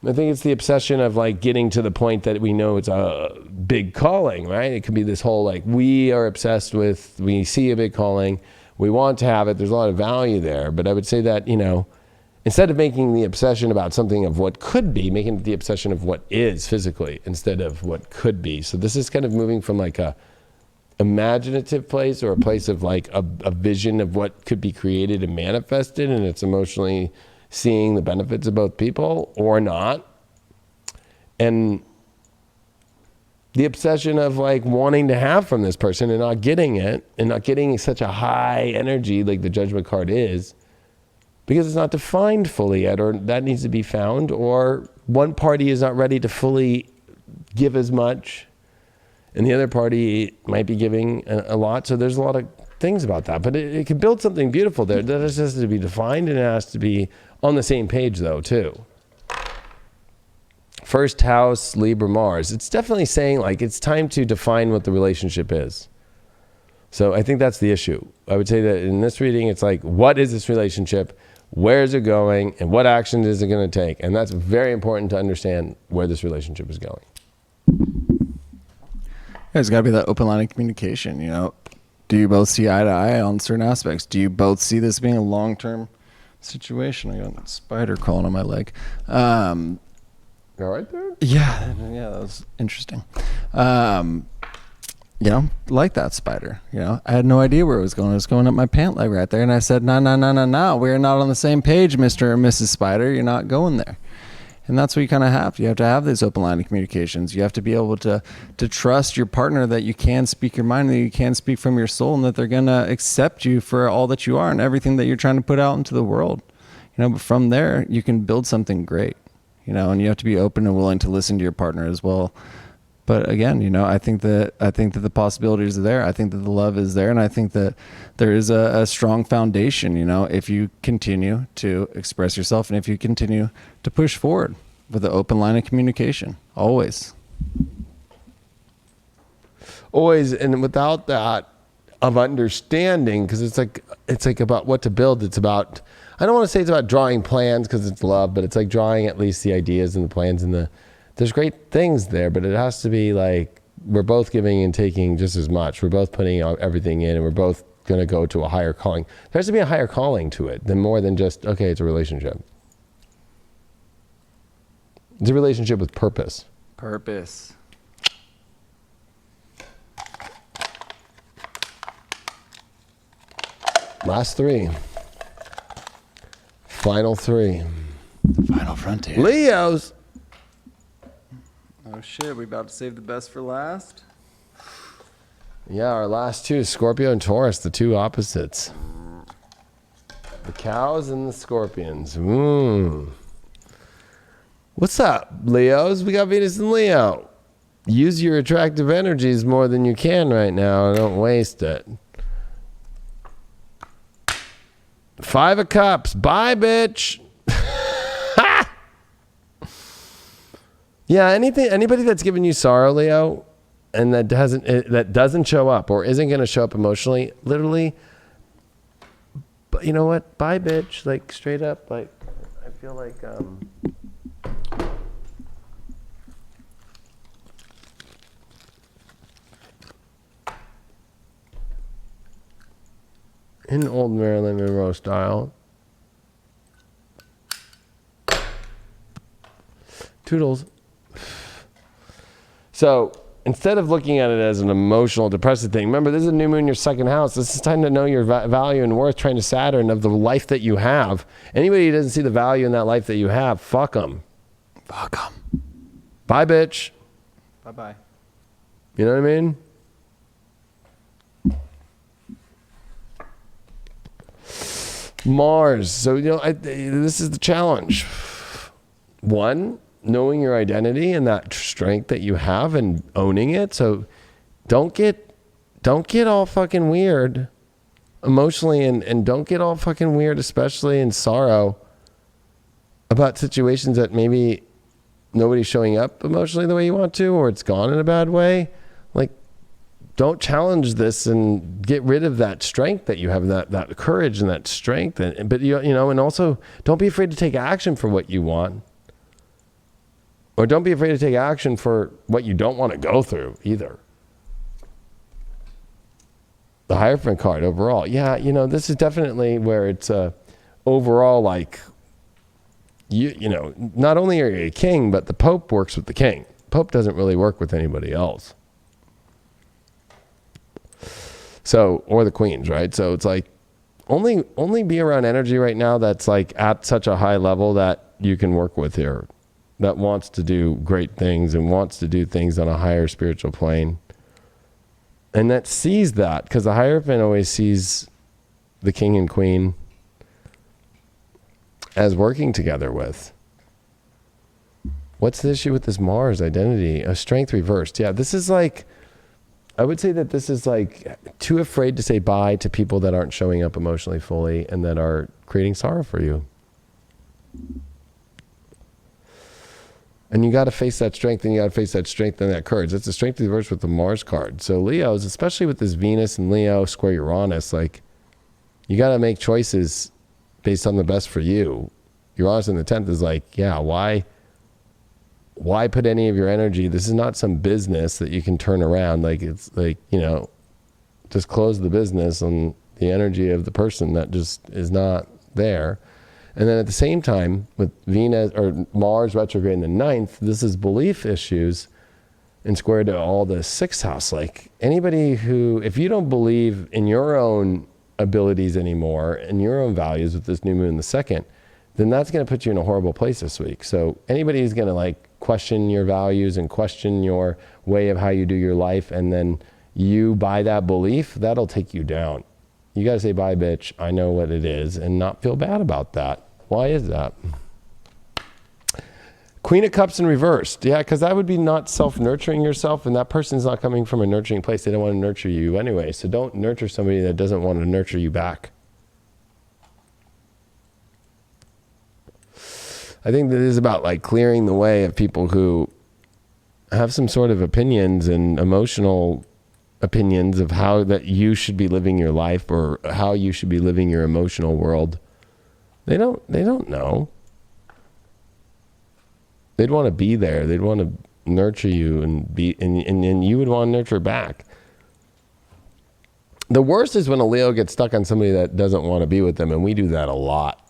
I think it's the obsession of like getting to the point that we know it's a big calling, right? It could be this whole like, we are obsessed with, we see a big calling, we want to have it, there's a lot of value there. But I would say that, instead of making the obsession about something of what could be, making it the obsession of what is physically instead of what could be. So this is kind of moving from like a imaginative place, or a place of like a vision of what could be created and manifested, and it's emotionally seeing the benefits of both people or not. And the obsession of like wanting to have from this person and not getting it, and not getting such a high energy like the Judgment card is, because it's not defined fully yet, or that needs to be found, or one party is not ready to fully give as much and the other party might be giving a lot. So there's a lot of things about that, but it can build something beautiful there. That just has to be defined, and it has to be on the same page though too. First house, Libra, Mars. It's definitely saying like it's time to define what the relationship is. So I think that's the issue. I would say that in this reading, it's like, what is this relationship? Where is it going? And what action is it going to take? And that's very important to understand where this relationship is going. There's got to be that open line of communication, Do you both see eye to eye on certain aspects? Do you both see this being a long-term situation? I got a spider crawling on my leg. All right there? Yeah, that was interesting. like that spider. I had no idea where it was going. It was going up my pant leg right there. And I said, no. We're not on the same page, Mr. and Mrs. Spider. You're not going there. And that's what you kind of have. You have to have these open line of communications. You have to be able to trust your partner that you can speak your mind, that you can speak from your soul, and that they're going to accept you for all that you are and everything that you're trying to put out into the world. But from there, you can build something great, and you have to be open and willing to listen to your partner as well. But again, I think that the possibilities are there. I think that the love is there, and I think that there is a strong foundation. If you continue to express yourself, and if you continue to push forward with an open line of communication, always, and without that of understanding, because it's like about what to build. It's about, I don't want to say it's about drawing plans because it's love, but it's like drawing at least the ideas and the plans and there's great things there, but it has to be like we're both giving and taking just as much. We're both putting everything in, and we're both going to go to a higher calling. There has to be a higher calling to it than more than just, okay, it's a relationship. It's a relationship with purpose. Purpose. Last three. Final three. The final frontier. Leos. Oh shit, we about to save the best for last? Yeah, our last two, Scorpio and Taurus, the two opposites. The cows and the scorpions. What's up, Leos? We got Venus and Leo. Use your attractive energies more than you can right now. Don't waste it. 5 of Cups. Bye, bitch. Yeah, anybody that's giving you sorrow, Leo, and that doesn't show up or isn't going to show up emotionally, literally, but you know what? Bye, bitch. Like, straight up, like, I feel like, in old Marilyn Monroe style. Toodles. So instead of looking at it as an emotional, depressive thing, remember, this is a new moon in your second house. This is time to know your value and worth, trying to Saturn of the life that you have. Anybody who doesn't see the value in that life that you have, fuck them. Fuck them. Bye, bitch. Bye-bye. You know what I mean? Mars. So, this is the challenge. One, knowing your identity and that strength that you have and owning it. So don't get all fucking weird emotionally, and don't get all fucking weird, especially in sorrow, about situations that maybe nobody's showing up emotionally the way you want to, or it's gone in a bad way. Like, don't challenge this and get rid of that strength that you have, that courage and that strength. But and also don't be afraid to take action for what you want. Or don't be afraid to take action for what you don't want to go through either. The Hierophant card overall. Yeah, this is definitely where it's overall like, not only are you a king, but the Pope works with the king. Pope doesn't really work with anybody else. So, or the queens, right? So it's like, only be around energy right now that's like at such a high level that you can work with here, that wants to do great things and wants to do things on a higher spiritual plane. And that sees that, because the Hierophant always sees the king and queen as working together with. What's the issue with this Mars identity? A strength reversed. Yeah, this is like, I would say that this is like too afraid to say bye to people that aren't showing up emotionally fully and that are creating sorrow for you. And you got to face that strength, and you got to face that strength and that courage. That's the strength reversed with the Mars card. So Leos, especially with this Venus and Leo square Uranus, like, you got to make choices based on the best for you. Uranus in the 10th is like, yeah, why put any of your energy? This is not some business that you can turn around. Like, it's like, just close the business on the energy of the person that just is not there. And then at the same time, with Venus or Mars retrograde in the 9th, this is belief issues. and square to all the sixth house. Like anybody who, if you don't believe in your own abilities anymore and your own values with this new moon in the second, then that's going to put you in a horrible place this week. So anybody who's going to like question your values and question your way of how you do your life, and then you buy that belief, that'll take you down. You got to say, bye, bitch. I know what it is, and not feel bad about that. Why is that? Queen of Cups in reversed. Yeah, because that would be not self-nurturing yourself, and that person's not coming from a nurturing place. They don't want to nurture you anyway. So don't nurture somebody that doesn't want to nurture you back. I think that is about like clearing the way of people who have some sort of opinions and emotional opinions of how that you should be living your life or how you should be living your emotional world. They don't know. They'd want to be there. They'd want to nurture you and you would want to nurture back. The worst is when a Leo gets stuck on somebody that doesn't want to be with them, and we do that a lot.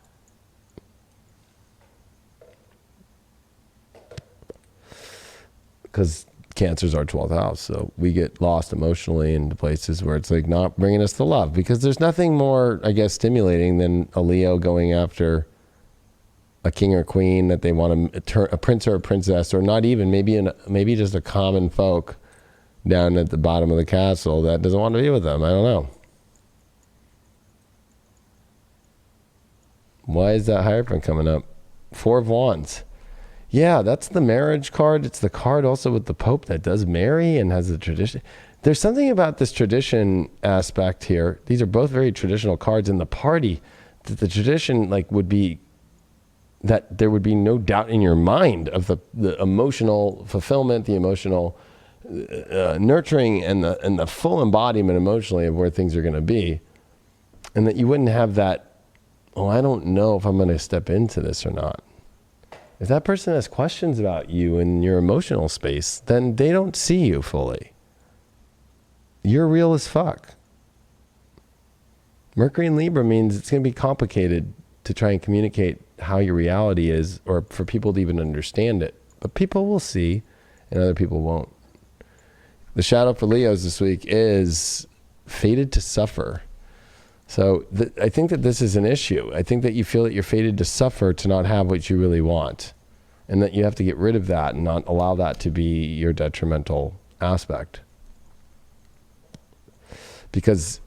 Because Cancer's our 12th house, so we get lost emotionally into places where it's like not bringing us to love, because there's nothing more, I guess, stimulating than a Leo going after a king or queen that they want to turn a prince or a princess, or not even, maybe just a common folk down at the bottom of the castle that doesn't want to be with them. I don't know. Why is that Hierophant coming up? Four of Wands. Yeah, that's the marriage card. It's the card also with the Pope that does marry and has the tradition. There's something about this tradition aspect here. These are both very traditional cards in the party, that the tradition like would be that there would be no doubt in your mind of the emotional fulfillment, the emotional nurturing, and the full embodiment emotionally of where things are going to be. And that you wouldn't have that, oh, I don't know if I'm going to step into this or not. If that person has questions about you and your emotional space, then they don't see you fully. You're real as fuck. Mercury in Libra means it's going to be complicated to try and communicate how your reality is, or for people to even understand it. But people will see, and other people won't. The shadow for Leos this week is fated to suffer. So I think that this is an issue. I think that you feel that you're fated to suffer to not have what you really want, and that you have to get rid of that and not allow that to be your detrimental aspect. Because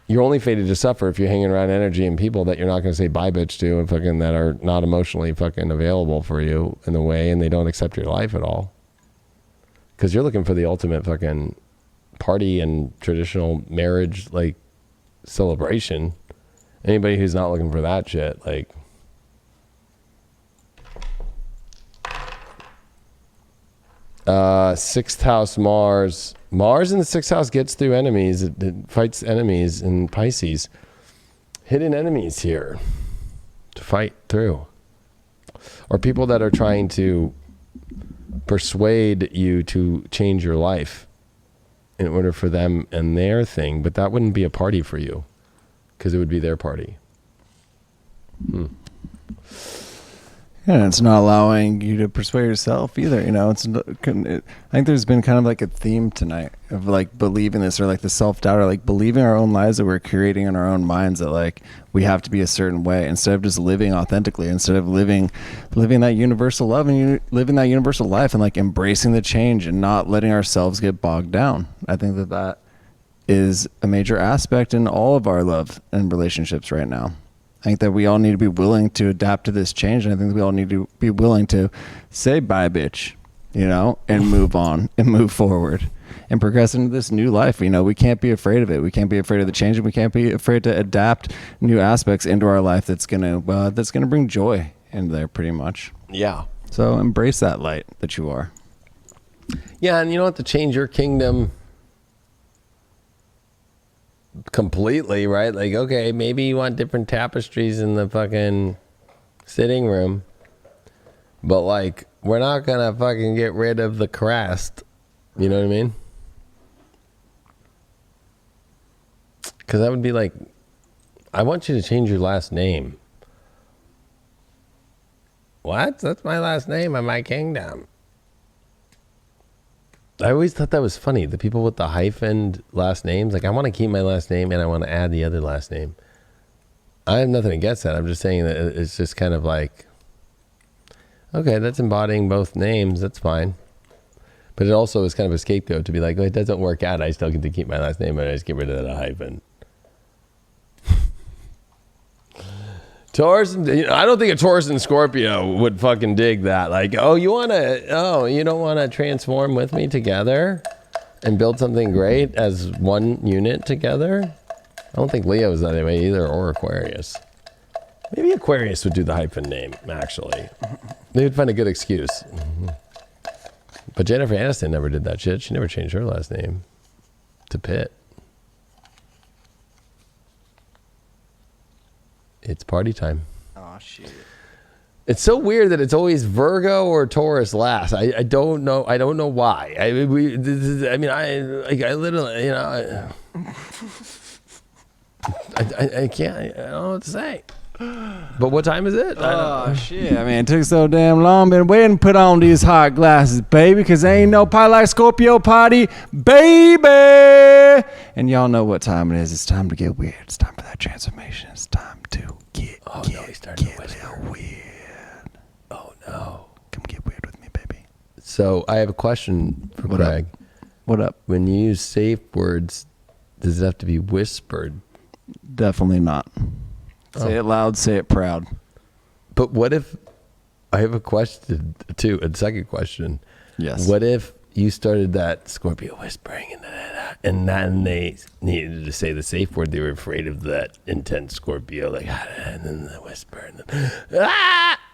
you're only fated to suffer if you're hanging around energy and people that you're not going to say bye bitch to, and fucking that are not emotionally fucking available for you in the way, and they don't accept your life at all. Because you're looking for the ultimate fucking party and traditional marriage like celebration. Anybody who's not looking for that shit, like, sixth house Mars in the sixth house gets through enemies. It fights enemies in Pisces. Hidden enemies here to fight through, or people that are trying to persuade you to change your life in order for them and their thing, but that wouldn't be a party for you because it would be their party. Yeah, it's not allowing you to persuade yourself either. You know, I think there's been kind of like a theme tonight of like believing this, or like the self-doubt, or like believing our own lives that we're creating in our own minds, that like we have to be a certain way instead of just living authentically, instead of living that universal love and living that universal life, and like embracing the change and not letting ourselves get bogged down. I think that is a major aspect in all of our love and relationships right now. I think that we all need to be willing to adapt to this change. And I think we all need to be willing to say bye, bitch, you know, and move on and move forward and progress into this new life. You know, we can't be afraid of it. We can't be afraid of the change, and we can't be afraid to adapt new aspects into our life that's gonna bring joy in there, pretty much. Yeah. So embrace that light that you are. Yeah, and you don't have to change your kingdom completely, right? Like, okay, maybe you want different tapestries in the fucking sitting room, but like, we're not gonna fucking get rid of the crest. You know what I mean? Because that would be like, I want you to change your last name. What? That's my last name in my kingdom. I always thought that was funny. The people with the hyphened last names, like I want to keep my last name and I want to add the other last name. I have nothing against that. I'm just saying that it's just kind of like, okay, that's embodying both names. That's fine. But it also is kind of a scapegoat to be like, oh, it doesn't work out. I still get to keep my last name, but I just get rid of that hyphen. Taurus, I don't think a Taurus and Scorpio would fucking dig that. Like, oh, you don't want to transform with me together and build something great as one unit together? I don't think Leo is that way either, or Aquarius. Maybe Aquarius would do the hyphen name, actually. They would find a good excuse. But Jennifer Aniston never did that shit. She never changed her last name to Pitt. It's party time. Oh, shit. It's so weird that it's always Virgo or Taurus last. I don't know. I don't know why. I literally, I can't. I don't know what to say. But what time is it? Oh, shit. I mean, it took so damn long. Been waiting to put on these hot glasses, baby, because ain't no pie like Scorpio party, baby. And y'all know what time it is. It's time to get weird. It's time for that transformation. It's time to get weird. Oh, no. Come get weird with me, baby. So I have a question for Craig. What up? When you use safe words, does it have to be whispered? Definitely not. Say it loud, say it proud. But what if, I have a question too, a second question. Yes. What if you started that Scorpio whispering and then they needed to say the safe word, they were afraid of that intense Scorpio, like, and then the whisper, and then,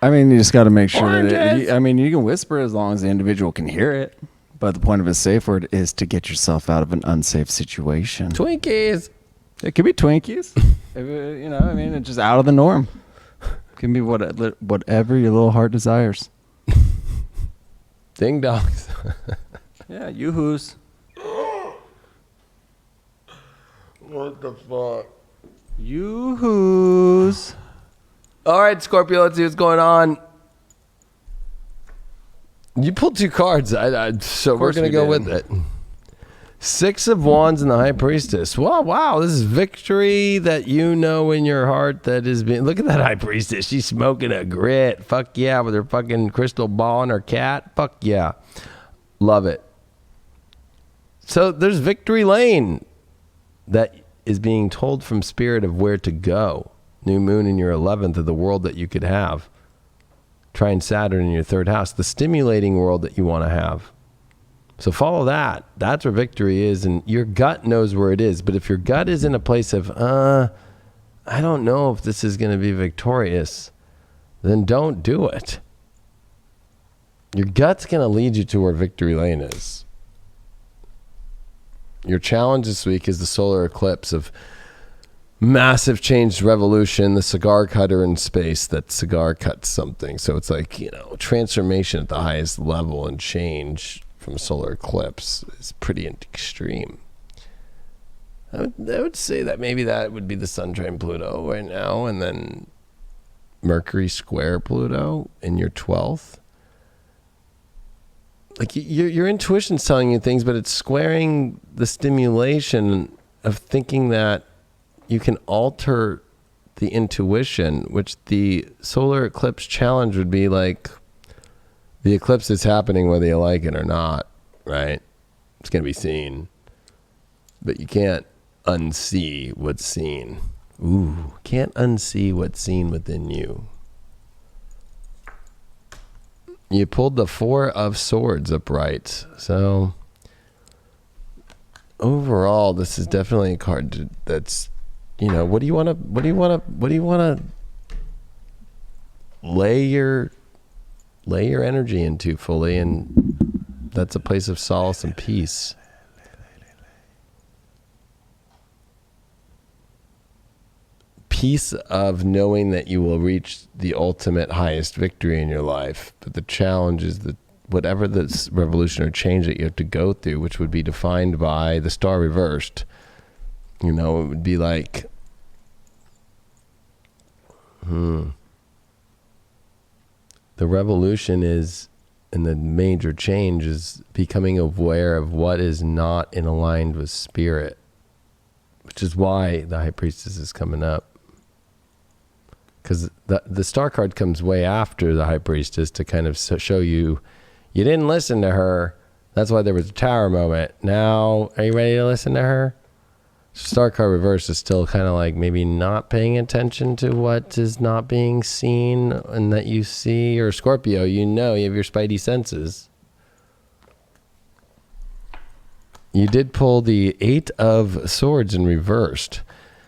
I mean, you just got to make sure Oranges! you can whisper as long as the individual can hear it. But the point of a safe word is to get yourself out of an unsafe situation. Twinkies. It could be Twinkies. It's just out of the norm. It can be whatever your little heart desires. Ding dongs. Yeah, yoo-hoos. What the fuck? Yoo-hoos. All right, Scorpio, let's see what's going on. You pulled two cards, so we're going to go with it. Six of Wands and the High Priestess. Wow, this is victory that you know in your heart that is being... Look at that High Priestess. She's smoking a grit. Fuck yeah, with her fucking crystal ball and her cat. Fuck yeah. Love it. So there's victory lane that is being told from spirit of where to go. New moon in your 11th of the world that you could have. Trine Saturn in your 3rd house. The stimulating world that you want to have. So follow that. That's where victory is, and your gut knows where it is. But if your gut is in a place of, I don't know if this is going to be victorious, then don't do it. Your gut's going to lead you to where victory lane is. Your challenge this week is the solar eclipse of massive change, revolution, the cigar cutter in space that cigar cuts something. So it's like, transformation at the highest level and change from a solar eclipse is pretty extreme. I would say that maybe that would be the Sun trine Pluto right now, and then Mercury square Pluto in your 12th. Like your intuition's telling you things, but it's squaring the stimulation of thinking that you can alter the intuition, which the solar eclipse challenge would be like, the eclipse is happening whether you like it or not, right? It's going to be seen. But you can't unsee what's seen. Ooh, can't unsee what's seen within you. You pulled the 4 of Swords upright. So overall, this is definitely a card that's, what do you want to lay your energy into fully, and that's a place of solace and peace. Peace of knowing that you will reach the ultimate highest victory in your life, but the challenge is that whatever this revolution or change that you have to go through, which would be defined by the star reversed, it would be like, the revolution is And the major change is becoming aware of what is not in aligned with spirit, which is why the High Priestess is coming up. Because the Star card comes way after the High Priestess to kind of show you didn't listen to her. That's why there was a Tower moment. Now, are you ready to listen to her? Star card reverse is still kind of like maybe not paying attention to what is not being seen and that you see. Or Scorpio, you have your spidey senses. You did pull the 8 of Swords in reversed.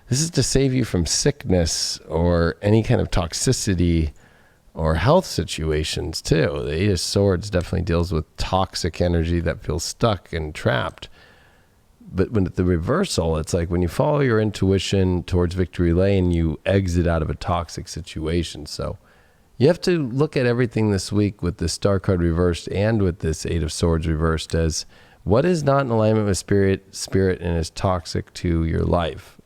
This is to save you from sickness or any kind of toxicity or health situations too. The 8 of Swords definitely deals with toxic energy that feels stuck and trapped. But when the reversal, it's like when you follow your intuition towards victory lane, you exit out of a toxic situation. So you have to look at everything this week with the Star card reversed and with this 8 of Swords reversed as what is not in alignment with spirit and is toxic to your life.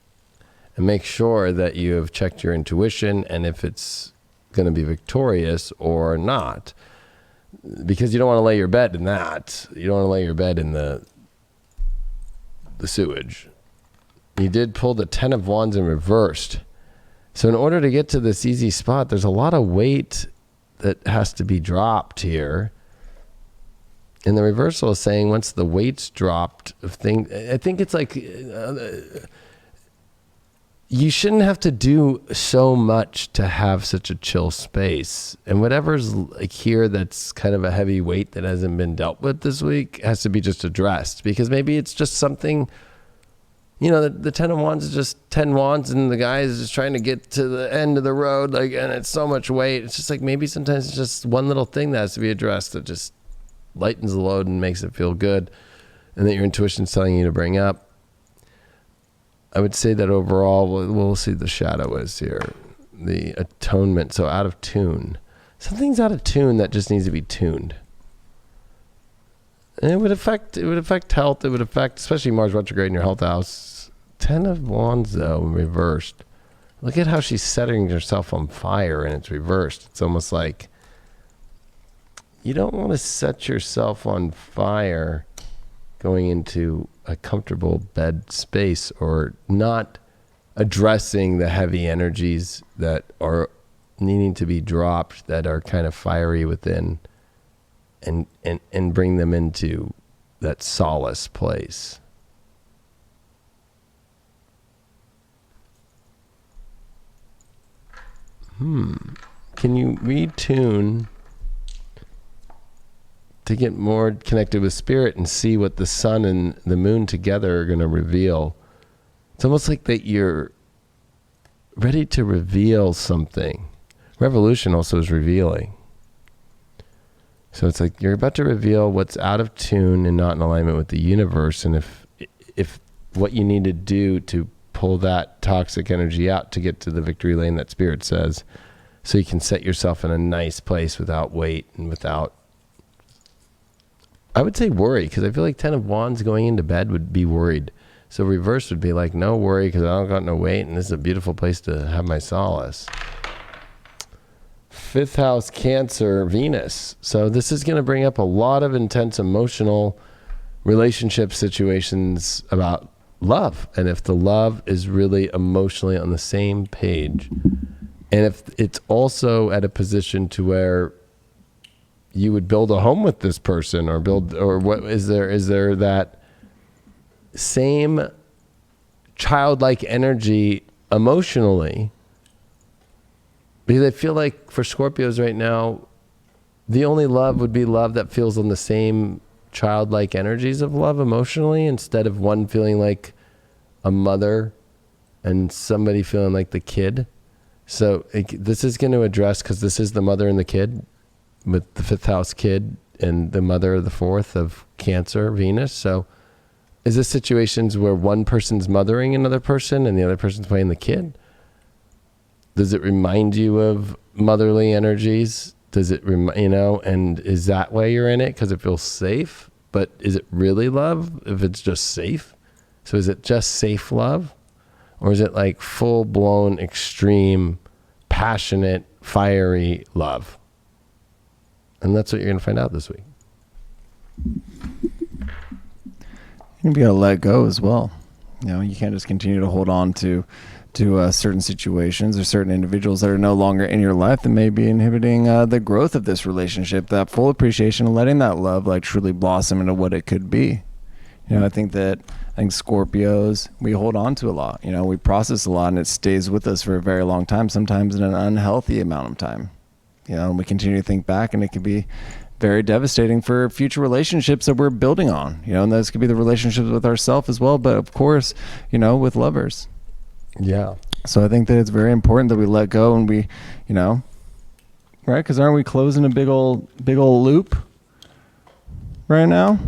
And make sure that you have checked your intuition and if it's going to be victorious or not. Because you don't want to lay your bet in that. You don't want to lay your bet in the sewage. You did pull the 10 of Wands in reversed. So in order to get to this easy spot, there's a lot of weight that has to be dropped here. And the reversal is saying once the weight's dropped, I think it's like you shouldn't have to do so much to have such a chill space. And whatever's like here that's kind of a heavy weight that hasn't been dealt with this week has to be just addressed. Because maybe it's just something, the 10 of Wands is just 10 Wands and the guy is just trying to get to the end of the road, and it's so much weight. It's just like maybe sometimes it's just one little thing that has to be addressed that just lightens the load and makes it feel good, and that your intuition's telling you to bring up. I would say that overall, we'll see the shadow is here, the atonement. So out of tune, something's out of tune that just needs to be tuned. And it would affect health. It would affect, especially Mars retrograde in your health house. 10 of Wands though, reversed. Look at how she's setting herself on fire and it's reversed. It's almost like you don't want to set yourself on fire going into a comfortable bed space or not addressing the heavy energies that are needing to be dropped that are kind of fiery within and bring them into that solace place. Can you retune to get more connected with spirit and see what the sun and the moon together are going to reveal? It's almost like that you're ready to reveal something. Revolution also is revealing. So it's like you're about to reveal what's out of tune and not in alignment with the universe. And if what you need to do to pull that toxic energy out to get to the victory lane that spirit says, so you can set yourself in a nice place without weight and without, I would say, worry, because I feel like 10 of Wands going into bed would be worried. So reverse would be like, no worry, because I don't got no weight, and this is a beautiful place to have my solace. 5th house, Cancer, Venus. So this is going to bring up a lot of intense emotional relationship situations about love. And if the love is really emotionally on the same page, and if it's also at a position to where you would build a home with this person or what is there that same childlike energy emotionally? Because I feel like for Scorpios right now, the only love would be love that feels on the same childlike energies of love emotionally, instead of one feeling like a mother and somebody feeling like the kid. So this is going to address, because this is the mother and the kid, with the 5th house kid and the mother of the 4th of Cancer, Venus. So is this situations where one person's mothering another person and the other person's playing the kid? Does it remind you of motherly energies? Does it, and is that why you're in it? Because it feels safe? But is it really love if it's just safe? So is it just safe love? Or is it like full-blown, extreme, passionate, fiery love? And that's what you're going to find out this week. You gotta let go as well. You can't just continue to hold on to certain situations or certain individuals that are no longer in your life that may be inhibiting the growth of this relationship, that full appreciation, and letting that love like truly blossom into what it could be. I think Scorpios, we hold on to a lot. We process a lot, and it stays with us for a very long time, sometimes in an unhealthy amount of time. And we continue to think back, and it can be very devastating for future relationships that we're building on. And those could be the relationships with ourselves as well, but of course, with lovers. Yeah. So I think that it's very important that we let go, and we, right? Because aren't we closing a big old loop right now,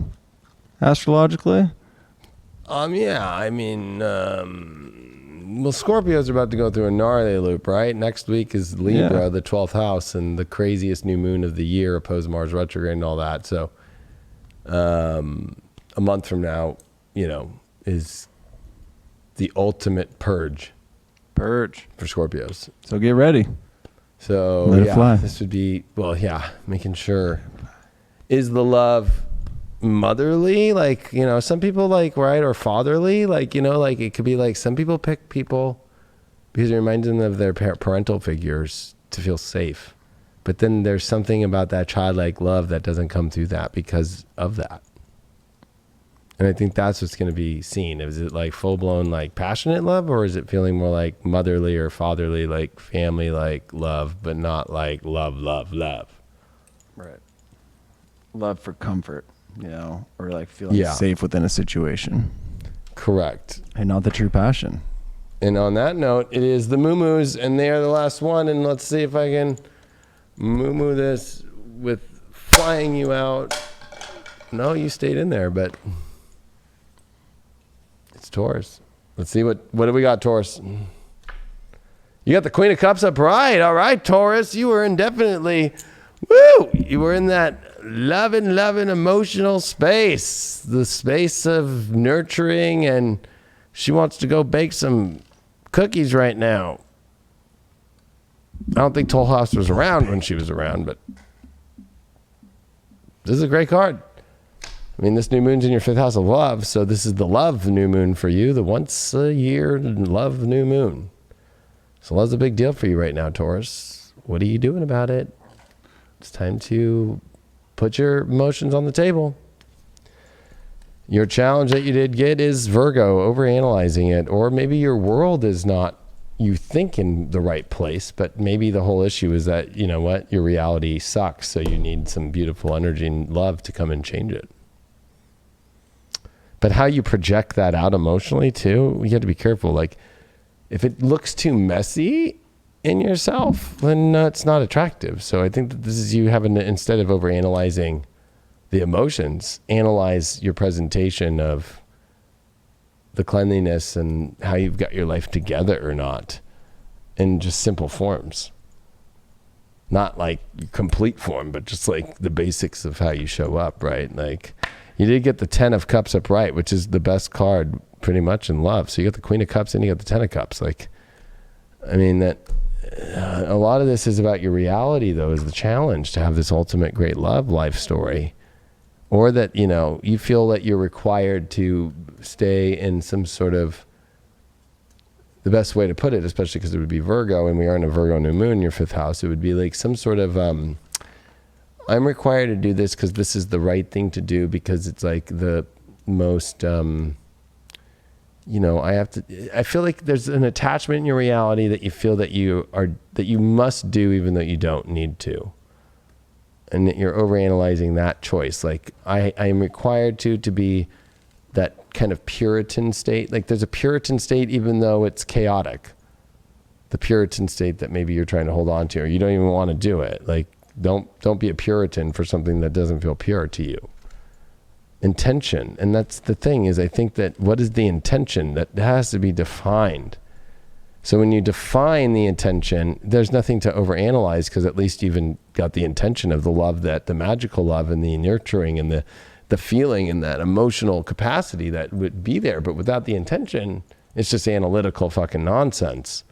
astrologically? Yeah. I mean, Scorpios are about to go through a gnarly loop, right? Next week is Libra, the 12th house, and the craziest new moon of the year, opposed Mars Retrograde and all that. So, a month from now, is the ultimate purge for Scorpios. So get ready. So let it fly. This would be, making sure, is the love motherly, some people right, or fatherly, it could be some people pick people because it reminds them of their parental figures to feel safe, but then there's something about that childlike love that doesn't come through that because of that. And I think that's what's going to be seen. Is it full-blown passionate love, or is it feeling more like motherly or fatherly, family love, but not love? Right. Love for comfort. Or feeling safe within a situation. Correct. And not the true passion. And on that note, it is the moo-moos, and they are the last one. And let's see if I can moo-moo this with flying you out. No, you stayed in there, but it's Taurus. Let's see what do we got, Taurus? You got the Queen of Cups upright. All right, Taurus, you were indefinitely, you were in that loving, emotional space, the space of nurturing, and she wants to go bake some cookies right now. I don't think Toll House was around when she was around, but this is a great card. I mean, this new moon's in your 5th house of love, so this is the love new moon for you, the once a year love new moon. So love's a big deal for you right now, Taurus. What are you doing about it? It's time to put your emotions on the table. Your challenge that you did get is Virgo, overanalyzing it, or maybe your world is not, you think, in the right place, but maybe the whole issue is that, your reality sucks, so you need some beautiful energy and love to come and change it. But how you project that out emotionally too, you have to be careful. If it looks too messy in yourself, then it's not attractive. So I think that this is you having to, instead of overanalyzing the emotions, analyze your presentation of the cleanliness and how you've got your life together or not in just simple forms. Not complete form, but just the basics of how you show up, right? You did get the 10 of Cups upright, which is the best card pretty much in love. So you got the Queen of Cups and you got the 10 of Cups. A lot of this is about your reality, though, is the challenge to have this ultimate great love life story. Or that, you feel that you're required to stay in some sort of, the best way to put it, especially because it would be Virgo, and we are in a Virgo new moon in your 5th house, it would be some sort of, I'm required to do this because this is the right thing to do, because it's the most, I feel like there's an attachment in your reality that you feel that you must do even though you don't need to. And that you're overanalyzing that choice. I am required to be that kind of Puritan state. There's a Puritan state even though it's chaotic. The Puritan state that maybe you're trying to hold on to, or you don't even want to do it. Don't be a Puritan for something that doesn't feel pure to you. Intention. And that's the thing, is I think that what is the intention? That has to be defined. So when you define the intention, there's nothing to overanalyze, because at least you've even got the intention of the love, that the magical love and the nurturing and the feeling and that emotional capacity that would be there. But without the intention, it's just analytical fucking nonsense.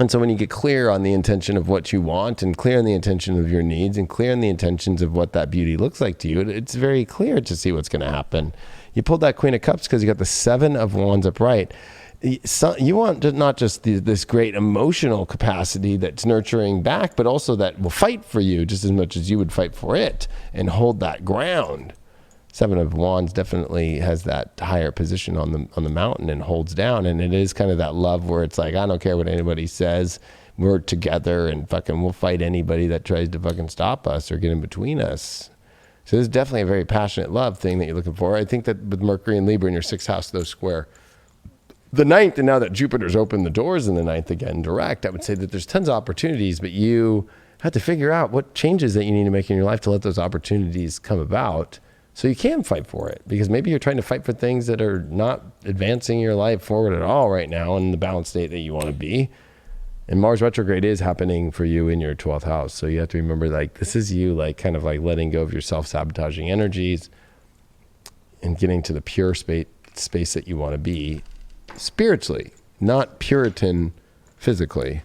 And so when you get clear on the intention of what you want and clear on the intention of your needs and clear on the intentions of what that beauty looks like to you, it's very clear to see what's going to happen. You pulled that Queen of Cups because you got the Seven of Wands upright. So you want not just this great emotional capacity that's nurturing back, but also that will fight for you just as much as you would fight for it and hold that ground. Seven of Wands definitely has that higher position on the mountain and holds down. And it is kind of that love where it's like, I don't care what anybody says. We're together and fucking we'll fight anybody that tries to fucking stop us or get in between us. So this is definitely a very passionate love thing that you're looking for. I think that with Mercury and Libra in your 6th house, those square the 9th, and now that Jupiter's opened the doors in the 9th again direct, I would say that there's tons of opportunities, but you have to figure out what changes that you need to make in your life to let those opportunities come about. So you can fight for it, because maybe you're trying to fight for things that are not advancing your life forward at all right now in the balanced state that you want to be. And Mars retrograde is happening for you in your 12th house. So you have to remember, like, this is you, like, kind of like letting go of your self-sabotaging energies and getting to the pure space that you want to be spiritually, not Puritan physically,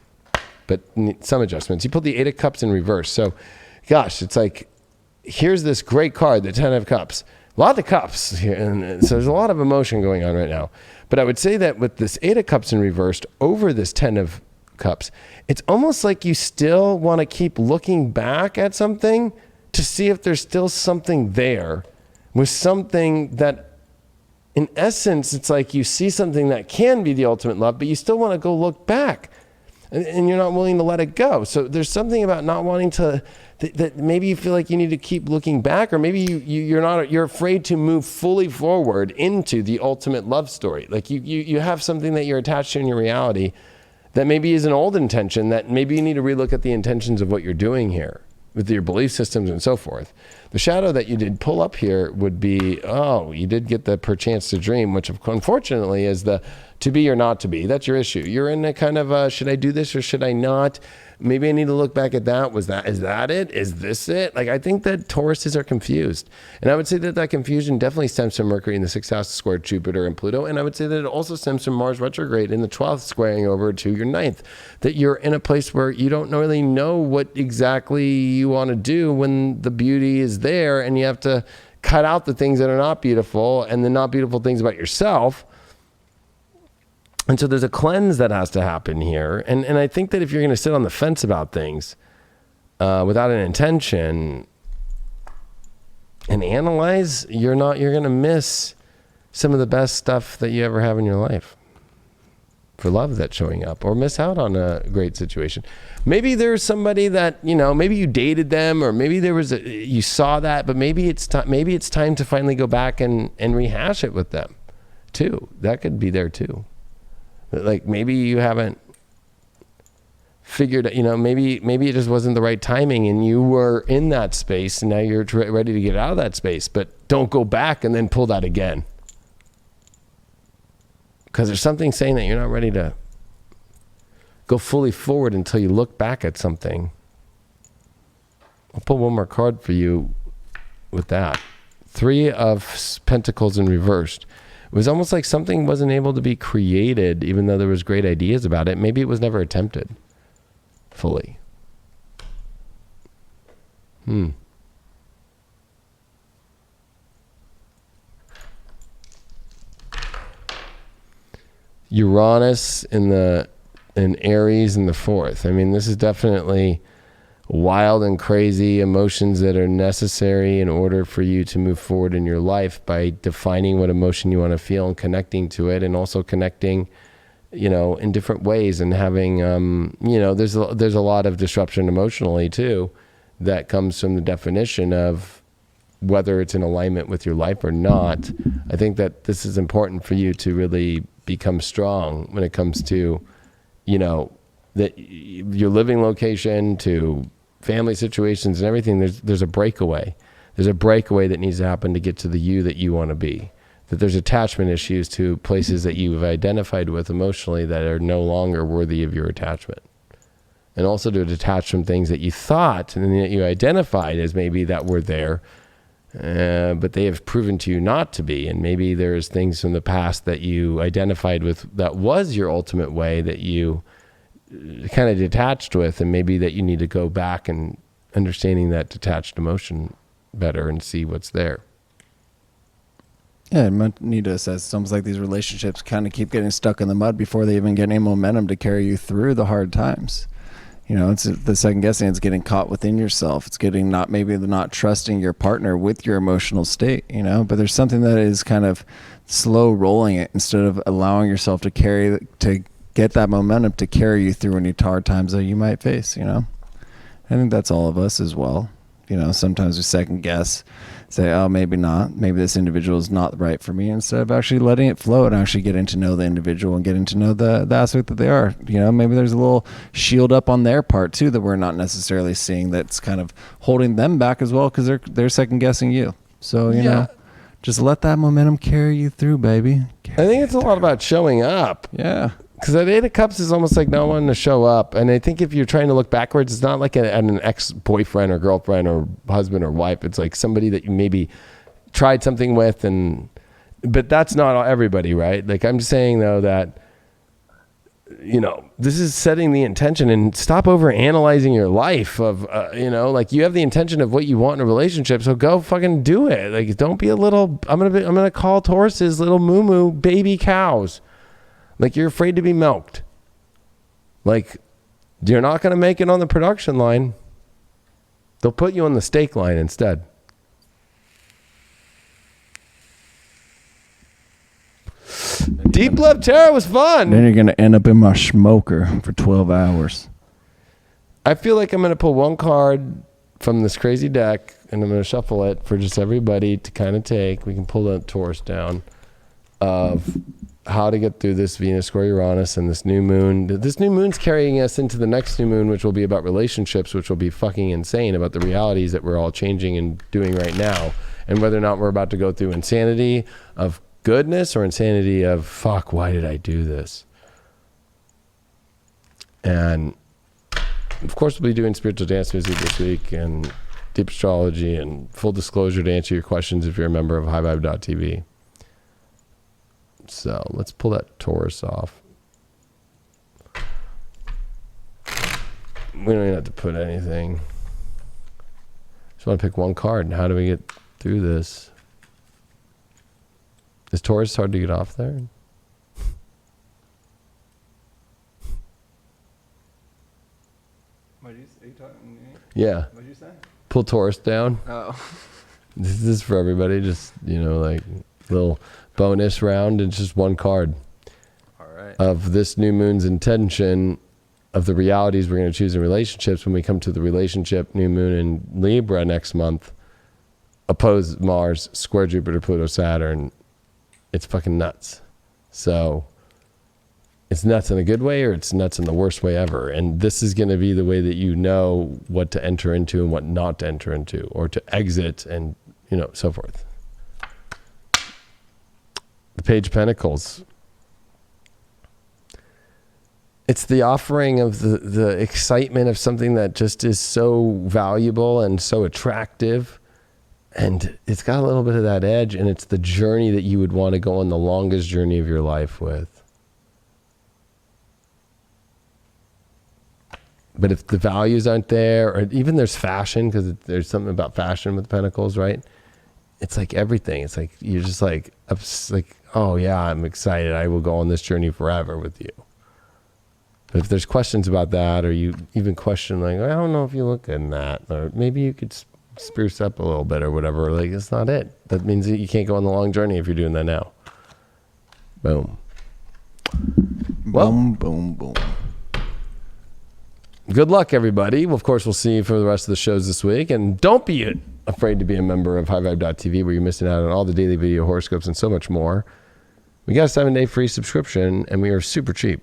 but some adjustments. You pulled the 8 of Cups in reverse. So, gosh, it's like, here's this great card, the 10 of Cups. A lot of cups here, and so there's a lot of emotion going on right now. But I would say that with this 8 of Cups in reversed over this 10 of Cups, it's almost like you still want to keep looking back at something to see if there's still something there with something that, in essence, it's like you see something that can be the ultimate love, but you still want to go look back. And you're not willing to let it go. So there's something about not wanting to, that maybe you feel like you need to keep looking back, or maybe you're afraid to move fully forward into the ultimate love story. Like you have something that you're attached to in your reality that maybe is an old intention, that maybe you need to relook at the intentions of what you're doing here with your belief systems and so forth. The shadow that you did pull up here would be, you did get the perchance to dream, which unfortunately is the to be or not to be. That's your issue. You're in a kind of should I do this or should I not? Maybe I need to look back at that. Is that it? Is this it? Like, I think that Tauruses are confused. And I would say that confusion definitely stems from Mercury in the 6th house square Jupiter and Pluto. And I would say that it also stems from Mars retrograde in the 12th squaring over to your 9th. That you're in a place where you don't really know what exactly you want to do when the beauty is there, and you have to cut out the things that are not beautiful and the not beautiful things about yourself. And so there's a cleanse that has to happen here. And I think that if you're going to sit on the fence about things without an intention and analyze, you're going to miss some of the best stuff that you ever have in your life for love that's showing up, or miss out on a great situation. Maybe there's somebody that, maybe you dated them, or maybe you saw that, but maybe it's time to finally go back and rehash it with them too. That could be there too. Like, maybe you haven't figured, maybe it just wasn't the right timing, and you were in that space, and now you're ready to get out of that space, but don't go back and then pull that again. Because there's something saying that you're not ready to go fully forward until you look back at something. I'll pull one more card for you with that. 3 of Pentacles in reversed. It was almost like something wasn't able to be created, even though there was great ideas about it. Maybe it was never attempted fully. Uranus in Aries in the 4th. I mean, this is definitely wild and crazy emotions that are necessary in order for you to move forward in your life by defining what emotion you want to feel and connecting to it, and also connecting, in different ways, and having, there's a lot of disruption emotionally too that comes from the definition of whether it's in alignment with your life or not. I think that this is important for you to really become strong when it comes to, that your living location to family situations and everything. There's a breakaway. There's a breakaway that needs to happen to get to the you that you want to be. That there's attachment issues to places that you've identified with emotionally that are no longer worthy of your attachment. And also to detach from things that you thought and that you identified as maybe that were there, but they have proven to you not to be. And maybe there's things from the past that you identified with that was your ultimate way that you kind of detached with, and maybe that you need to go back and understanding that detached emotion better and see what's there. Yeah, you might need to assess. It's almost like these relationships kind of keep getting stuck in the mud before they even get any momentum to carry you through the hard times. It's the second guessing. It's getting caught within yourself. It's getting not trusting your partner with your emotional state, but there's something that is kind of slow rolling it instead of allowing yourself to get that momentum to carry you through any hard times that you might face. I think that's all of us as well. Sometimes we second guess, say, oh, maybe not. Maybe this individual is not right for me, instead of actually letting it flow and actually getting to know the individual and getting to know the aspect that they are. Maybe there's a little shield up on their part too that we're not necessarily seeing, that's kind of holding them back as well, because they're second guessing you. So, just let that momentum carry you through, baby. I think it's a lot about showing up. Yeah. Because that Eight of Cups is almost like not wanting to show up. And I think if you're trying to look backwards, it's not like at an ex-boyfriend or girlfriend or husband or wife. It's like somebody that you maybe tried something with. But that's not everybody, right? Like, I'm saying, though, that, this is setting the intention, and stop over analyzing your life of, like, you have the intention of what you want in a relationship. So go fucking do it. Like, don't be a little, I'm going to call Tauruses little moo baby cows. Like, you're afraid to be milked. Like, you're not going to make it on the production line. They'll put you on the steak line instead. Deep Love Tarot was fun. Then you're going to end up in my smoker for 12 hours. I feel like I'm going to pull one card from this crazy deck, and I'm going to shuffle it for just everybody to kind of take. We can pull the Taurus down of how to get through this Venus square Uranus and this new moon. This new moon's carrying us into the next new moon, which will be about relationships, which will be fucking insane, about the realities that we're all changing and doing right now, and whether or not we're about to go through insanity of goodness or insanity of, fuck, why did I do this? And of course, we'll be doing spiritual dance music this week and deep astrology, and full disclosure to answer your questions if you're a member of highvibe.tv. So let's pull that Taurus off. We don't even have to put anything. Just want to pick one card. And how do we get through this? Is Taurus hard to get off there? Are you talking? Yeah. What did you say? Pull Taurus down. Oh. This is for everybody. Just, like little bonus round. It's just one card. All right. Of this new moon's intention of the realities we're going to choose in relationships when we come to the relationship new moon in Libra next month. Oppose Mars, square Jupiter, Pluto, Saturn. It's fucking nuts. So it's nuts in a good way, or it's nuts in the worst way ever. And this is going to be the way that you know what to enter into and what not to enter into, or to exit, and so forth. The Page of Pentacles. It's the offering of the excitement of something that just is so valuable and so attractive. And it's got a little bit of that edge, and it's the journey that you would want to go on the longest journey of your life with. But if the values aren't there, or even there's fashion, because there's something about fashion with Pentacles, right? It's like everything. It's like, you're just like, oh yeah, I'm excited. I will go on this journey forever with you. But if there's questions about that, or you even question, like, I don't know if you look good in that, or maybe you could spruce up a little bit or whatever, like, it's not it. That means that you can't go on the long journey if you're doing that now. Boom. Well, Boom, boom, boom. Good luck, everybody. Well, of course, we'll see you for the rest of the shows this week. And don't be afraid to be a member of highvibe.tv, where you're missing out on all the daily video horoscopes and so much more. We got a 7-day free subscription, and we are super cheap.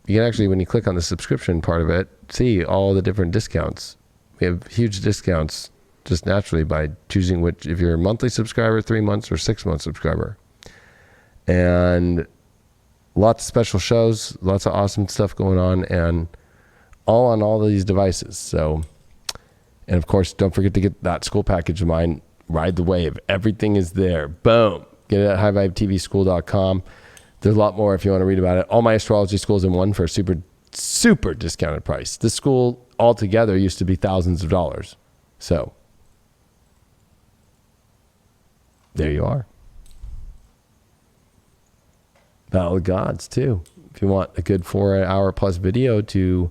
You can actually, when you click on the subscription part of it, see all the different discounts. We have huge discounts just naturally by choosing which, if you're a monthly subscriber, 3 months, or 6 month subscriber. And lots of special shows, lots of awesome stuff going on, and all on all of these devices. So, and of course, don't forget to get that school package of mine, Ride the Wave. Everything is there. Boom. Get it at highvibetvschool.com. There's a lot more if you want to read about it. All my astrology schools in one for a super super discounted price. The school altogether used to be thousands of dollars. So there you are. Battle of the Gods too. If you want a good 4-hour plus video to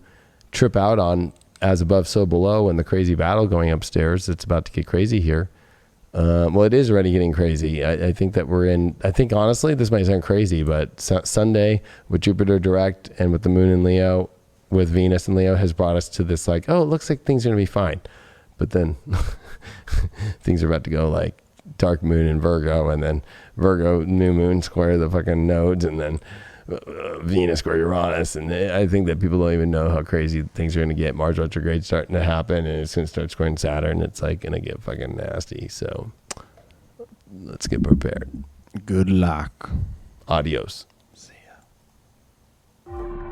trip out on as above, so below, and the crazy battle going upstairs, it's about to get crazy here. Well, it is already getting crazy. I think that I think honestly, this might sound crazy, but Sunday with Jupiter direct and with the moon in Leo, with Venus in Leo, has brought us to this like, oh, it looks like things are going to be fine. But then things are about to go like dark moon in Virgo, and then Virgo, new moon square the fucking nodes, and then Venus square Uranus. And I think that people don't even know how crazy things are going to get. Mars retrograde starting to happen, and it's going to start squaring Saturn. It's like going to get fucking nasty. So let's get prepared. Good luck. Adios. See ya.